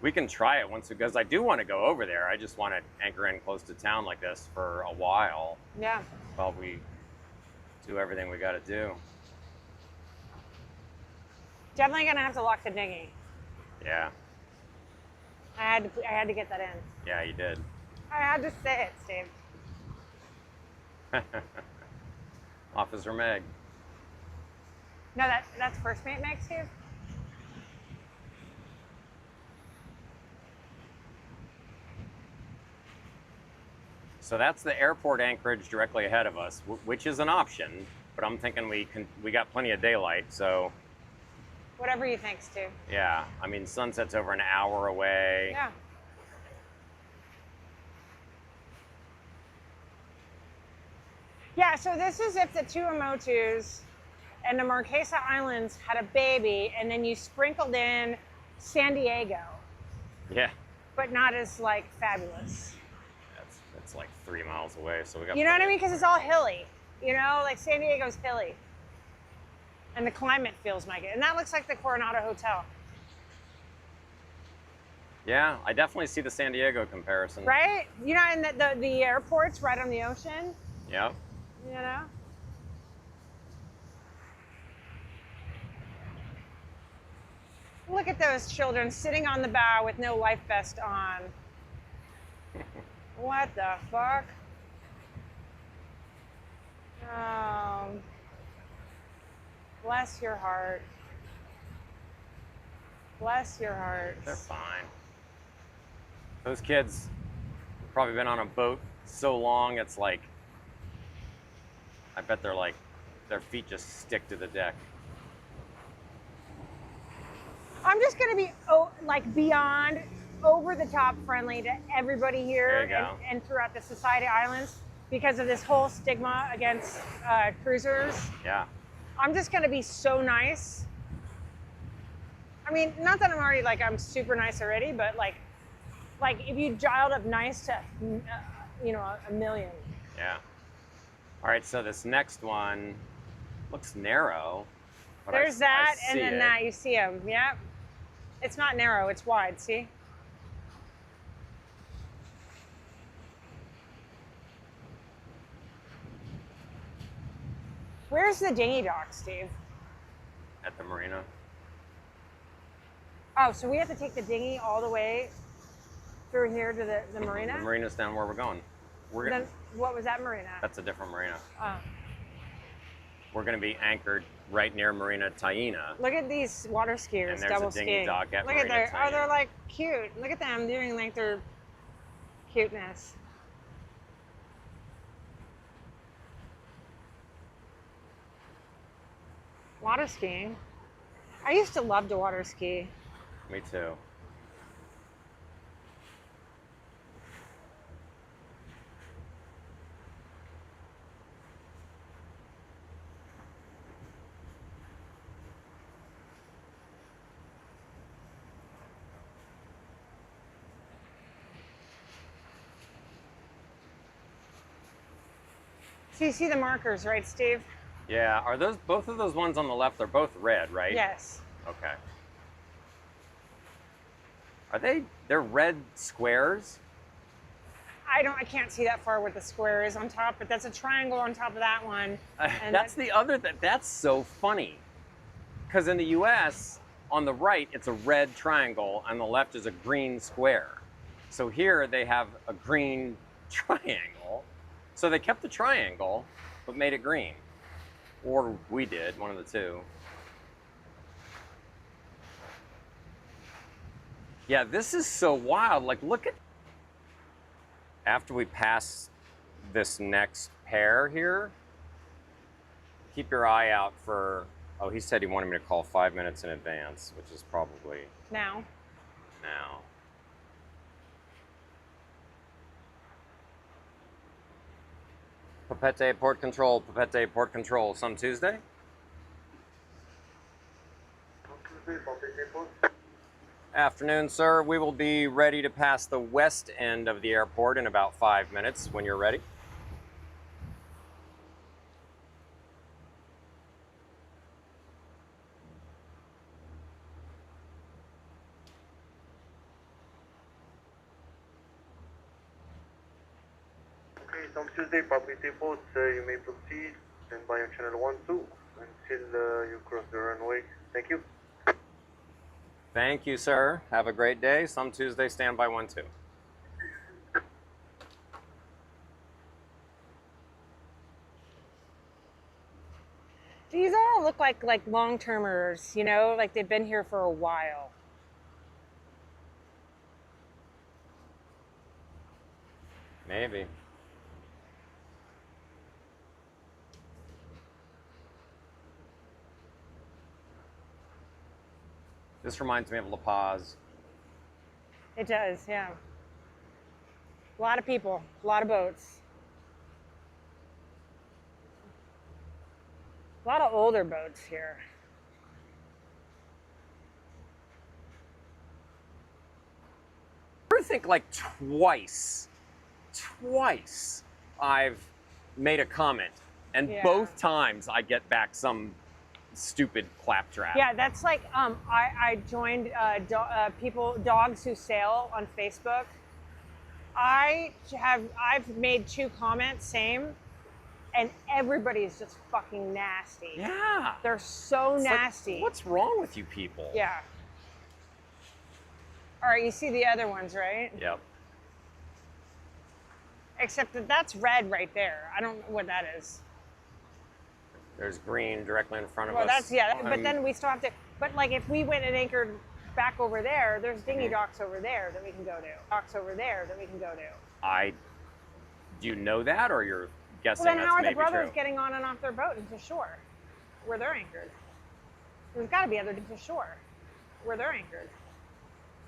We can try it once, because I do want to go over there. I just want to anchor in close to town like this for a while Yeah. while we do everything we got to do. Definitely gonna have to lock the dinghy. Yeah, I had to get that in. yeah, you did. I had to say it, Steve. Officer Meg. No, that's first mate mix, Steve. So that's the airport anchorage directly ahead of us, which is an option. But I'm thinking we got plenty of daylight, so Whatever you think, Steve. yeah. I mean, sunset's over an hour away. Yeah. Yeah, so this is if the Tuamotus and the Marquesa Islands had a baby and then you sprinkled in San Diego, Yeah. but not as like fabulous. That's like 3 miles away, so we got. You know what I plenty mean? Because it's all hilly. You know, like San Diego's hilly. And the climate feels like it. And that looks like the Coronado Hotel. Yeah, I definitely see the San Diego comparison. Right? You know, and the airport's right on the ocean. Yep. You know? Look at those children sitting on the bow with no life vest on. What the fuck? Oh. Bless your heart. Bless your heart. They're fine. Those kids have probably been on a boat so long, it's like, I bet they're like, their feet just stick to the deck. I'm just gonna be like beyond over the top friendly to everybody here There you go. and throughout the Society Islands because of this whole stigma against cruisers. Yeah. I'm just gonna be so nice. I mean, not that I'm already like I'm super nice already, but like if you dialed up nice to you know, a million. Yeah. All right, so this next one looks narrow. but There's I that, and see then it. that. You see them. Yep. It's not narrow. It's wide. See. Where's the dinghy dock, Steve? At the marina. Oh, so we have to take the dinghy all the way through here to the marina? The marina's down where we're going. We're gonna. Then what was that marina? That's a different marina. Oh. We're going to be anchored right near Marina Taina. Look at these water skiers And there's double a dinghy skiing. dock at Look at Marina their, Taina. oh, they're like cute. Look at them doing like their cuteness. Water skiing. I used to love to water ski. Me too. So you see the markers, right, Steve? Yeah, are those both of those ones on the left? They're both red, right? Yes. Okay. Are they? They're red squares. I can't see that far what the square is on top, but that's a triangle on top of that one. And That's the other. That's so funny. Because in the U.S., on the right it's a red triangle, on the left is a green square. So here they have a green triangle. So they kept the triangle, but made it green. Or we did, one of the two. Yeah, this is so wild. Like, look at... After we pass this next pair here, keep your eye out for... Oh, he said he wanted me to call 5 minutes in advance, which is probably now. now. Papete Port Control, Papete Port Control, some Tuesday? Afternoon, sir. We will be ready to pass the west end of the airport in about 5 minutes when you're ready. Okay, some Tuesday, Papete Port, you may proceed. Stand by on channel 12 until you cross the runway. Thank you. Thank you, sir. Have a great day. Some Tuesday, standby 12. These all look like long-termers, you know, like they've been here for a while. Maybe. This reminds me of La Paz. It does, yeah. A lot of people, a lot of boats. A lot of older boats here. I think like twice I've made a comment, and Yeah. both times I get back some stupid claptrap. Yeah, that's like I joined dogs who sail on Facebook. I've made 2 comments, same, and everybody's just fucking nasty. Yeah. They're so It's like, nasty. what's wrong with you people? Yeah. All right, you see the other ones, right? Yep. Except that that's red right there. I don't know what that is. There's green directly in front of Well, us. that's, yeah, but then we still have to, but like if we went and anchored back over there, there's dinghy docks over there that we can go to. Docks over there that we can go to. Do you know that, or you're guessing Well, then that's how are the maybe brothers true? getting on and off their boat into shore where they're anchored? There's got to be other to shore where they're anchored.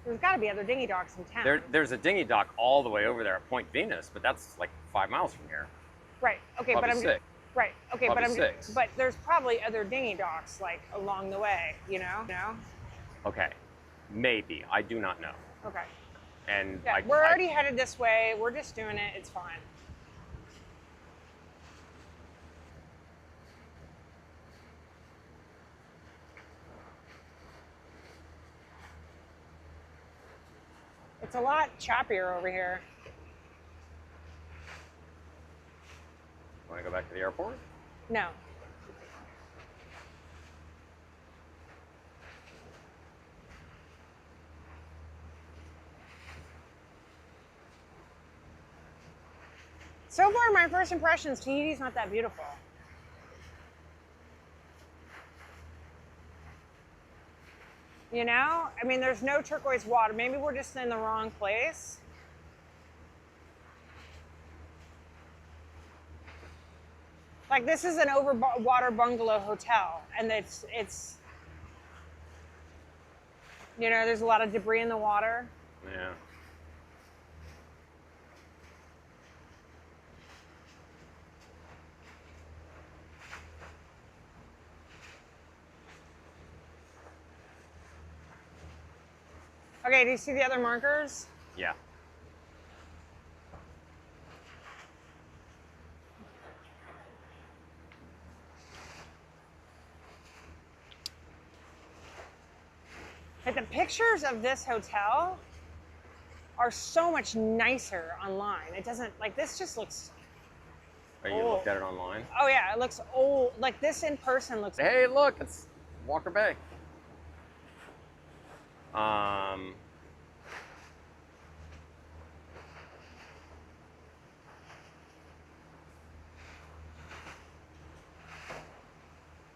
There's got to be other dinghy docks in town. There's a dinghy dock all the way over there at Point Venus, but that's like 5 miles from here. Right. Okay, Probably but I'm 6. right. Okay, but Probably I'm 6. but there's probably other dinghy docks like along the way. You know? No. Okay, maybe. I do not know. Okay. And Yeah, we're already headed this way. We're just doing it. It's fine. It's a lot choppier over here. Want to go back to the airport? No. So far, my first impressions, Tahiti's not that beautiful. You know? I mean, there's no turquoise water. Maybe we're just in the wrong place. Like, this is an overwater bungalow hotel, and it's, you know, there's a lot of debris in the water. Yeah. Okay, do you see the other markers? Yeah. Like, the pictures of this hotel are so much nicer online. It doesn't, like, this just looks, Are you looked at it online? oh yeah, it looks old. Like, this in person looks, Hey, look, it's Walker Bay. I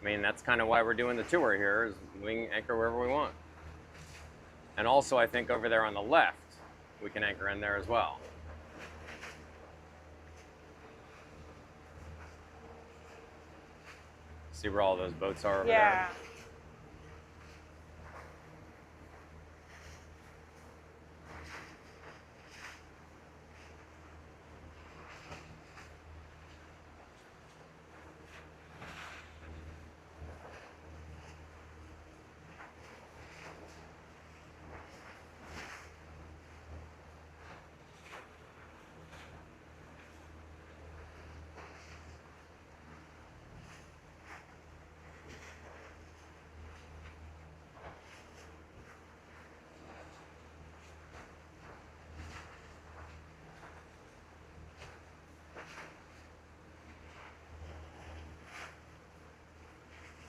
mean, that's kind of why we're doing the tour here, is we can anchor wherever we want. And also, I think over there on the left, we can anchor in there as well. See where all those boats are over yeah. there?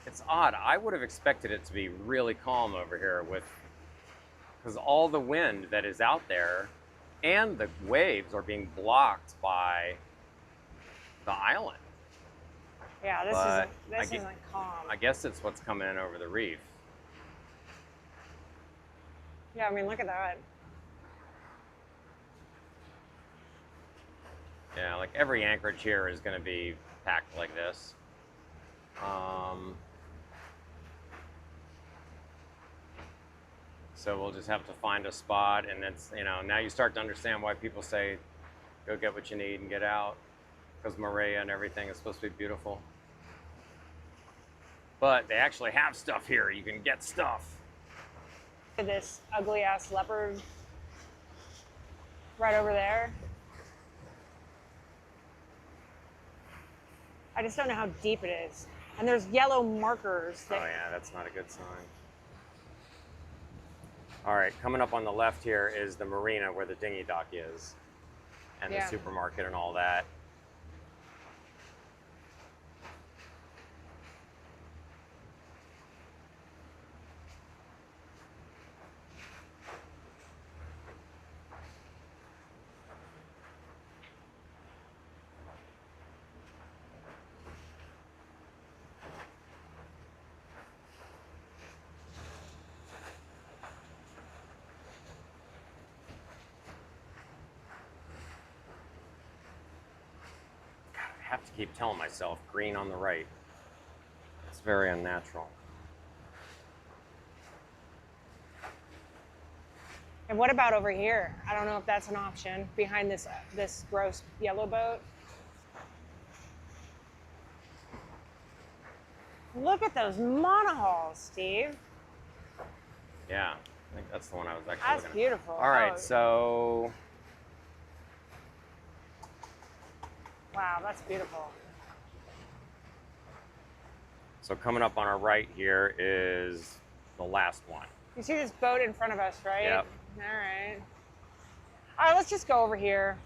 It's odd. I would have expected it to be really calm over here because all the wind that is out there and the waves are being blocked by the island. Yeah, this But isn't calm. I guess it's what's coming in over the reef. Yeah, I mean, look at that. Yeah, like every anchorage here is going to be packed like this. So we'll just have to find a spot, and it's, you know, now you start to understand why people say, go get what you need and get out, because Maria and everything is supposed to be beautiful. But they actually have stuff here. You can get stuff. Look at this ugly ass leopard right over there. I just don't know how deep it is. And there's yellow markers. Oh yeah, that's not a good sign. All right, coming up on the left here is the marina where the dinghy dock is, and the supermarket and all that. I have to keep telling myself green on the right. It's very unnatural. And what about over here? I don't know if that's an option behind this gross yellow boat. Look at those monohulls, Steve. Yeah, I think that's the one I was actually That's looking at. beautiful. All right, Oh. so Wow, that's beautiful. so coming up on our right here is the last one. You see this boat in front of us, right? Yep. All right. All right, let's just go over here.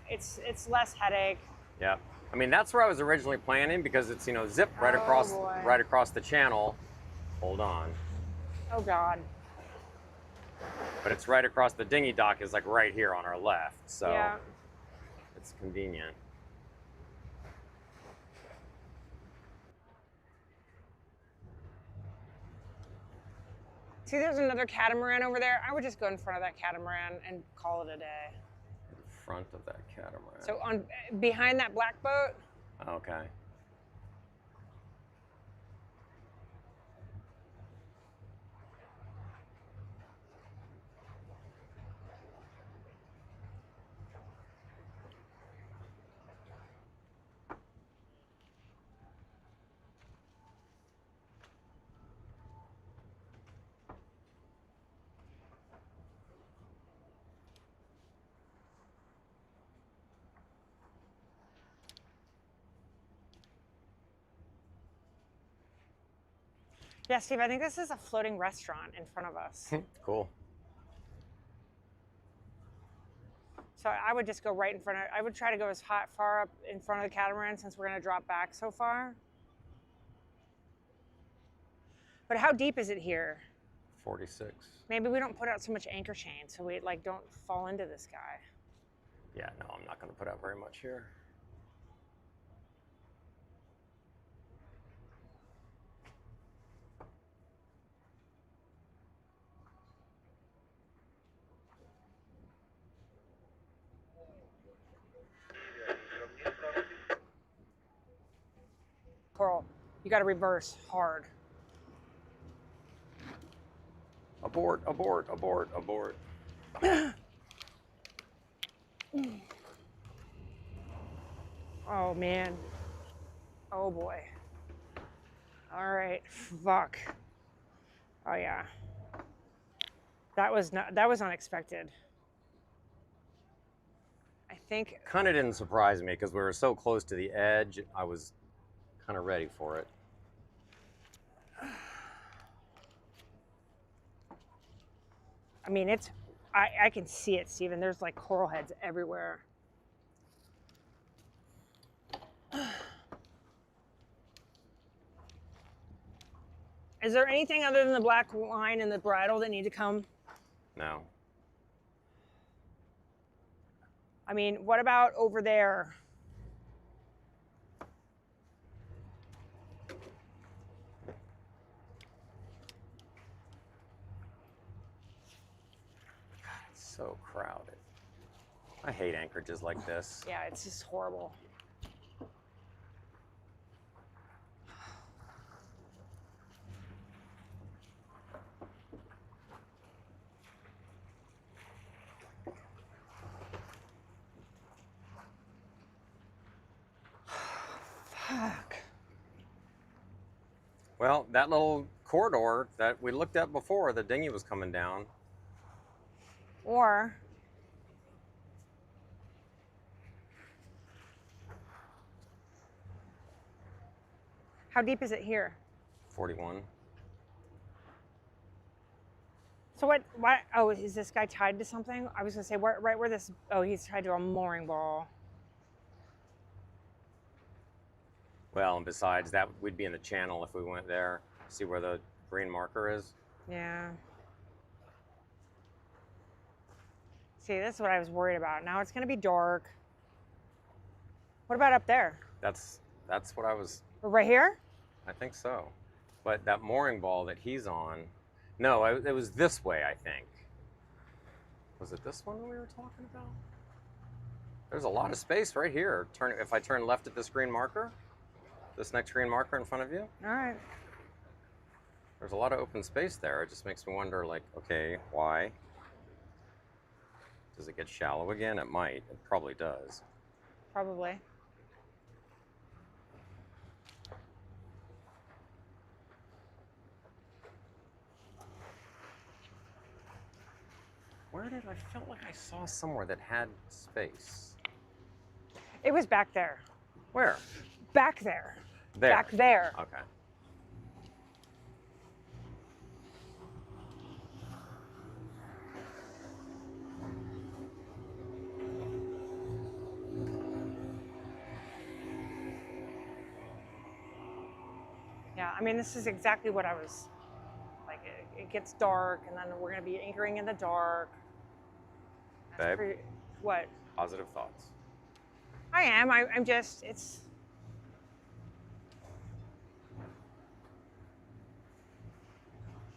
It's less headache. Yep. I mean, that's where I was originally planning because it's, you know, zip right Oh, across boy. right across the channel. Hold on. Oh God. But it's right across the dinghy dock is like right here on our left. So Yeah. it's convenient. See, there's another catamaran over there. I would just go in front of that catamaran and call it a day. In front of that catamaran. So behind that black boat, Okay. yeah, Steve, I think this is a floating restaurant in front of us. Cool. So I would just go right in front of, I would try to go as far up in front of the catamaran since we're gonna drop back so far. But how deep is it here? 46. Maybe we don't put out so much anchor chain so we like don't fall into this guy. Yeah, no, I'm not going to put out very much here. Coral, you gotta reverse hard. Abort, abort, abort, abort. Oh man. Oh boy. All right, fuck. Oh yeah. That was unexpected. I think Kind of didn't surprise me because we were so close to the edge. I was kind of ready for it. I mean I can see it, Steven. There's like coral heads everywhere. Is there anything other than the black line and the bridle that need to come? No. I mean, what about over there? So crowded. I hate anchorages like this. Yeah, it's just horrible. Fuck. Well, that little corridor that we looked at before, the dinghy was coming down. Or how deep is it here? 41. So what? Oh, is this guy tied to something? I was gonna say right where this. Oh, he's tied to a mooring ball. Well, and besides that, we'd be in the channel if we went there. See where the green marker is? Yeah. See, this is what I was worried about. Now it's gonna be dark. What about up there? That's what I was. Right here? I think so. But that mooring ball that he's on, no, it was this way, I think. Was it this one that we were talking about? There's a lot of space right here. If I turn left at this green marker, this next green marker in front of you, All right. there's a lot of open space there. It just makes me wonder, like, okay, why? Does it get shallow again? It might. It probably does. Probably. Where did I felt like I saw somewhere that had space? It was back there. Where? Back there. There. Back there. Okay. Yeah, I mean, this is exactly what I was, like, it gets dark, and then we're going to be anchoring in the dark. That's Babe? What? Positive thoughts. I am. I'm just, it's...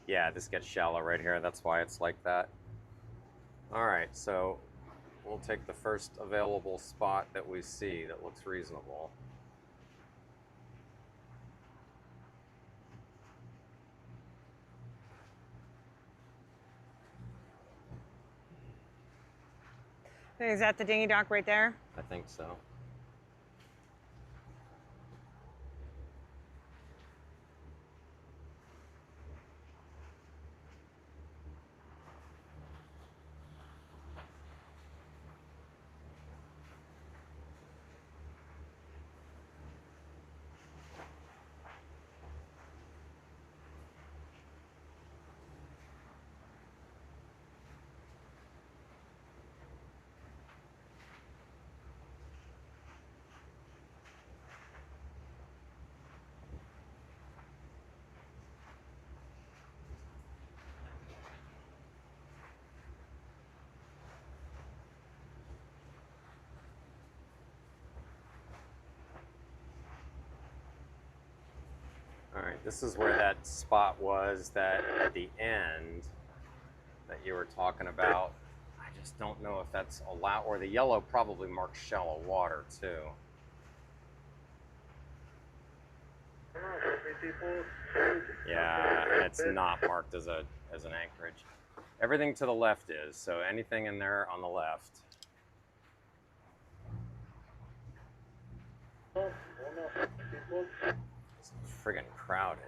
Yeah, this gets shallow right here. That's why it's like that. All right, so we'll take the first available spot that we see that looks reasonable. Is that the dinghy dock right there? I think so. All right, this is where that spot was that at the end that you were talking about. I just don't know if that's allowed, or the yellow probably marks shallow water too. Yeah, and it's not marked as an anchorage. Everything to the left is, so anything in there on the left. It's friggin' crowded.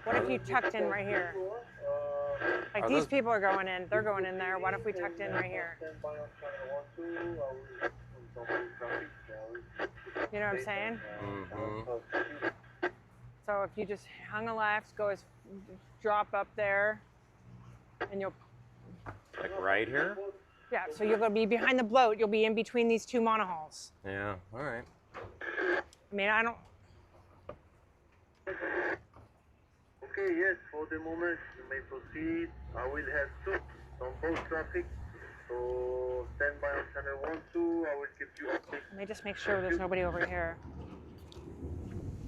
What if you tucked in right here? Like, these people are going in. They're going in there. What if we tucked in right here? You know what I'm saying? Mm-hmm. So if you just hung a left, drop up there, and you'll... Like right here? Yeah, so you're going to be behind the bloat. You'll be in between these two monohulls. Yeah, all right. I mean, I don't... Okay, yes, for the moment you may proceed. I will have two on both traffic. So stand by on channel 12. I will keep you updated. Let me just make sure there's nobody over here.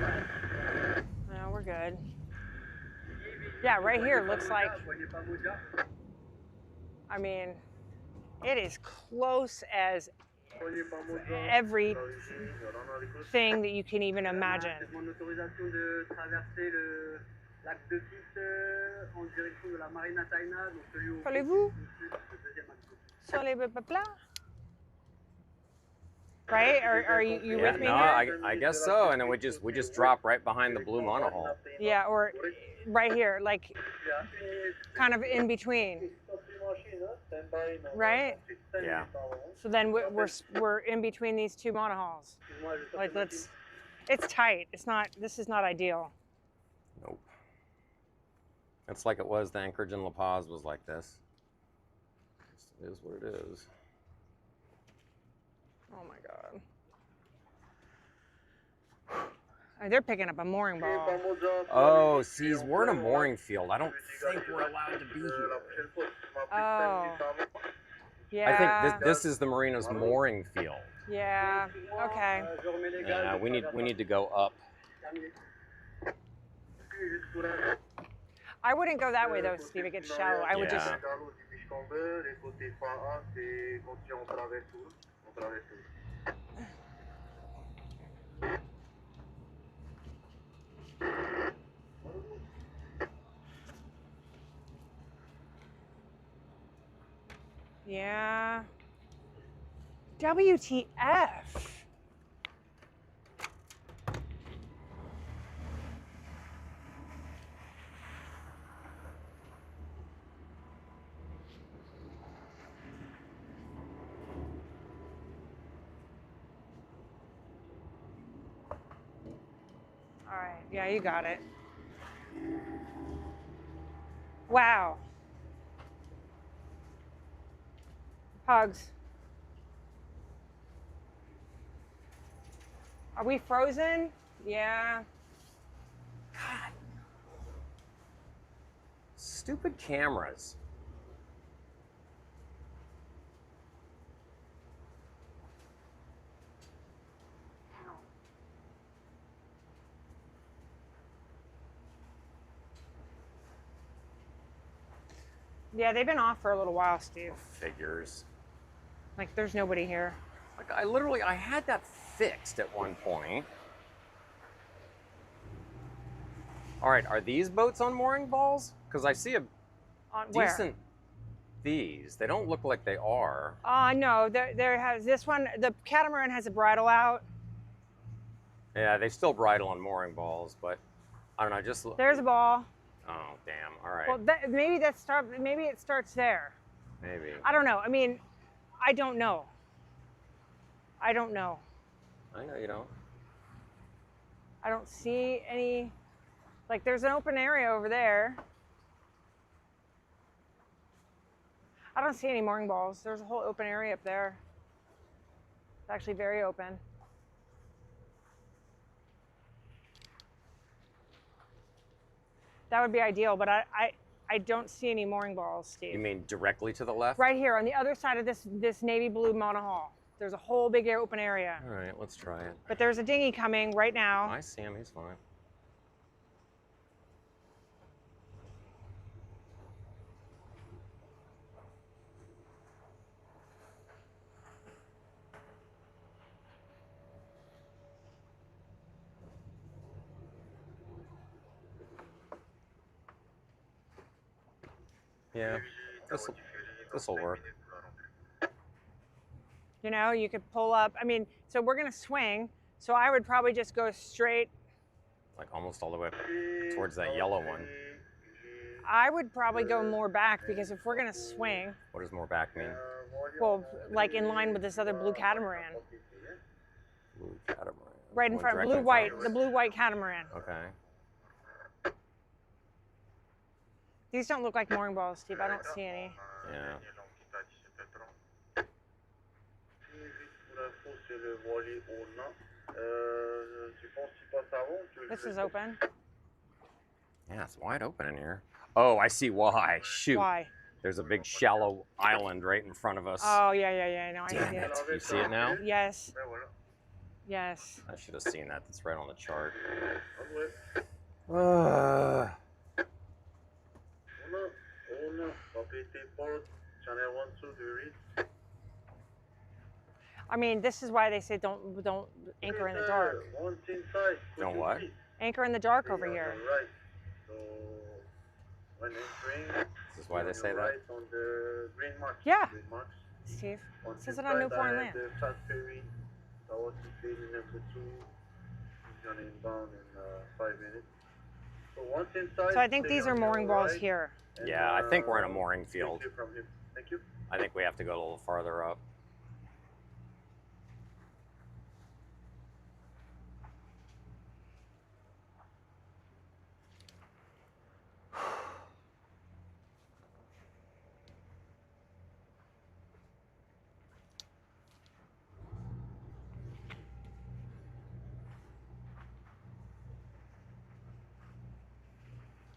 No, we're we're good. Yeah, right here looks like, I mean, it is close as everything that you can even imagine. Parlez-vous sur les plats? Right? Are you Yeah, with me no, here? I guess so. And then we just drop right behind the blue monohull. Yeah, or right here, like kind of in between. Right? Yeah. So then we're in between these two monohulls. Like it's tight. This is not ideal. Nope. It's like it was. The anchorage in La Paz was like this. It is what it is. Oh my God. Oh, they're picking up a mooring ball. Oh, see, we're in a mooring field. I don't think we're allowed to be here. Oh. Yeah. I think this is the marina's mooring field. Yeah. Okay. Yeah, we need to go up. I wouldn't go that way though, Steve. It gets shallow. I would just. Yeah. WTF. All right. Yeah, you got it. Wow. Pugs. Are we frozen? Yeah. God. Stupid cameras. Yeah, they've been off for a little while, Steve. Figures. Like, there's nobody here. Like I had that fixed at one point. All right, are these boats on mooring balls? Because I see a On decent. These, they don't look like they are. No, there has this one. The catamaran has a bridle out. Yeah, they still bridle on mooring balls, but I don't know. Just look. There's a ball. Oh, damn. All right. Well, maybe it starts there. Maybe. I don't know. I mean, I don't know. I don't know. I know you don't. I don't see any. Like, there's an open area over there. I don't see any mooring balls. There's a whole open area up there. It's actually very open. That would be ideal, but I don't see any mooring balls, Steve. You mean directly to the left? Right here on the other side of this navy blue monohull. There's a whole big open area. All right, let's try it. But there's a dinghy coming right now. I see him. He's fine. Yeah, this will work. You know, you could pull up. I mean, so we're gonna swing. So I would probably just go straight. Like almost all the way up towards that yellow one. I would probably go more back because if we're gonna swing, What does more back mean? well, like in line with this other blue catamaran, Blue catamaran. right in Going front, directly in blue-white, front of the us. blue-white catamaran. Okay. These don't look like mooring balls, Steve. I don't see any. Yeah. This is open. Yeah, it's wide open in here. Oh, I see why. Shoot. Why? There's a big shallow island right in front of us. Oh yeah. No, I Damn see it. it. You see it now? Yes. Yes. I should have seen that. That's right on the chart. propriété port, channel 1, 2, do you read? I mean, this is why they say don't anchor in the dark. Once inside, Don't what? Anchor in the dark stay over on here. your right. So when entering, This is why they stay say on your that. right on the green marks. Yeah. Green marks. Steve, Once it says it on inside, Newfoundland I Land. have the fast ferry. Tahiti ferry number 2 is gonna inbound in 5 minutes. So once inside, So I think stay these on are mooring your balls right, here. and, Yeah, I think we're in a mooring stay field. clear from here. Thank you. I think we have to go a little farther up.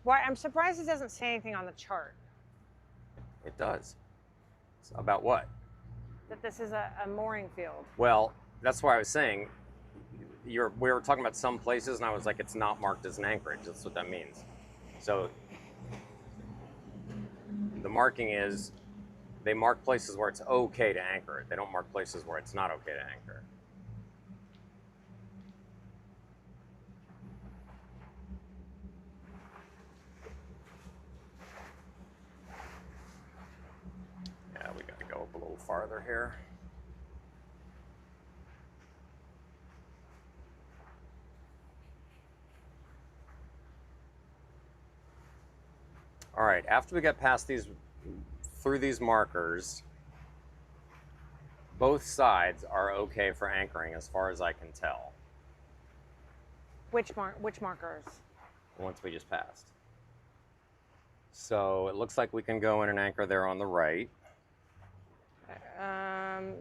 Why? I'm surprised it doesn't say anything on the chart It does. It's about what? that this is a mooring field. Well, that's why I was saying, we were talking about some places, and I was like, it's not marked as an anchorage. That's what that means. So the marking is, they mark places where it's okay to anchor it. They don't mark places where it's not okay to anchor. Yeah, we got to go up a little farther here. All right, after we get past these, through these markers, both sides are okay for anchoring as far as I can tell, Which markers? once we just passed. So it looks like we can go in and anchor there on the right.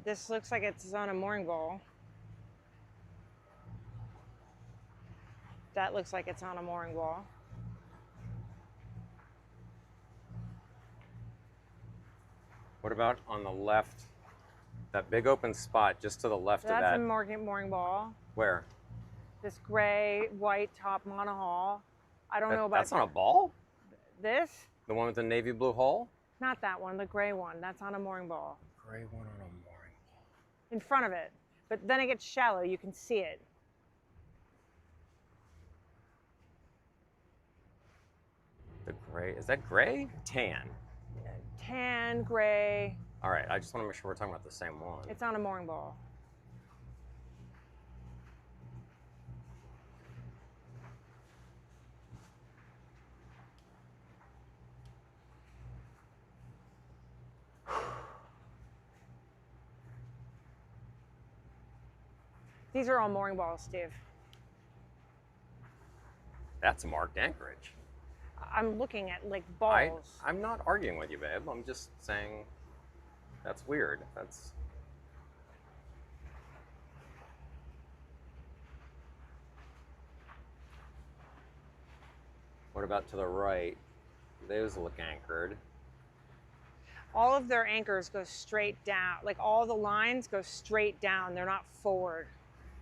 This looks like it's on a mooring ball. That looks like it's on a mooring ball. What about on the left? That big open spot just to the left of That's that. a mooring ball. Where? This gray, white top monohull. I don't know about That's on a ball? this. The one with the navy blue hull? Not that one, the gray one. That's on a mooring ball. Gray one on a mooring ball. In front of it. But then it gets shallow. You can see it. The gray, is that gray? Tan. Tan, gray. All right, I just want to make sure we're talking about the same one. It's on a mooring ball. These are all mooring balls, Steve. That's a marked anchorage. I'm looking at like balls. I'm not arguing with you, babe. I'm just saying that's weird. That's. What about to the right? Those look anchored. All of their anchors go straight down. Like all the lines go straight down. They're not forward.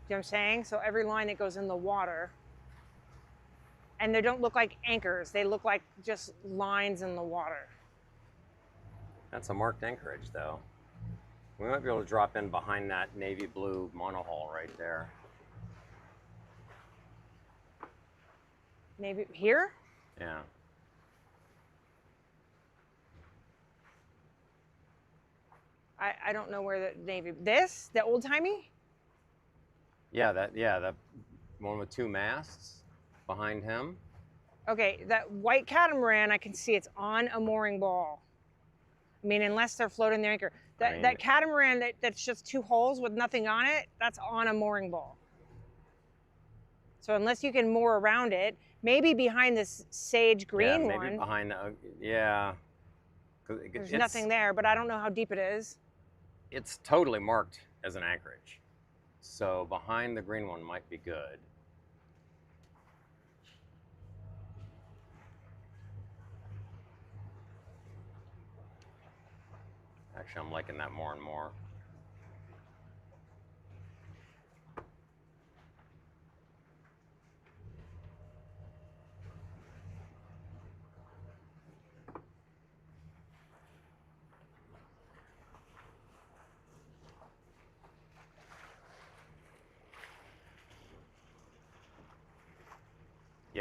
You know what I'm saying? So every line that goes in the water, and they don't look like anchors. They look like just lines in the water. That's a marked anchorage, though. We might be able to drop in behind that navy blue monohull right there. Maybe here? Yeah. I don't know where the navy. This? The old timey? Yeah, that one with two masts behind him. Okay, that white catamaran, I can see it's on a mooring ball. I mean, unless they're floating their anchor. That catamaran that's just two holes with nothing on it, that's on a mooring ball. So unless you can moor around it, maybe behind this sage green maybe one. behind the, yeah. There's nothing there, but I don't know how deep it is. It's totally marked as an anchorage. So behind the green one might be good. Actually, I'm liking that more and more.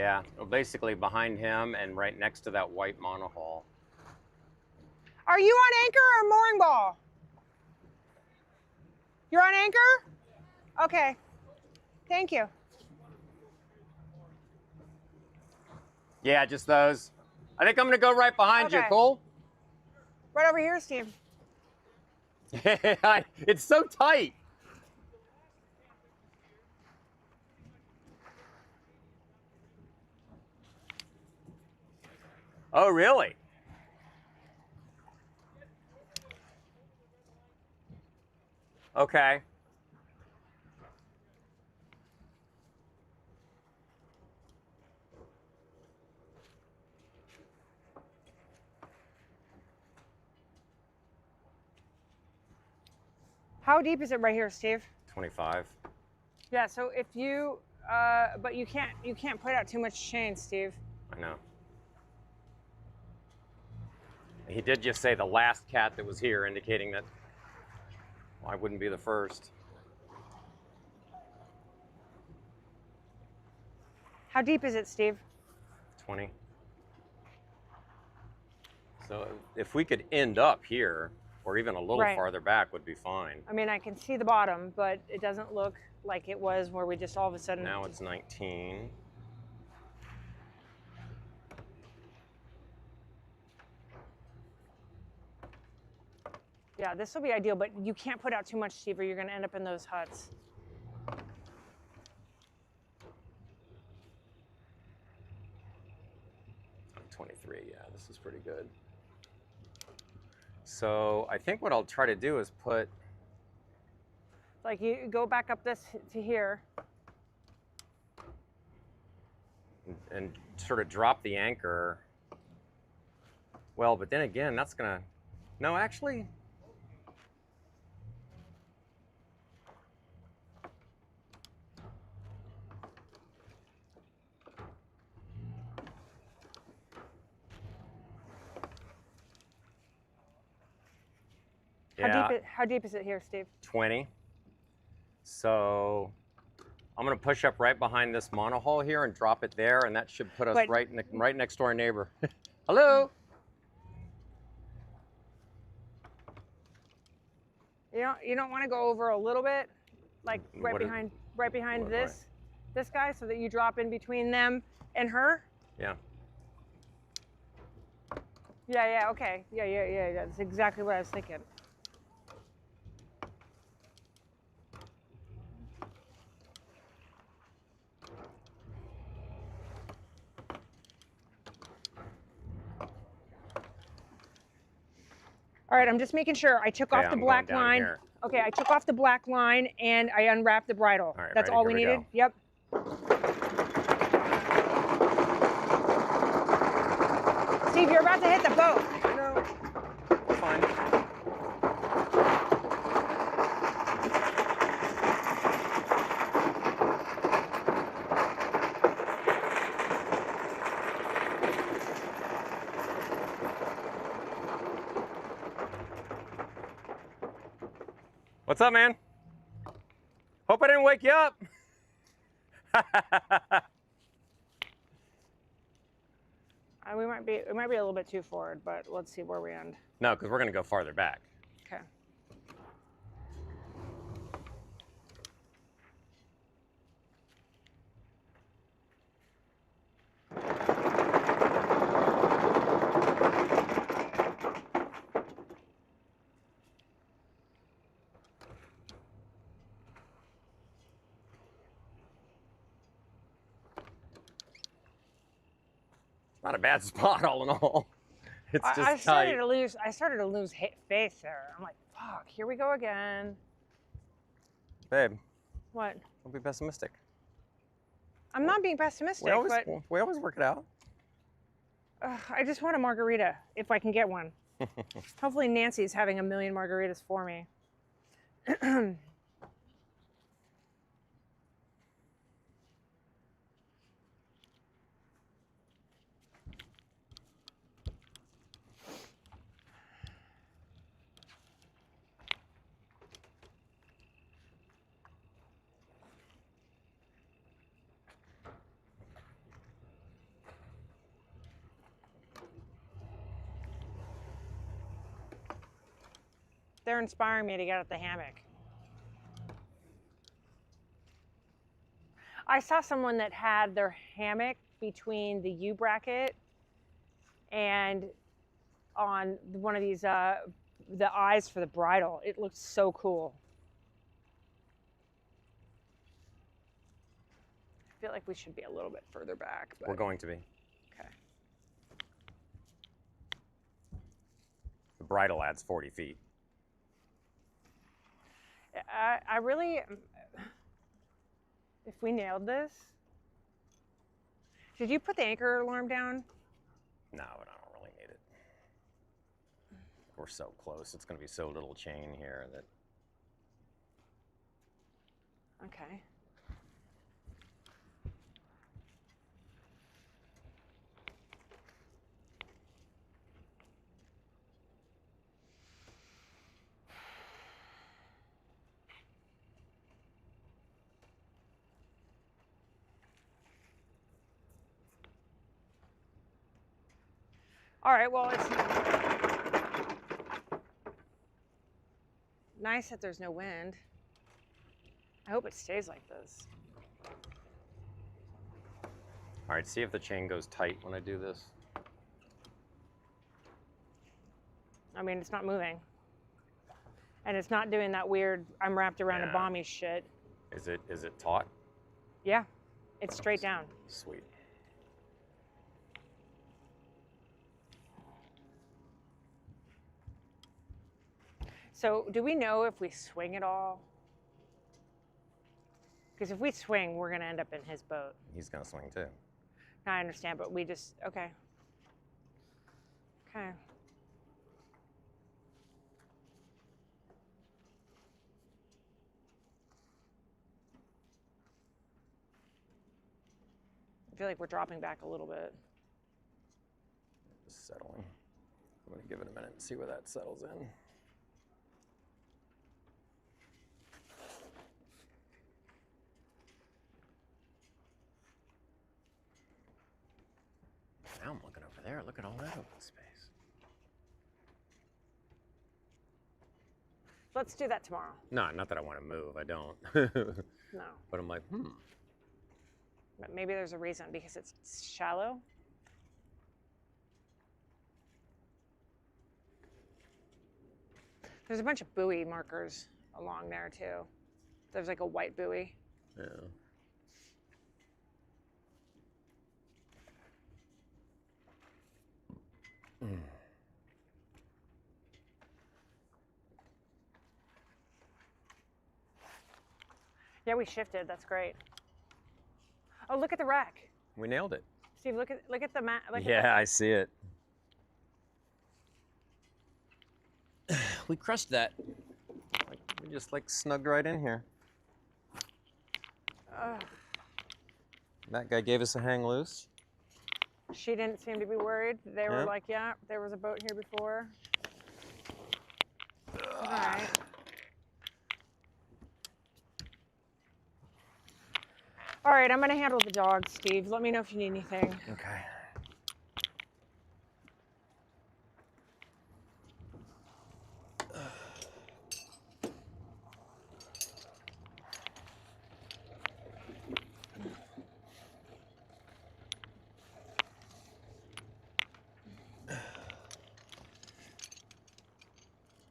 Yeah, well, basically behind him and right next to that white monohull. Are you on anchor or mooring ball? You're on anchor? Okay. Thank you. Yeah, just those. I think I'm gonna go right behind you, Okay. cool? Right over here, Steve. It's so tight. Oh, really? Okay. How deep is it right here, Steve? 25. Yeah, so if you, but you can't put out too much chain, Steve. I know. He did just say the last cat that was here, indicating that I wouldn't be the first. How deep is it, Steve? 20. So if we could end up here, or even a little Right. farther back, would be fine. I mean, I can see the bottom, but it doesn't look like it was where we just all of a sudden. Now it's 19. Yeah, this will be ideal, but you can't put out too much, Steve, or you're going to end up in those huts. I'm 23, yeah, this is pretty good. So I think what I'll try to do is put, Like you go back up this to here. and sort of drop the anchor. Well, but then again, that's gonna, no, actually, yeah, How deep is it here, Steve? 20. So I'm gonna push up right behind this monohull here and drop it there, and that should put us But- right next to our neighbor. Hello. You don't want to go over a little bit, like right What is- behind what- this guy, so that you drop in between them and her. Yeah. Yeah. Okay. Yeah. That's exactly what I was thinking. All right, I'm just making sure I took Okay, off the I'm going black down line. here. Okay, I took off the black line and I unwrapped the bridle. All right, That's ready? all Here we we needed. go. Yep. Steve, you're about to hit the boat. I know. We're fine. What's up, man? Hope I didn't wake you up. We might be a little bit too forward, but let's see where we end. No, because we're gonna go farther back. Okay. Not a bad spot, all in all. It's just I started tight. to lose faith there. I'm like, fuck, here we go again. Babe, What? don't be pessimistic. I'm not being pessimistic, We always work it out. but I just want a margarita if I can get one. Hopefully Nancy's having a million margaritas for me. They're inspiring me to get out the hammock. I saw someone that had their hammock between the U bracket and on one of these, the eyes for the bridle. It looked so cool. I feel like we should be a little bit further back. But We're going to be. okay. The bridle adds 40 feet. I really, if we nailed this, did you put the anchor alarm down? No, but I don't really need it. We're so close. It's going to be so little chain here that. Okay. All right, well, it's nice that there's no wind. I hope it stays like this. All right, see if the chain goes tight when I do this. I mean, it's not moving. And it's not doing that weird, I'm wrapped around a Yeah. bomby shit. Is it taut? Yeah, it's straight down. Sweet. So do we know if we swing at all? Because if we swing, we're going to end up in his boat. He's going to swing too. I understand, but we just, okay. Okay. I feel like we're dropping back a little bit. Just settling. I'm going to give it a minute and see where that settles in. Now I'm looking over there. Look at all that open space. Let's do that tomorrow. No, not that I want to move. I don't. No. But I'm like, But maybe there's a reason, because it's shallow. There's a bunch of buoy markers along there too. There's like a white buoy. Yeah. Yeah, we shifted. That's great. Oh, look at the wreck. We nailed it. Steve, look at the map. Yeah, I see it. We crushed that. We just like snugged right in here. That guy gave us a hang loose. She didn't seem to be worried. They were Yeah. like, yeah, there was a boat here before. All right. All right, I'm going to handle the dogs, Steve. Let me know if you need anything. Okay.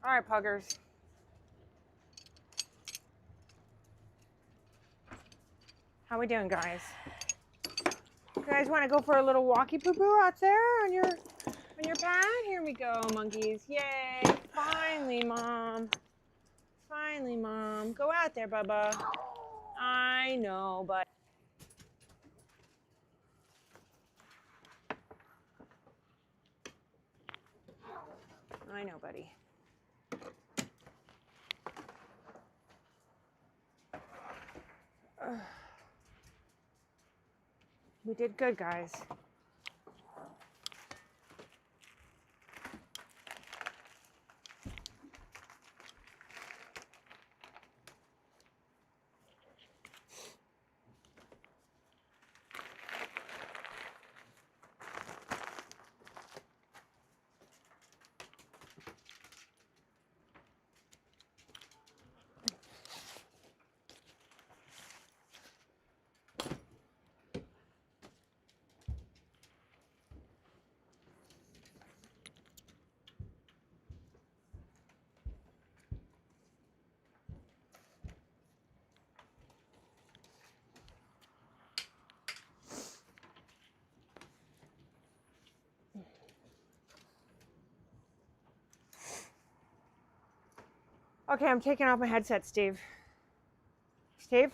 All right, puggers. How we doing, guys? You guys want to go for a little walkie poo poo out there on your pad? Here we go, monkeys. Yay. Finally, Mom. Finally, Mom. Go out there, Bubba. I know, but I know, buddy. We did good, guys. Okay, I'm taking off my headset, Steve. Steve?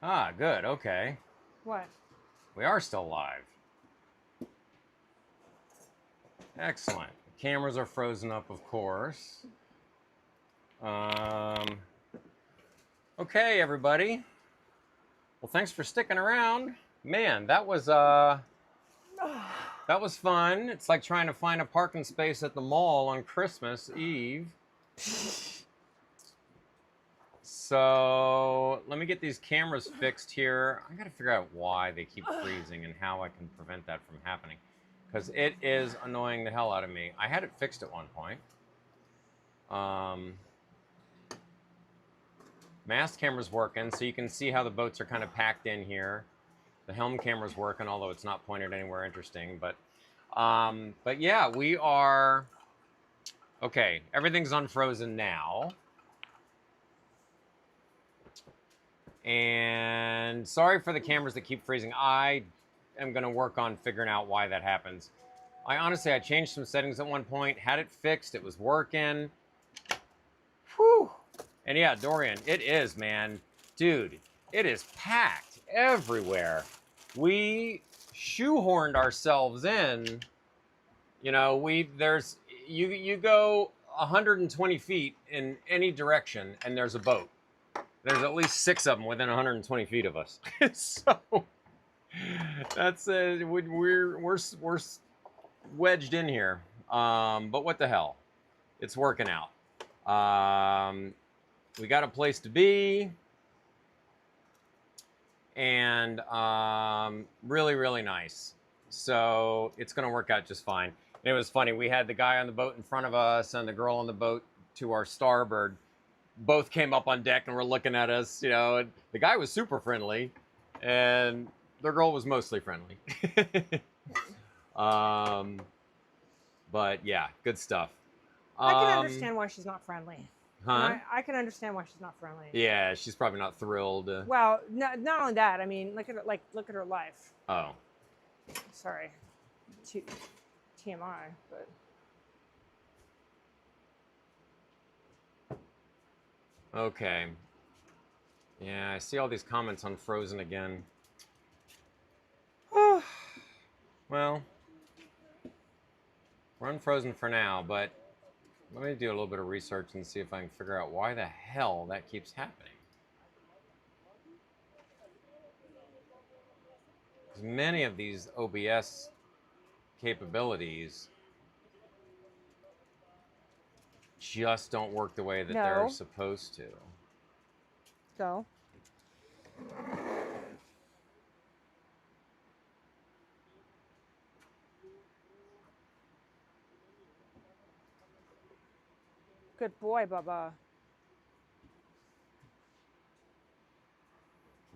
Ah, good. Okay. What? We are still live. Excellent. Cameras are frozen up, of course. Okay, everybody. Well, thanks for sticking around. Man, that was fun. It's like trying to find a parking space at the mall on Christmas Eve. So let me get these cameras fixed here. I gotta figure out why they keep freezing and how I can prevent that from happening, because it is annoying the hell out of me. I had it fixed at one point. Mast camera's working, so you can see how the boats are kind of packed in here. The helm camera's working, although it's not pointed anywhere interesting. But yeah, we are okay. Everything's unfrozen now. And sorry for the cameras that keep freezing. I am going to work on figuring out why that happens. I changed some settings at one point, had it fixed, it was working. Whew. And yeah, Dorian, it is, man. Dude, it is packed everywhere. We shoehorned ourselves in. You know, you go 120 feet in any direction and there's a boat. There's at least 6 of them within 120 feet of us. So that's we're wedged in here. But what the hell? It's working out. We got a place to be, and really, really nice. So it's going to work out just fine. And it was funny. We had the guy on the boat in front of us and the girl on the boat to our starboard. Both came up on deck and were looking at us, you know, and the guy was super friendly and the girl was mostly friendly. But yeah, good stuff. I can understand why she's not friendly. Huh? I can understand why she's not friendly. Yeah, she's probably not thrilled. Well, not only that. I mean, look at her life. Oh. Sorry, TMI, but. Okay. Yeah, I see all these comments on Frozen again. Well, we're unfrozen for now, but let me do a little bit of research and see if I can figure out why the hell that keeps happening. Because many of these OBS capabilities just don't work the way that they're supposed to. Go. Good boy, Bubba.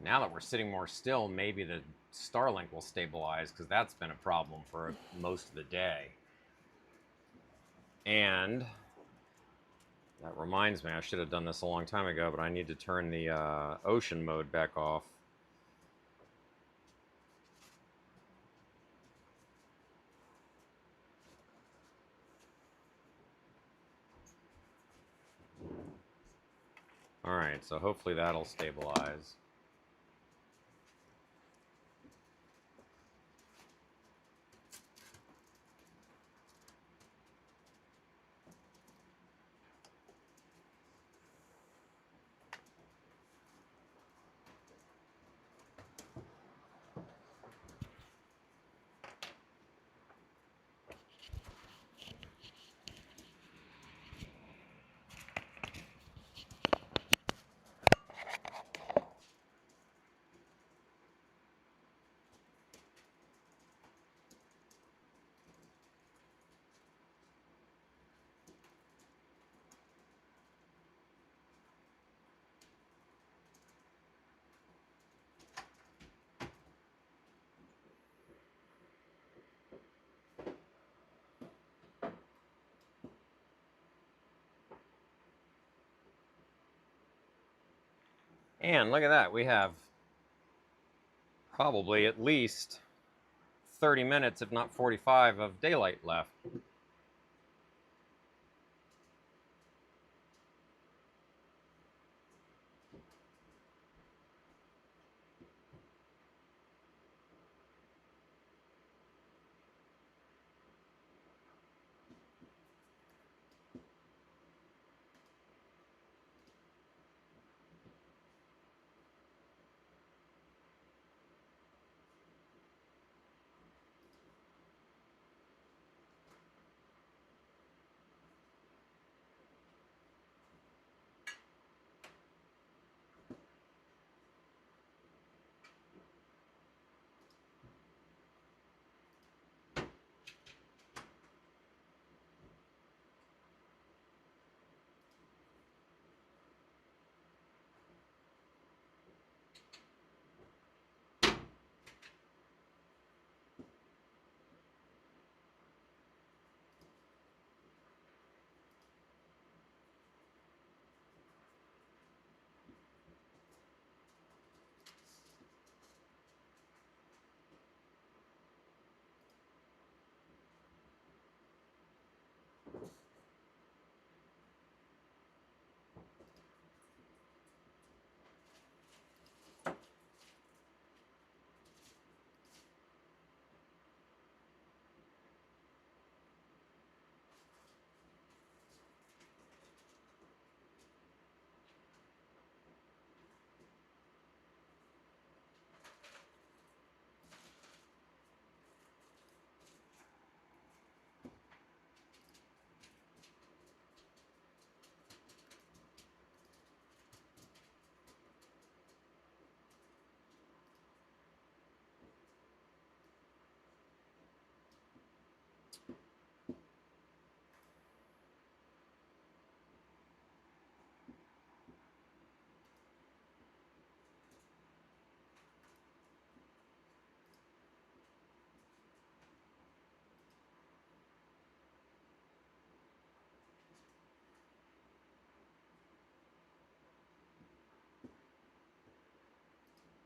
Now that we're sitting more still, maybe the Starlink will stabilize, because that's been a problem for most of the day. And that reminds me, I should have done this a long time ago, but I need to turn the ocean mode back off. All right, so hopefully that'll stabilize. And look at that, we have probably at least 30 minutes, if not 45, of daylight left.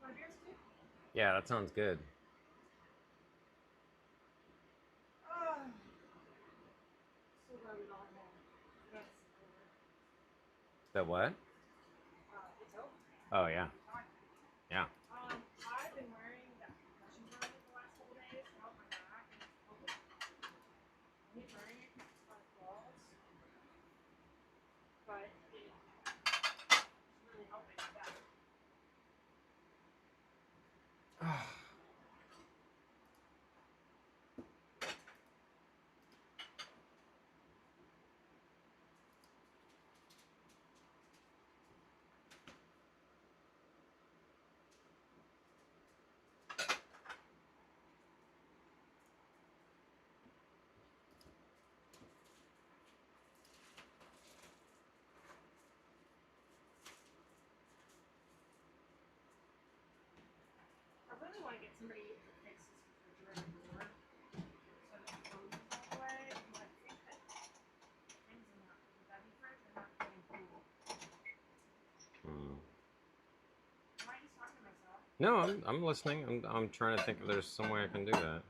Want beers too? Yeah, that sounds good. So glad we don't have more. Yes. The what? It's over. Oh, yeah. Yeah. I've been wearing that compression blanket the last couple days to help my back. I'm wearing it on walls, but it's really helping my back. I really want to get somebody to fix this refrigerator door so that it closes all the way. But I think that No, I'm listening. I'm trying to think if there's some way I can do that.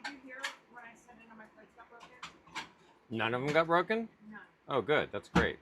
Did you hear when I said none of my plates got broken? None of them got broken? None. Oh, good. That's great.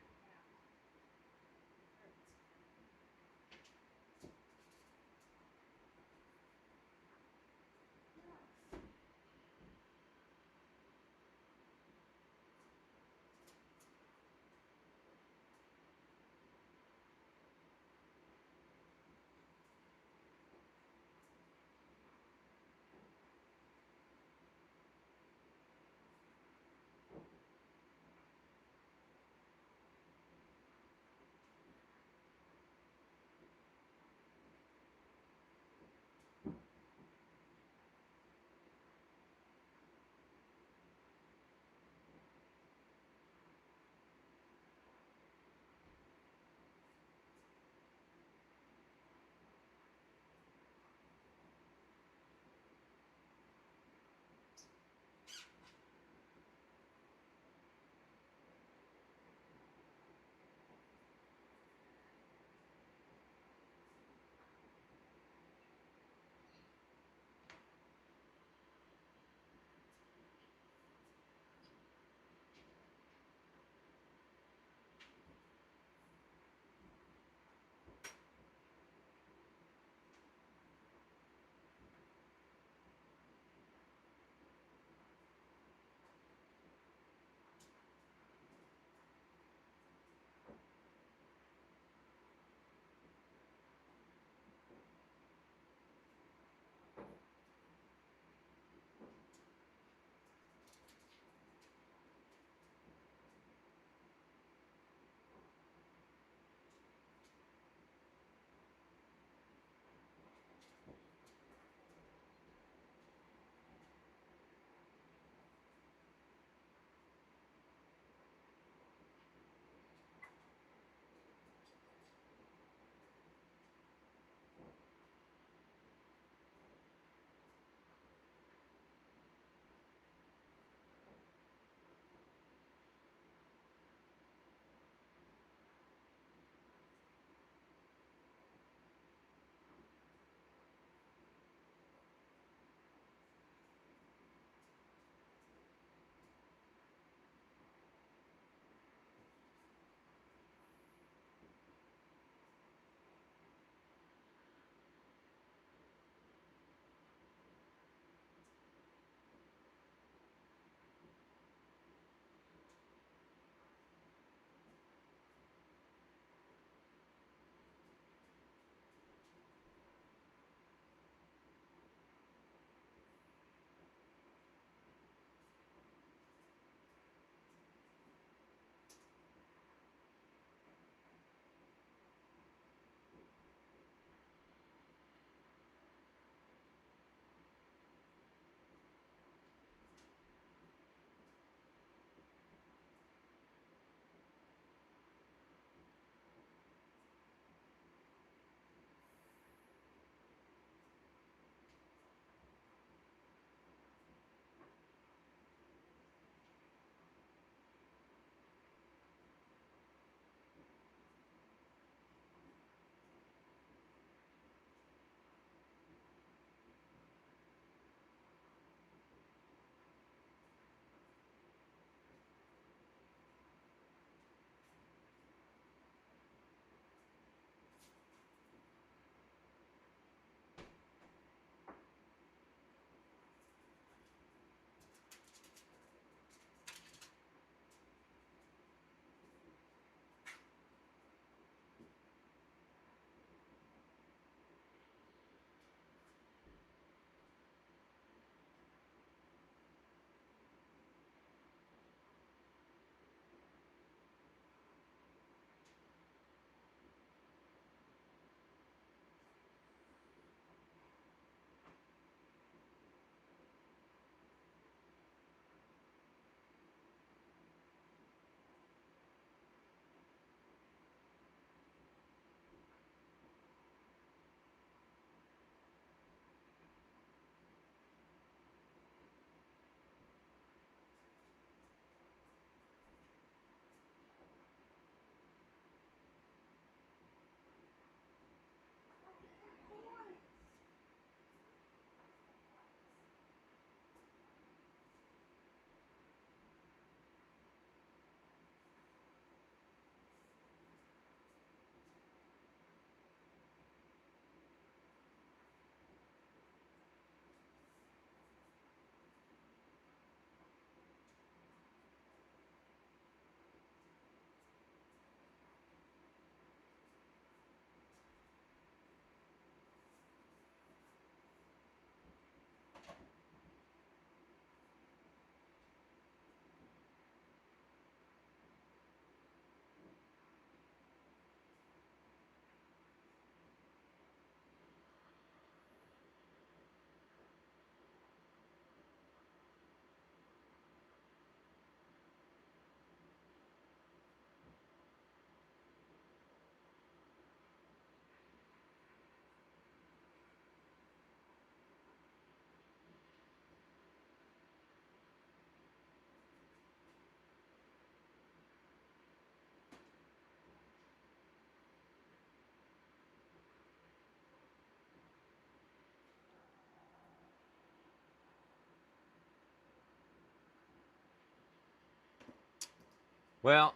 Well,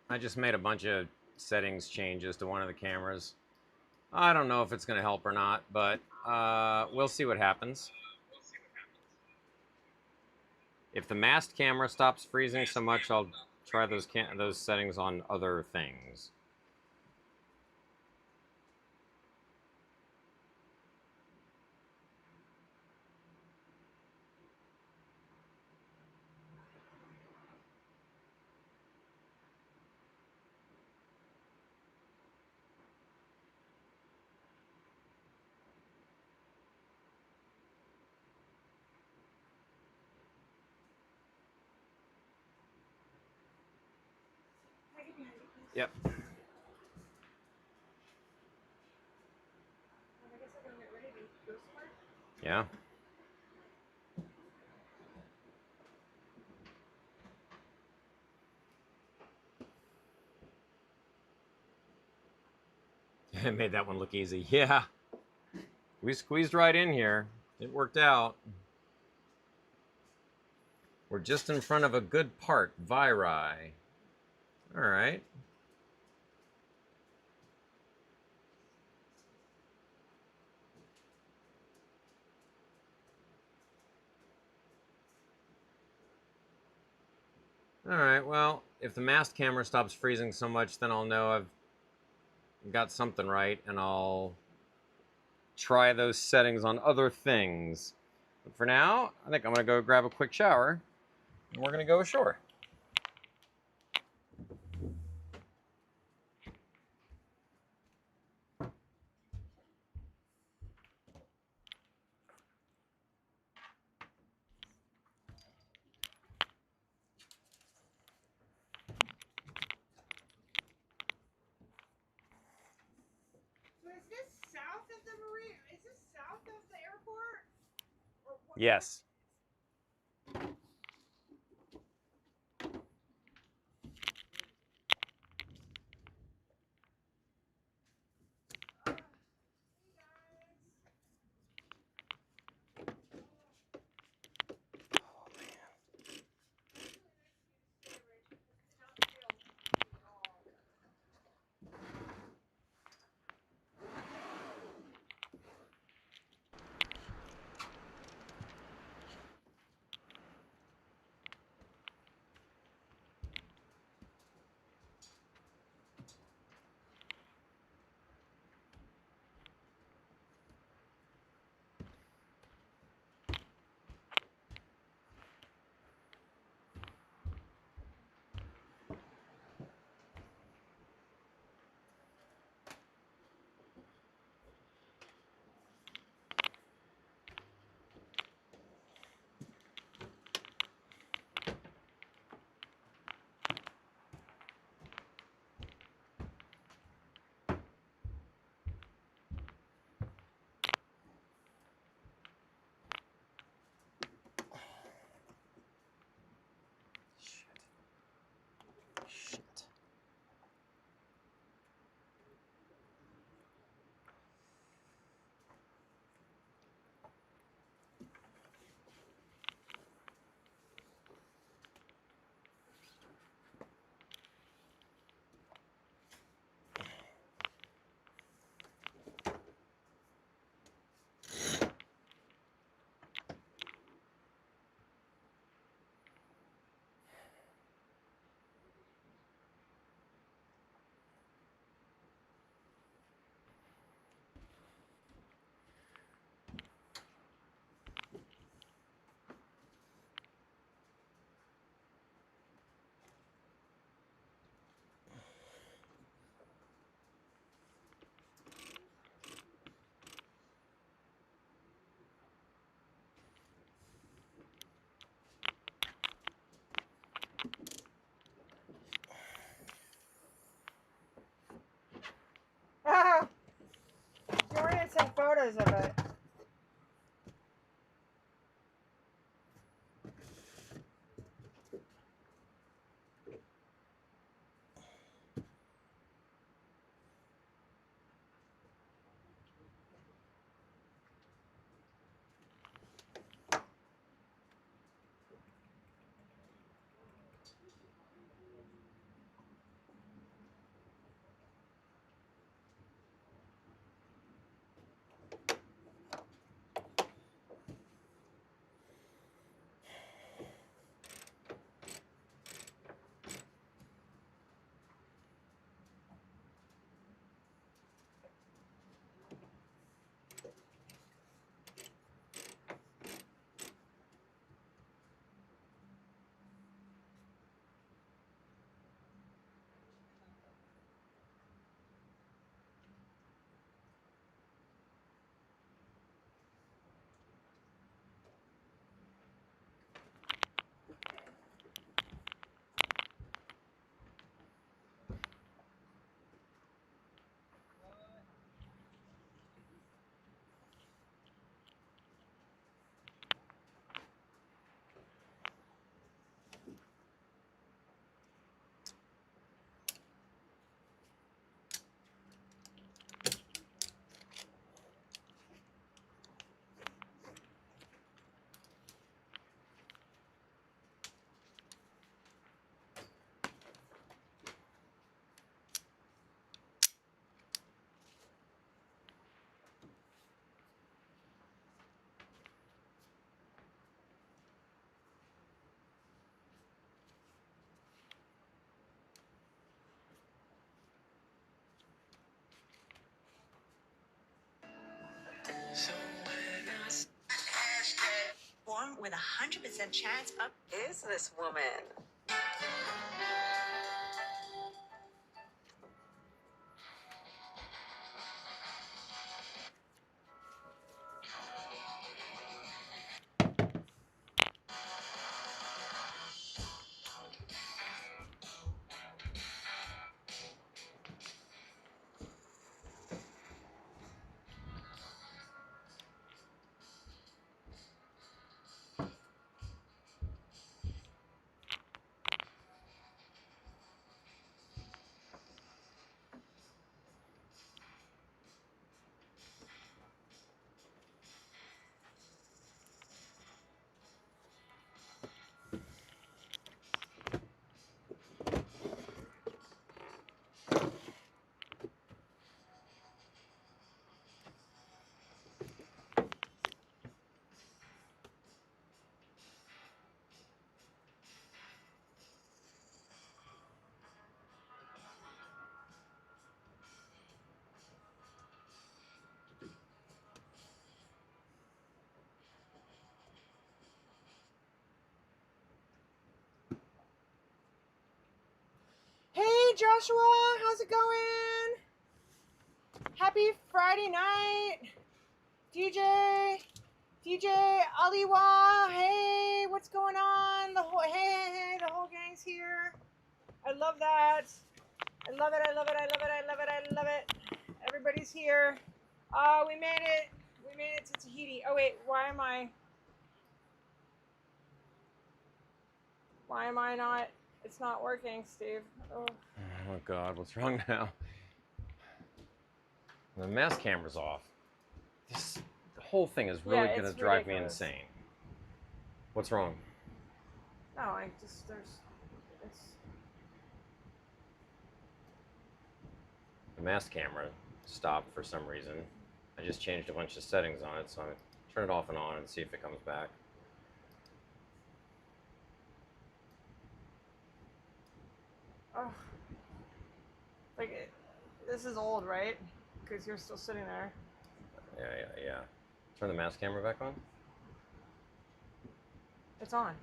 I just made a bunch of settings changes to one of the cameras. I don't know if it's going to help or not, but we'll see what happens. If the mast camera stops freezing so much, I'll try those settings on other things. Yep. I guess I'm gonna get ready to go somewhere. Yeah. I made that one look easy. Yeah. We squeezed right in here. It worked out. We're just in front of a good part, Viri. All right. All right, well, if the mast camera stops freezing so much, then I'll know I've got something right, and I'll try those settings on other things. But for now, I think I'm gonna go grab a quick shower, and we're gonna go ashore. So is this south of the marine? Is this south of the airport? Or what? Yes. Shit. Ah, Dorian sent photos of it. with a 100% chance of businesswoman. Hey Joshua, how's it going? Happy Friday night. DJ Aliwa, hey, what's going on? The whole gang's here. I love that. I love it. Everybody's here. We made it. We made it to Tahiti. Oh wait, why am I not? It's not working, Steve. Oh God, what's wrong now? The mass camera's off. This whole thing is really going to drive me insane. What's wrong? No, The mass camera stopped for some reason. I just changed a bunch of settings on it, so I'm going to turn it off and on and see if it comes back. Oh, this is old, right? Because you're still sitting there. Yeah. Turn the mass camera back on. It's on.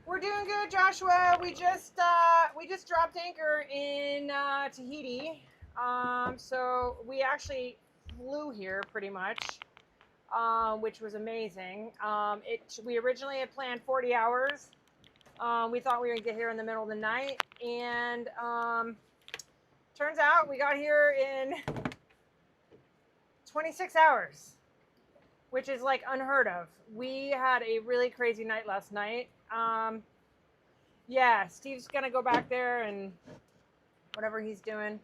We're doing good, Joshua. We just dropped anchor in Tahiti. So we actually flew here pretty much, which was amazing. We originally had planned 40 hours. We thought we were gonna get here in the middle of the night, and turns out we got here in 26 hours, which is like unheard of. We had a really crazy night last night. Yeah, Steve's gonna go back there and whatever he's doing.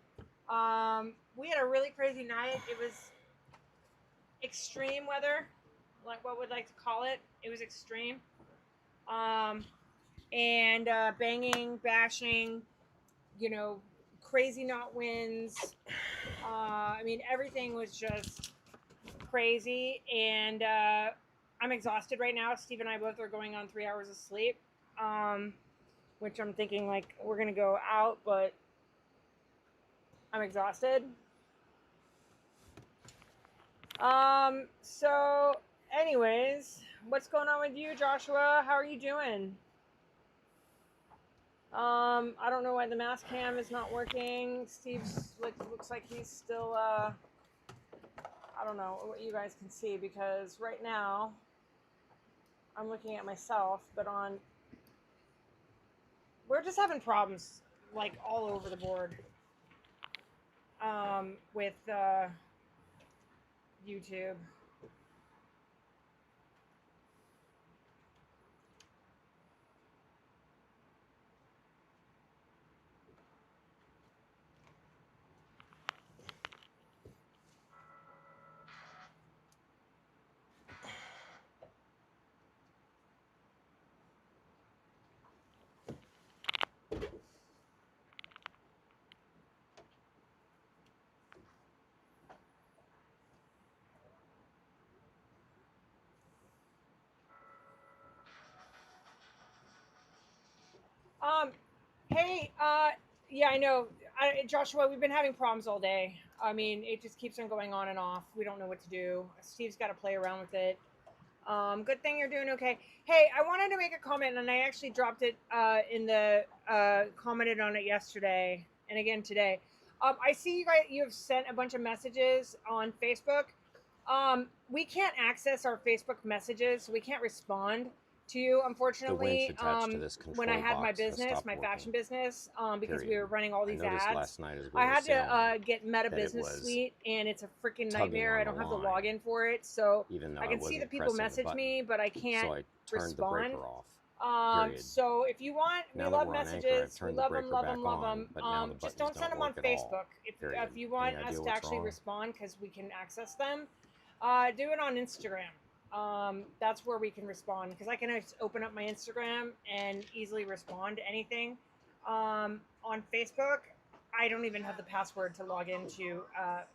We had a really crazy night. It was extreme weather, like what we'd like to call it. It was extreme. And banging, bashing, crazy knot winds. I mean, everything was just crazy, and I'm exhausted right now. Steve and I both are going on 3 hours of sleep, which I'm thinking like we're gonna go out, but I'm exhausted. So anyways, what's going on with you, Joshua? How are you doing? I don't know why the mask cam is not working. Steve's looks like he's still, I don't know what you guys can see, because right now I'm looking at myself, but we're just having problems like all over the board, with, YouTube. Hey, yeah, I know. Joshua, we've been having problems all day. I mean, it just keeps on going on and off. We don't know what to do. Steve's got to play around with it. Good thing you're doing okay. Hey, I wanted to make a comment, and I actually dropped it in the commented on it yesterday and again today. I see you guys. You have sent a bunch of messages on Facebook. We can't access our Facebook messages. So we can't respond to you, unfortunately. attached to this control when I had my box has business, stopped my working. fashion business, because we Period. were running all I these noticed ads. last night as we I were had sailing to get Meta that it Business was Suite, and it's a freaking tugging nightmare. on I the don't have the line, login for it, so even though I I can see wasn't that people pressing the message button. me, but I can't So I turned the respond. breaker off. Period. So if you want, we Now that love we're on anchor, I've messages. We turned the love them, breaker love back them, love on, them. but now the Just buttons don't send don't them on work at all. Facebook. If Period. you want Any us idea to what's actually wrong? respond, because we can access them, do it on Instagram. That's where we can respond, because I can just open up my Instagram and easily respond to anything. On Facebook, I don't even have the password to log into.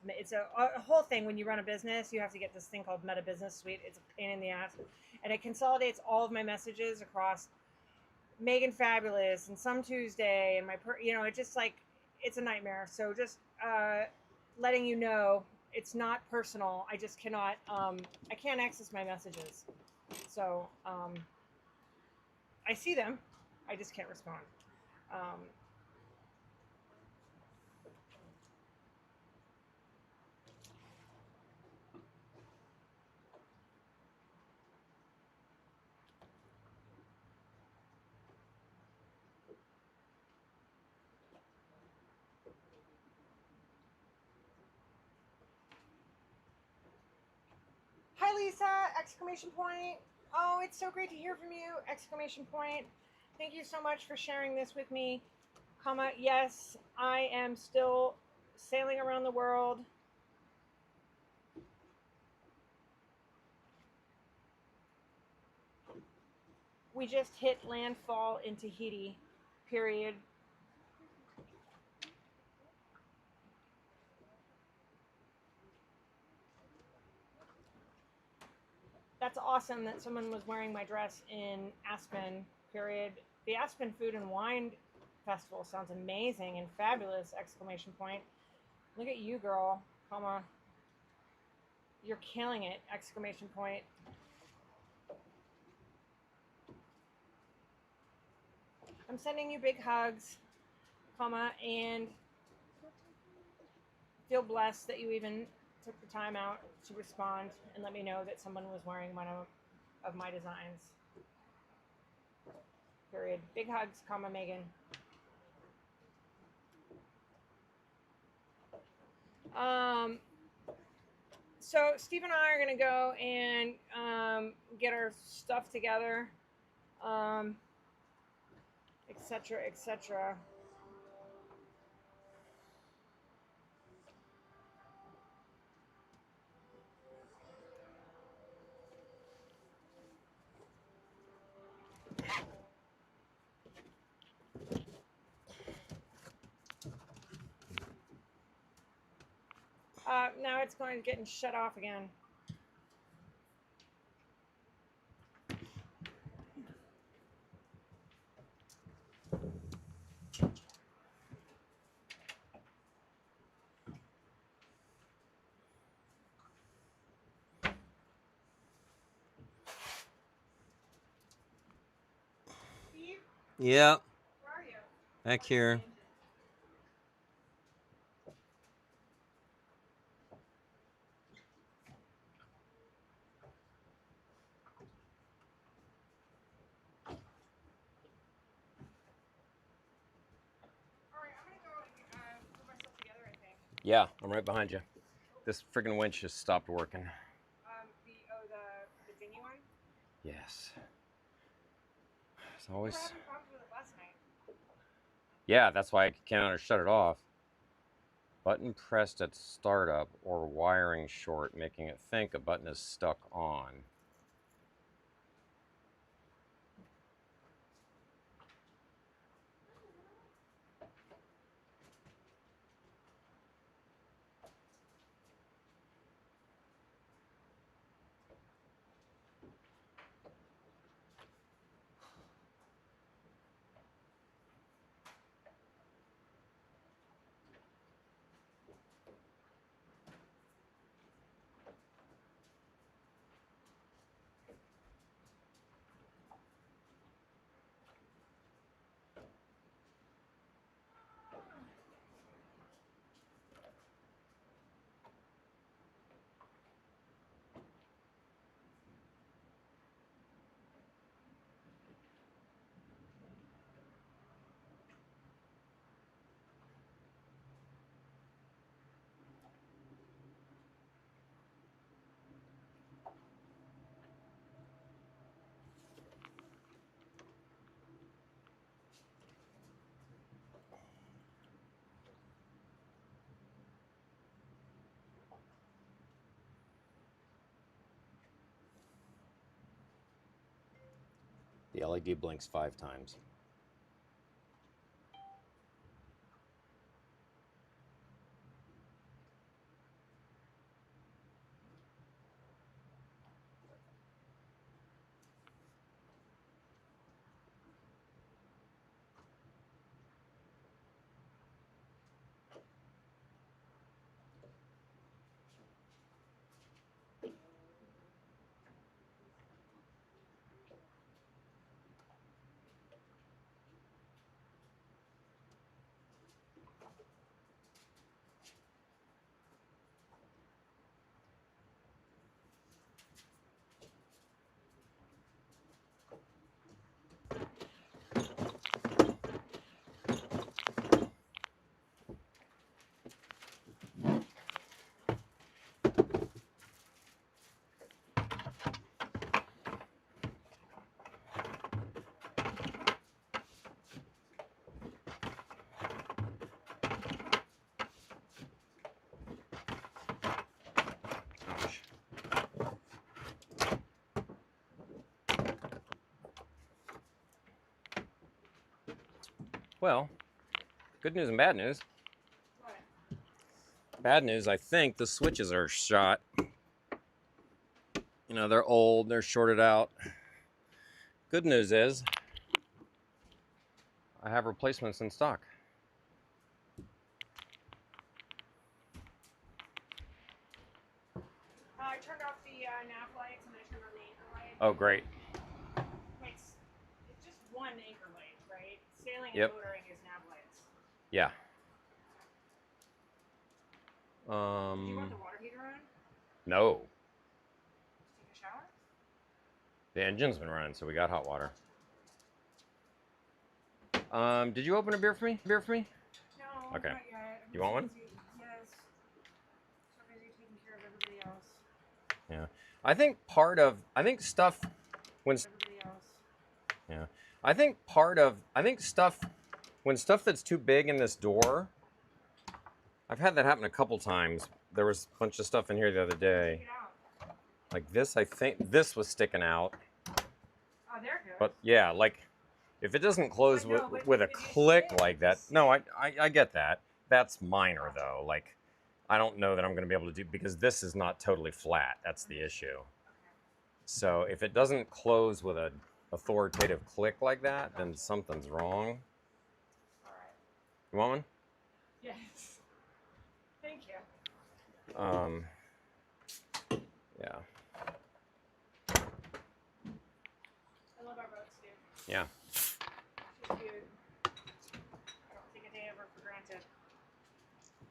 It's a whole thing. When you run a business, you have to get this thing called Meta Business Suite. It's a pain in the ass, and it consolidates all of my messages across Megan Fabulous and Some Tuesday and it just like, it's a nightmare. So just letting you know, it's not personal. I just cannot, I can't access my messages. So I see them, I just can't respond. Hi, Lisa! Exclamation point. Oh, it's so great to hear from you! Exclamation point. Thank you so much for sharing this with me. Comma, yes, I am still sailing around the world. We just hit landfall in Tahiti, period. That's awesome that someone was wearing my dress in Aspen, period. The Aspen Food and Wine Festival sounds amazing and fabulous! Exclamation point. Look at you, girl, comma. You're killing it! Exclamation point. I'm sending you big hugs, comma, and feel blessed that you even took the time out to respond and let me know that someone was wearing one of my designs. Period. Big hugs, comma, Megan. So Steve and I are gonna go and get our stuff together, etc., etc. Now it's going to get shut off again. Steve, Yeah, where are you? back here. All right, I'm gonna go and put myself together, I think. Yeah, I'm right behind you. This friggin' winch just stopped working. The dinghy one? Yes. It's We were always. having problems with it last night. Yeah, that's why I can't shut it off. Button pressed at startup or wiring short, making it think a button is stuck on. The LED blinks 5 times. Well, good news and bad news. What? Bad news, I think the switches are shot. You know, they're old, they're shorted out. Good news is I have replacements in stock. I turned off the nav lights and I turned on the anchor light. Oh, great. It's just one anchor light, right? Sailing and Yep. motoring is nav lights. Yeah. Do you want the water heater on? No. Take a shower? The engine's been running, so we got hot water. Did you open a beer for me? No. Okay. Not yet. You want one? Yes. So busy taking care of everybody else. Yeah. I think stuff when stuff that's too big in this door. I've had that happen a couple times. There was a bunch of stuff in here the other day. Take it out. Like this, I think this was sticking out. Oh, there it goes. But yeah, like if it doesn't close But no, but with a if you click stick, like that. No, I get that. That's minor though. Like I don't know that I'm going to be able to do because this is not totally flat. That's the issue. So if it doesn't close with an authoritative click like that, then something's wrong. All right. You want one? Yes. Thank you. Yeah. I love our boats, dude. Yeah. She's cute. I don't take a day ever for granted.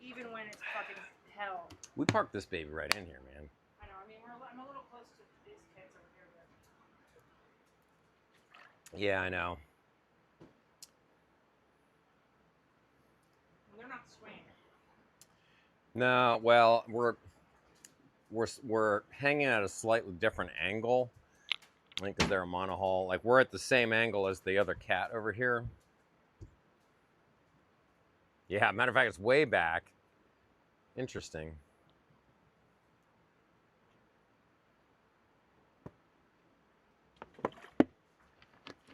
Even when it's fucking hell. We parked this baby right in here, man. I know. I mean, I'm a little close to these kids over here, but Yeah, I know. they're not swinging. No, well, we're hanging at a slightly different angle. I think because they're a monohull. Like we're at the same angle as the other cat over here. Yeah, matter of fact, it's way back. Interesting.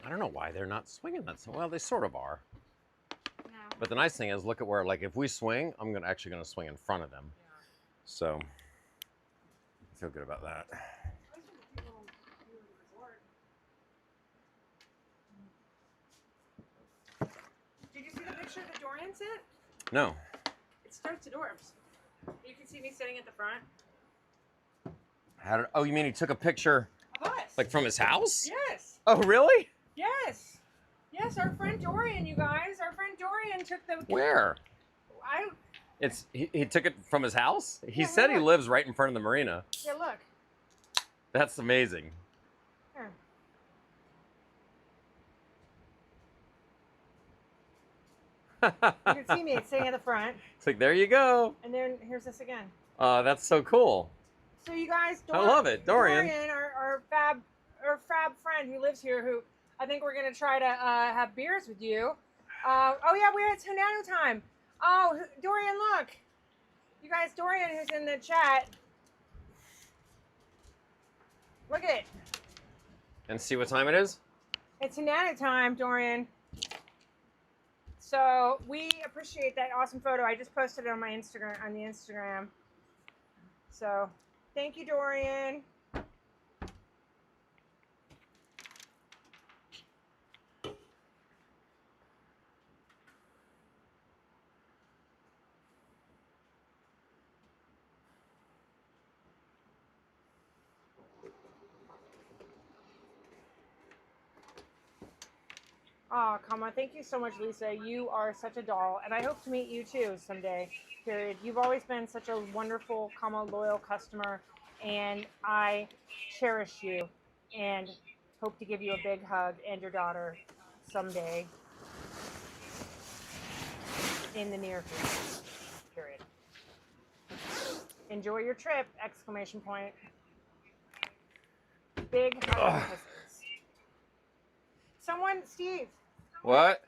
I don't know why they're not swinging that so well. They sort of are. No. But the nice thing is, look at where, like, if we swing, I'm actually gonna swing in front of them. Yeah. So I feel good about that. Those are the people who are the resort. Did you see the picture that Dorian sent? No. It starts adorbs. You can see me sitting at the front. Oh, you mean he took a picture Of us. like from his house? Yes. Oh, really? Yes. Yes, our friend Dorian, you guys. Our friend Dorian took the. Where? He took it from his house? He Yeah, said he look. lives right in front of the marina. Yeah, look. That's amazing. Here. You can see me sitting at the front. It's like, there you go. And then here's this again. That's so cool. So you guys, I love it. Dorian. our fab friend who lives here, who I think we're gonna try to have beers with you. Oh yeah, we're at Tornado time. Oh, Dorian, look. You guys, Dorian, who's in the chat. Look at it. And see what time it is? It's Nana time, Dorian. So we appreciate that awesome photo. I just posted it on my Instagram. So thank you, Dorian. Oh, Kama, thank you so much, Lisa. You are such a doll, and I hope to meet you too someday. Period. You've always been such a wonderful, Kama, loyal customer, and I cherish you and hope to give you a big hug and your daughter someday in the near future. Period. Enjoy your trip! Exclamation point. Big hug and kisses. Someone, Steve. What?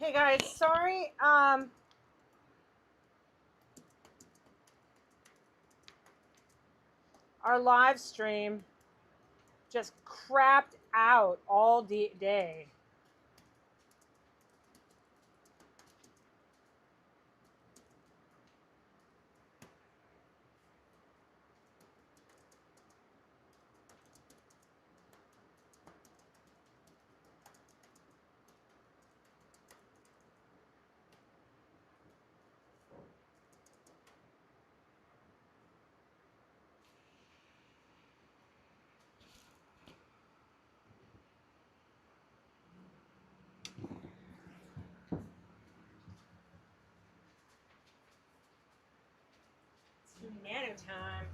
Hey guys, sorry. Our live stream just crapped out all day. It's nano time.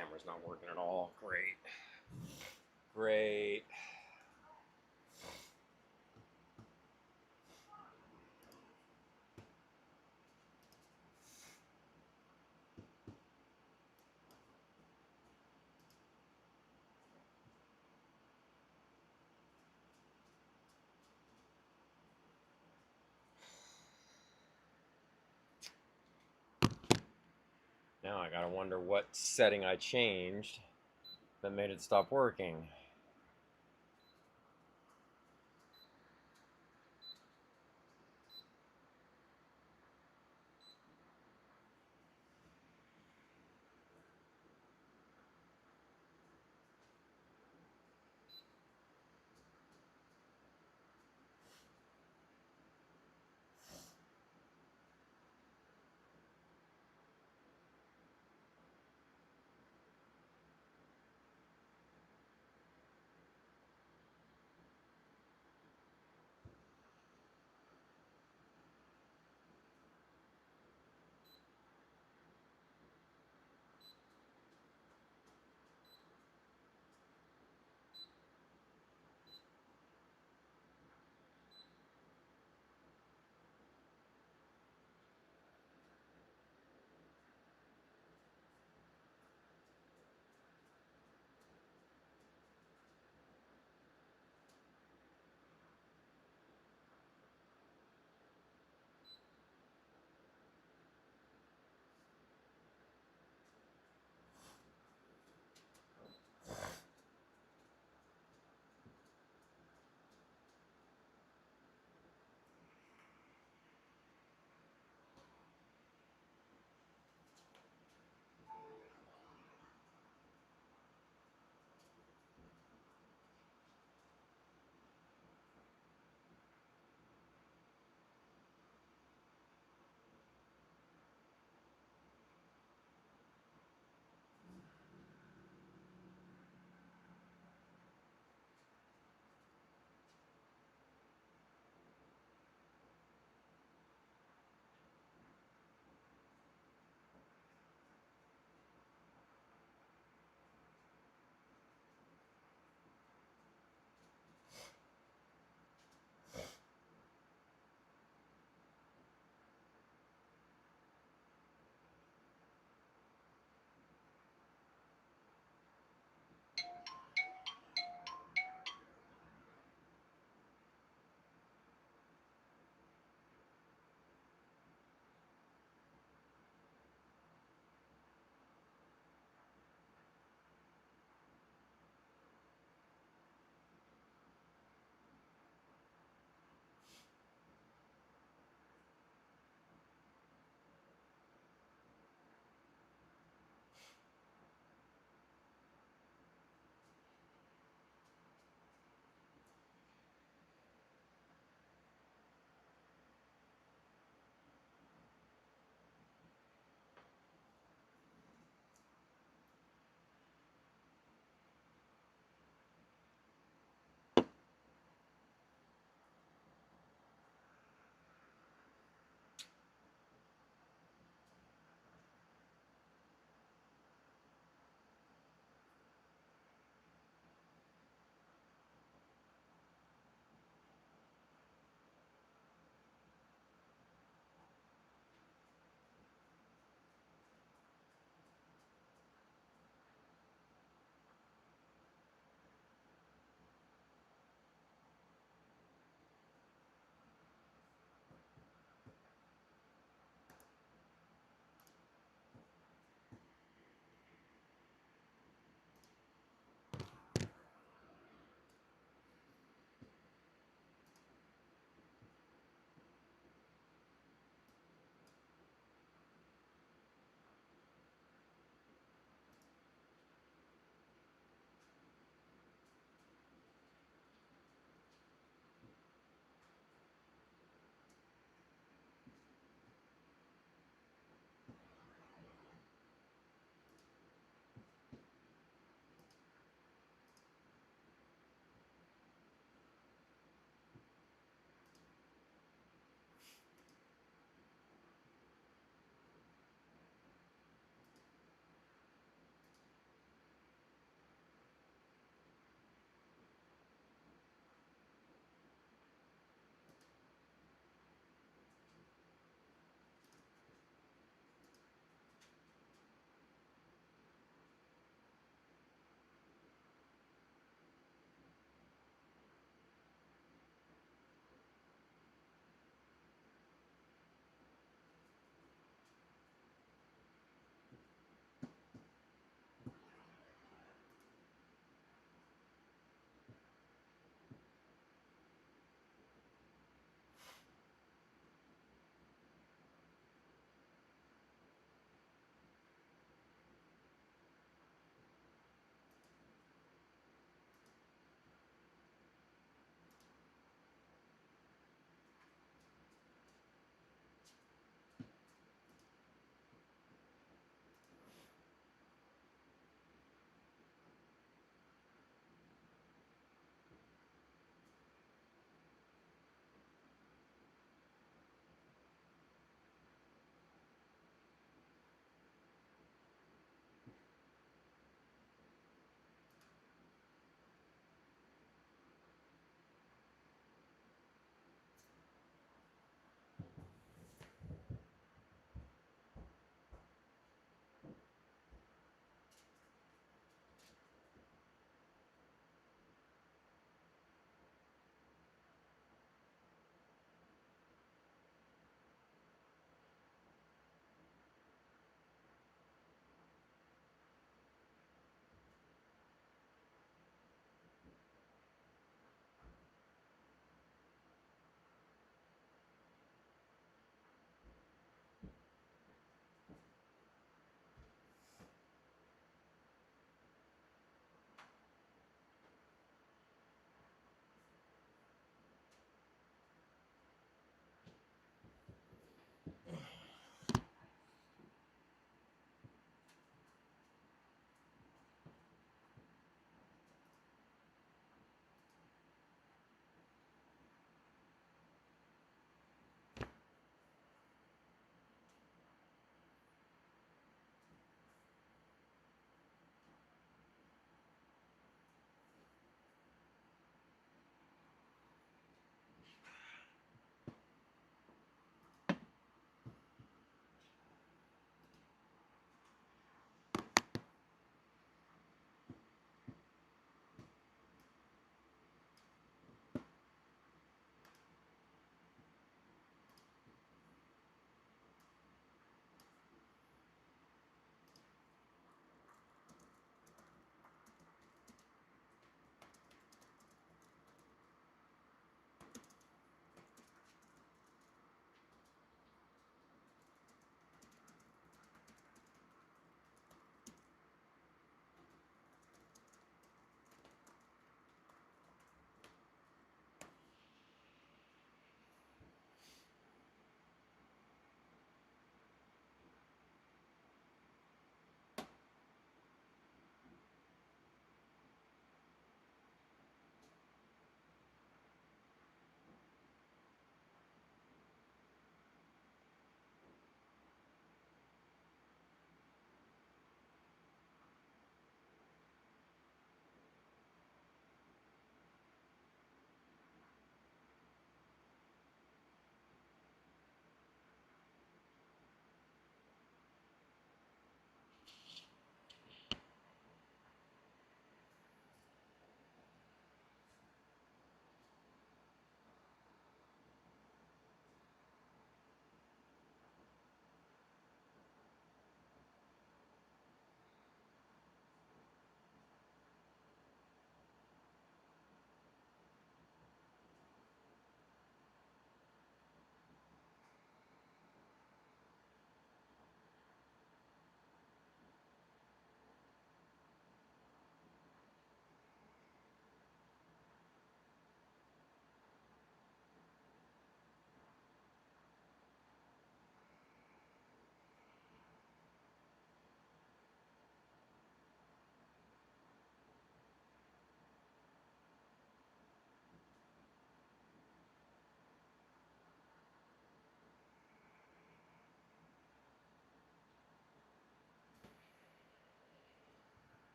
camera's not working at all. Great. Great. Now I gotta wonder what setting I changed that made it stop working.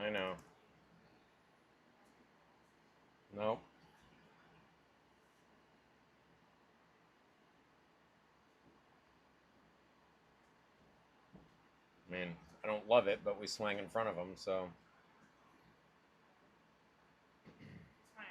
I know. Nope. I mean, I don't love it, but we swang in front of them, so. Fine.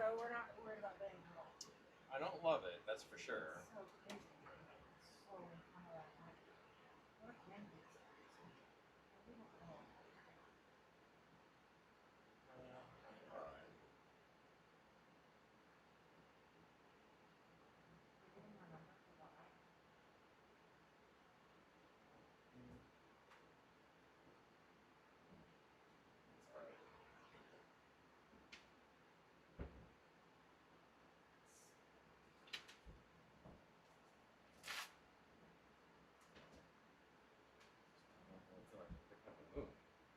So we're not worried about betting at all. I don't love it, that's for sure. So crazy. So kind of like, what can you do? We don't know. Alright. We're getting our number for the eye.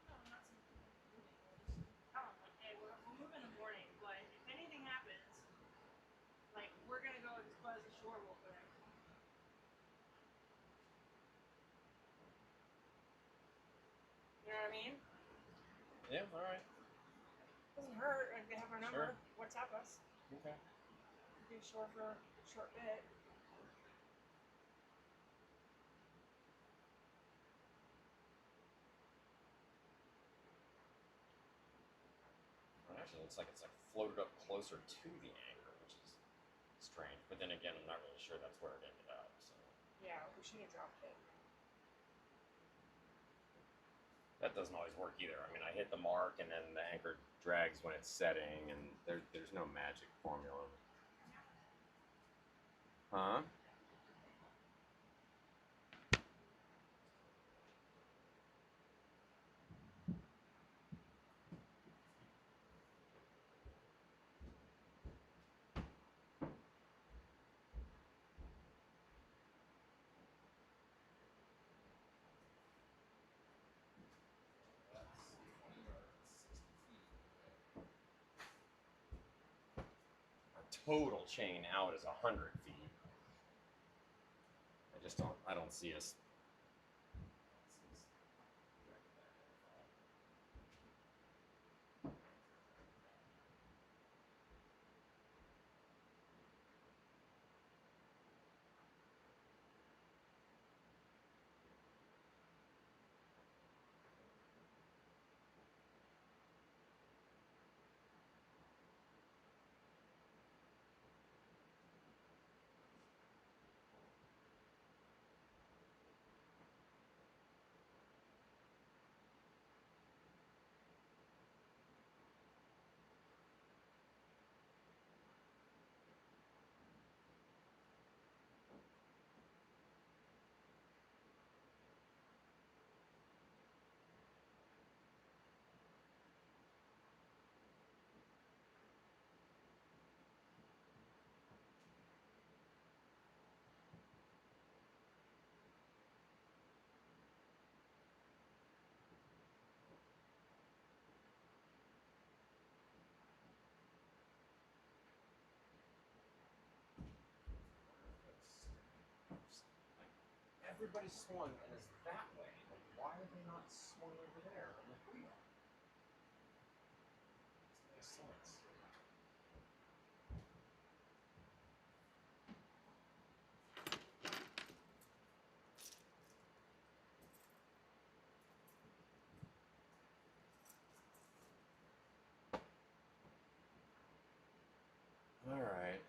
No, I'm not saying we're moving. We'll just tell them, like, hey, we'll move in the morning, but if anything happens, like, we're gonna go buzz ashore real quick. You know what I mean? Yeah, alright. Doesn't hurt if they have our number. Sure. WhatsApp us. Okay. Be ashore for a short bit. Well, actually, it looks like it's like floated up closer to the anchor, which is strange. But then again, I'm not really sure that's where it ended up. So Yeah, we should have dropped it. that doesn't always work either. I mean, I hit the mark, and then the anchor drags when it's setting, and there's no magic formula. Huh? Total chain out is 100 feet. I don't see us. Everybody swung and is that way. Like, why are they not swung over there? I'm like, we are. This makes sense. All right.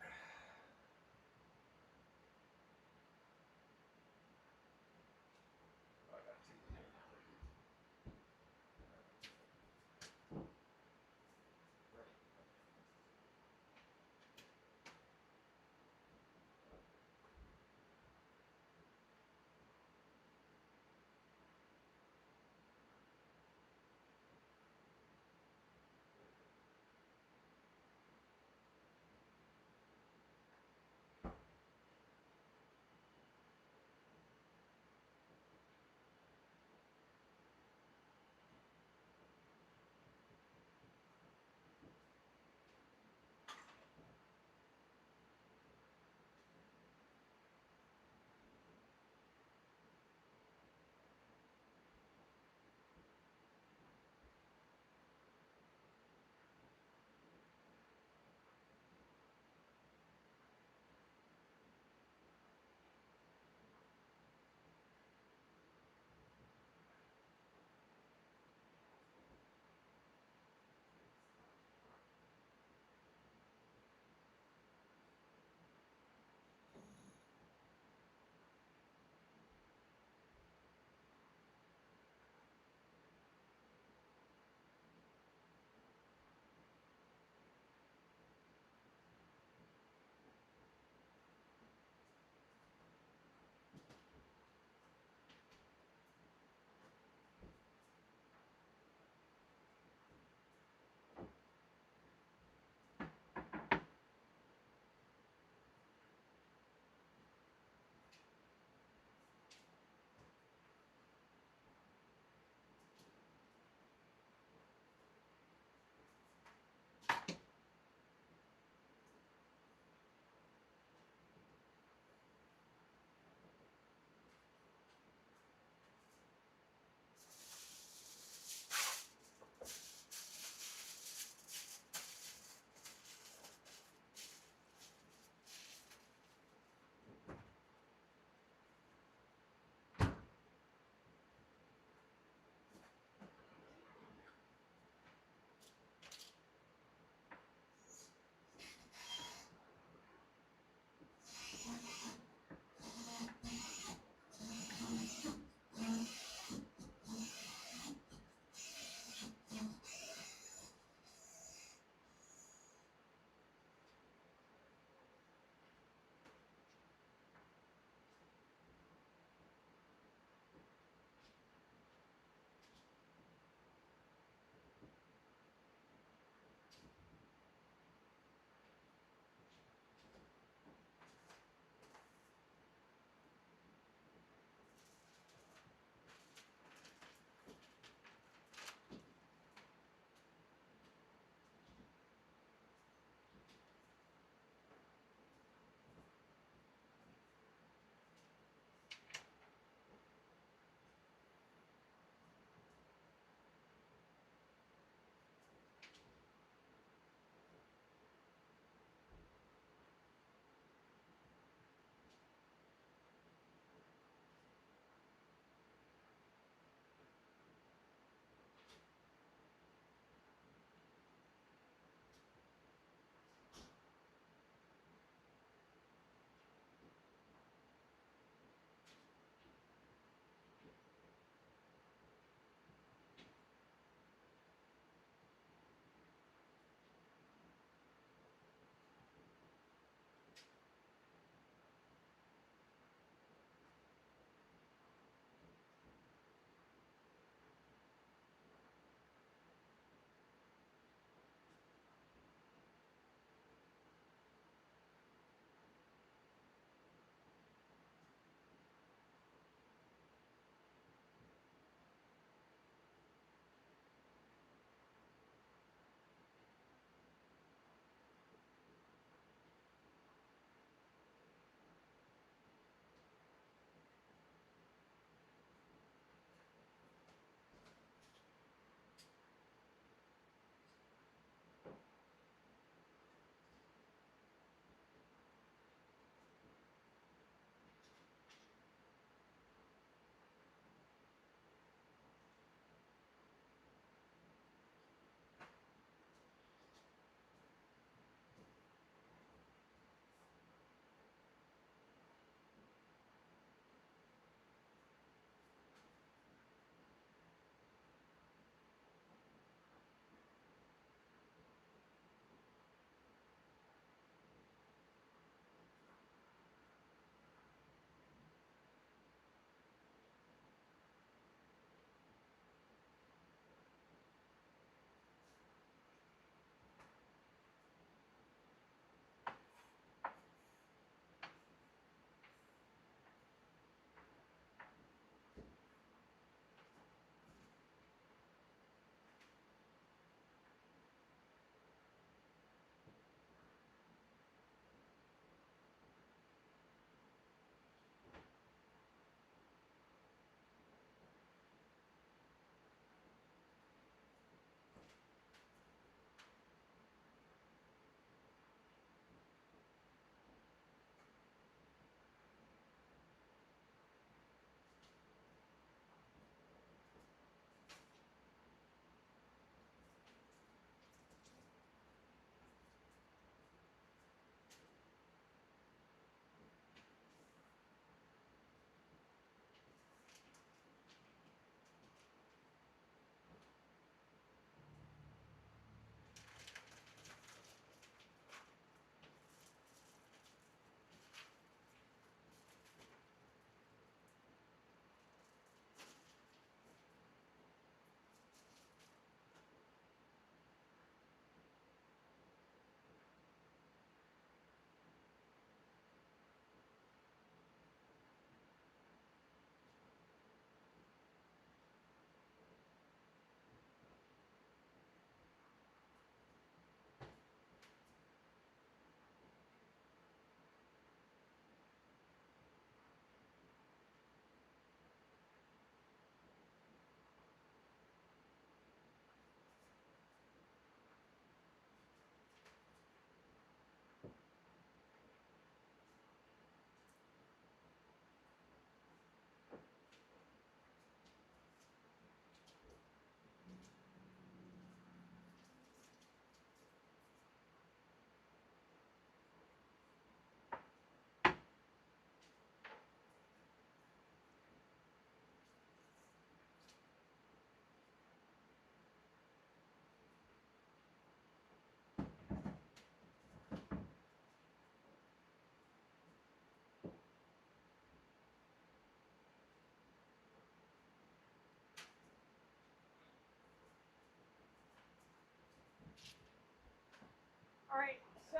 All right. So,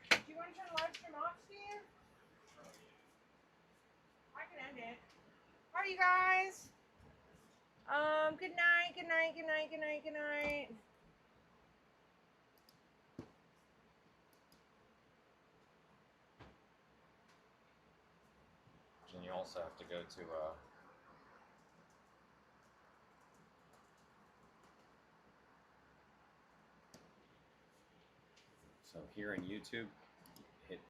do you want to turn the live stream off, Steve? I can end it. All right, you guys. Good night. Good night. Good night. Good night. Good night. And you also have to go to so here in YouTube,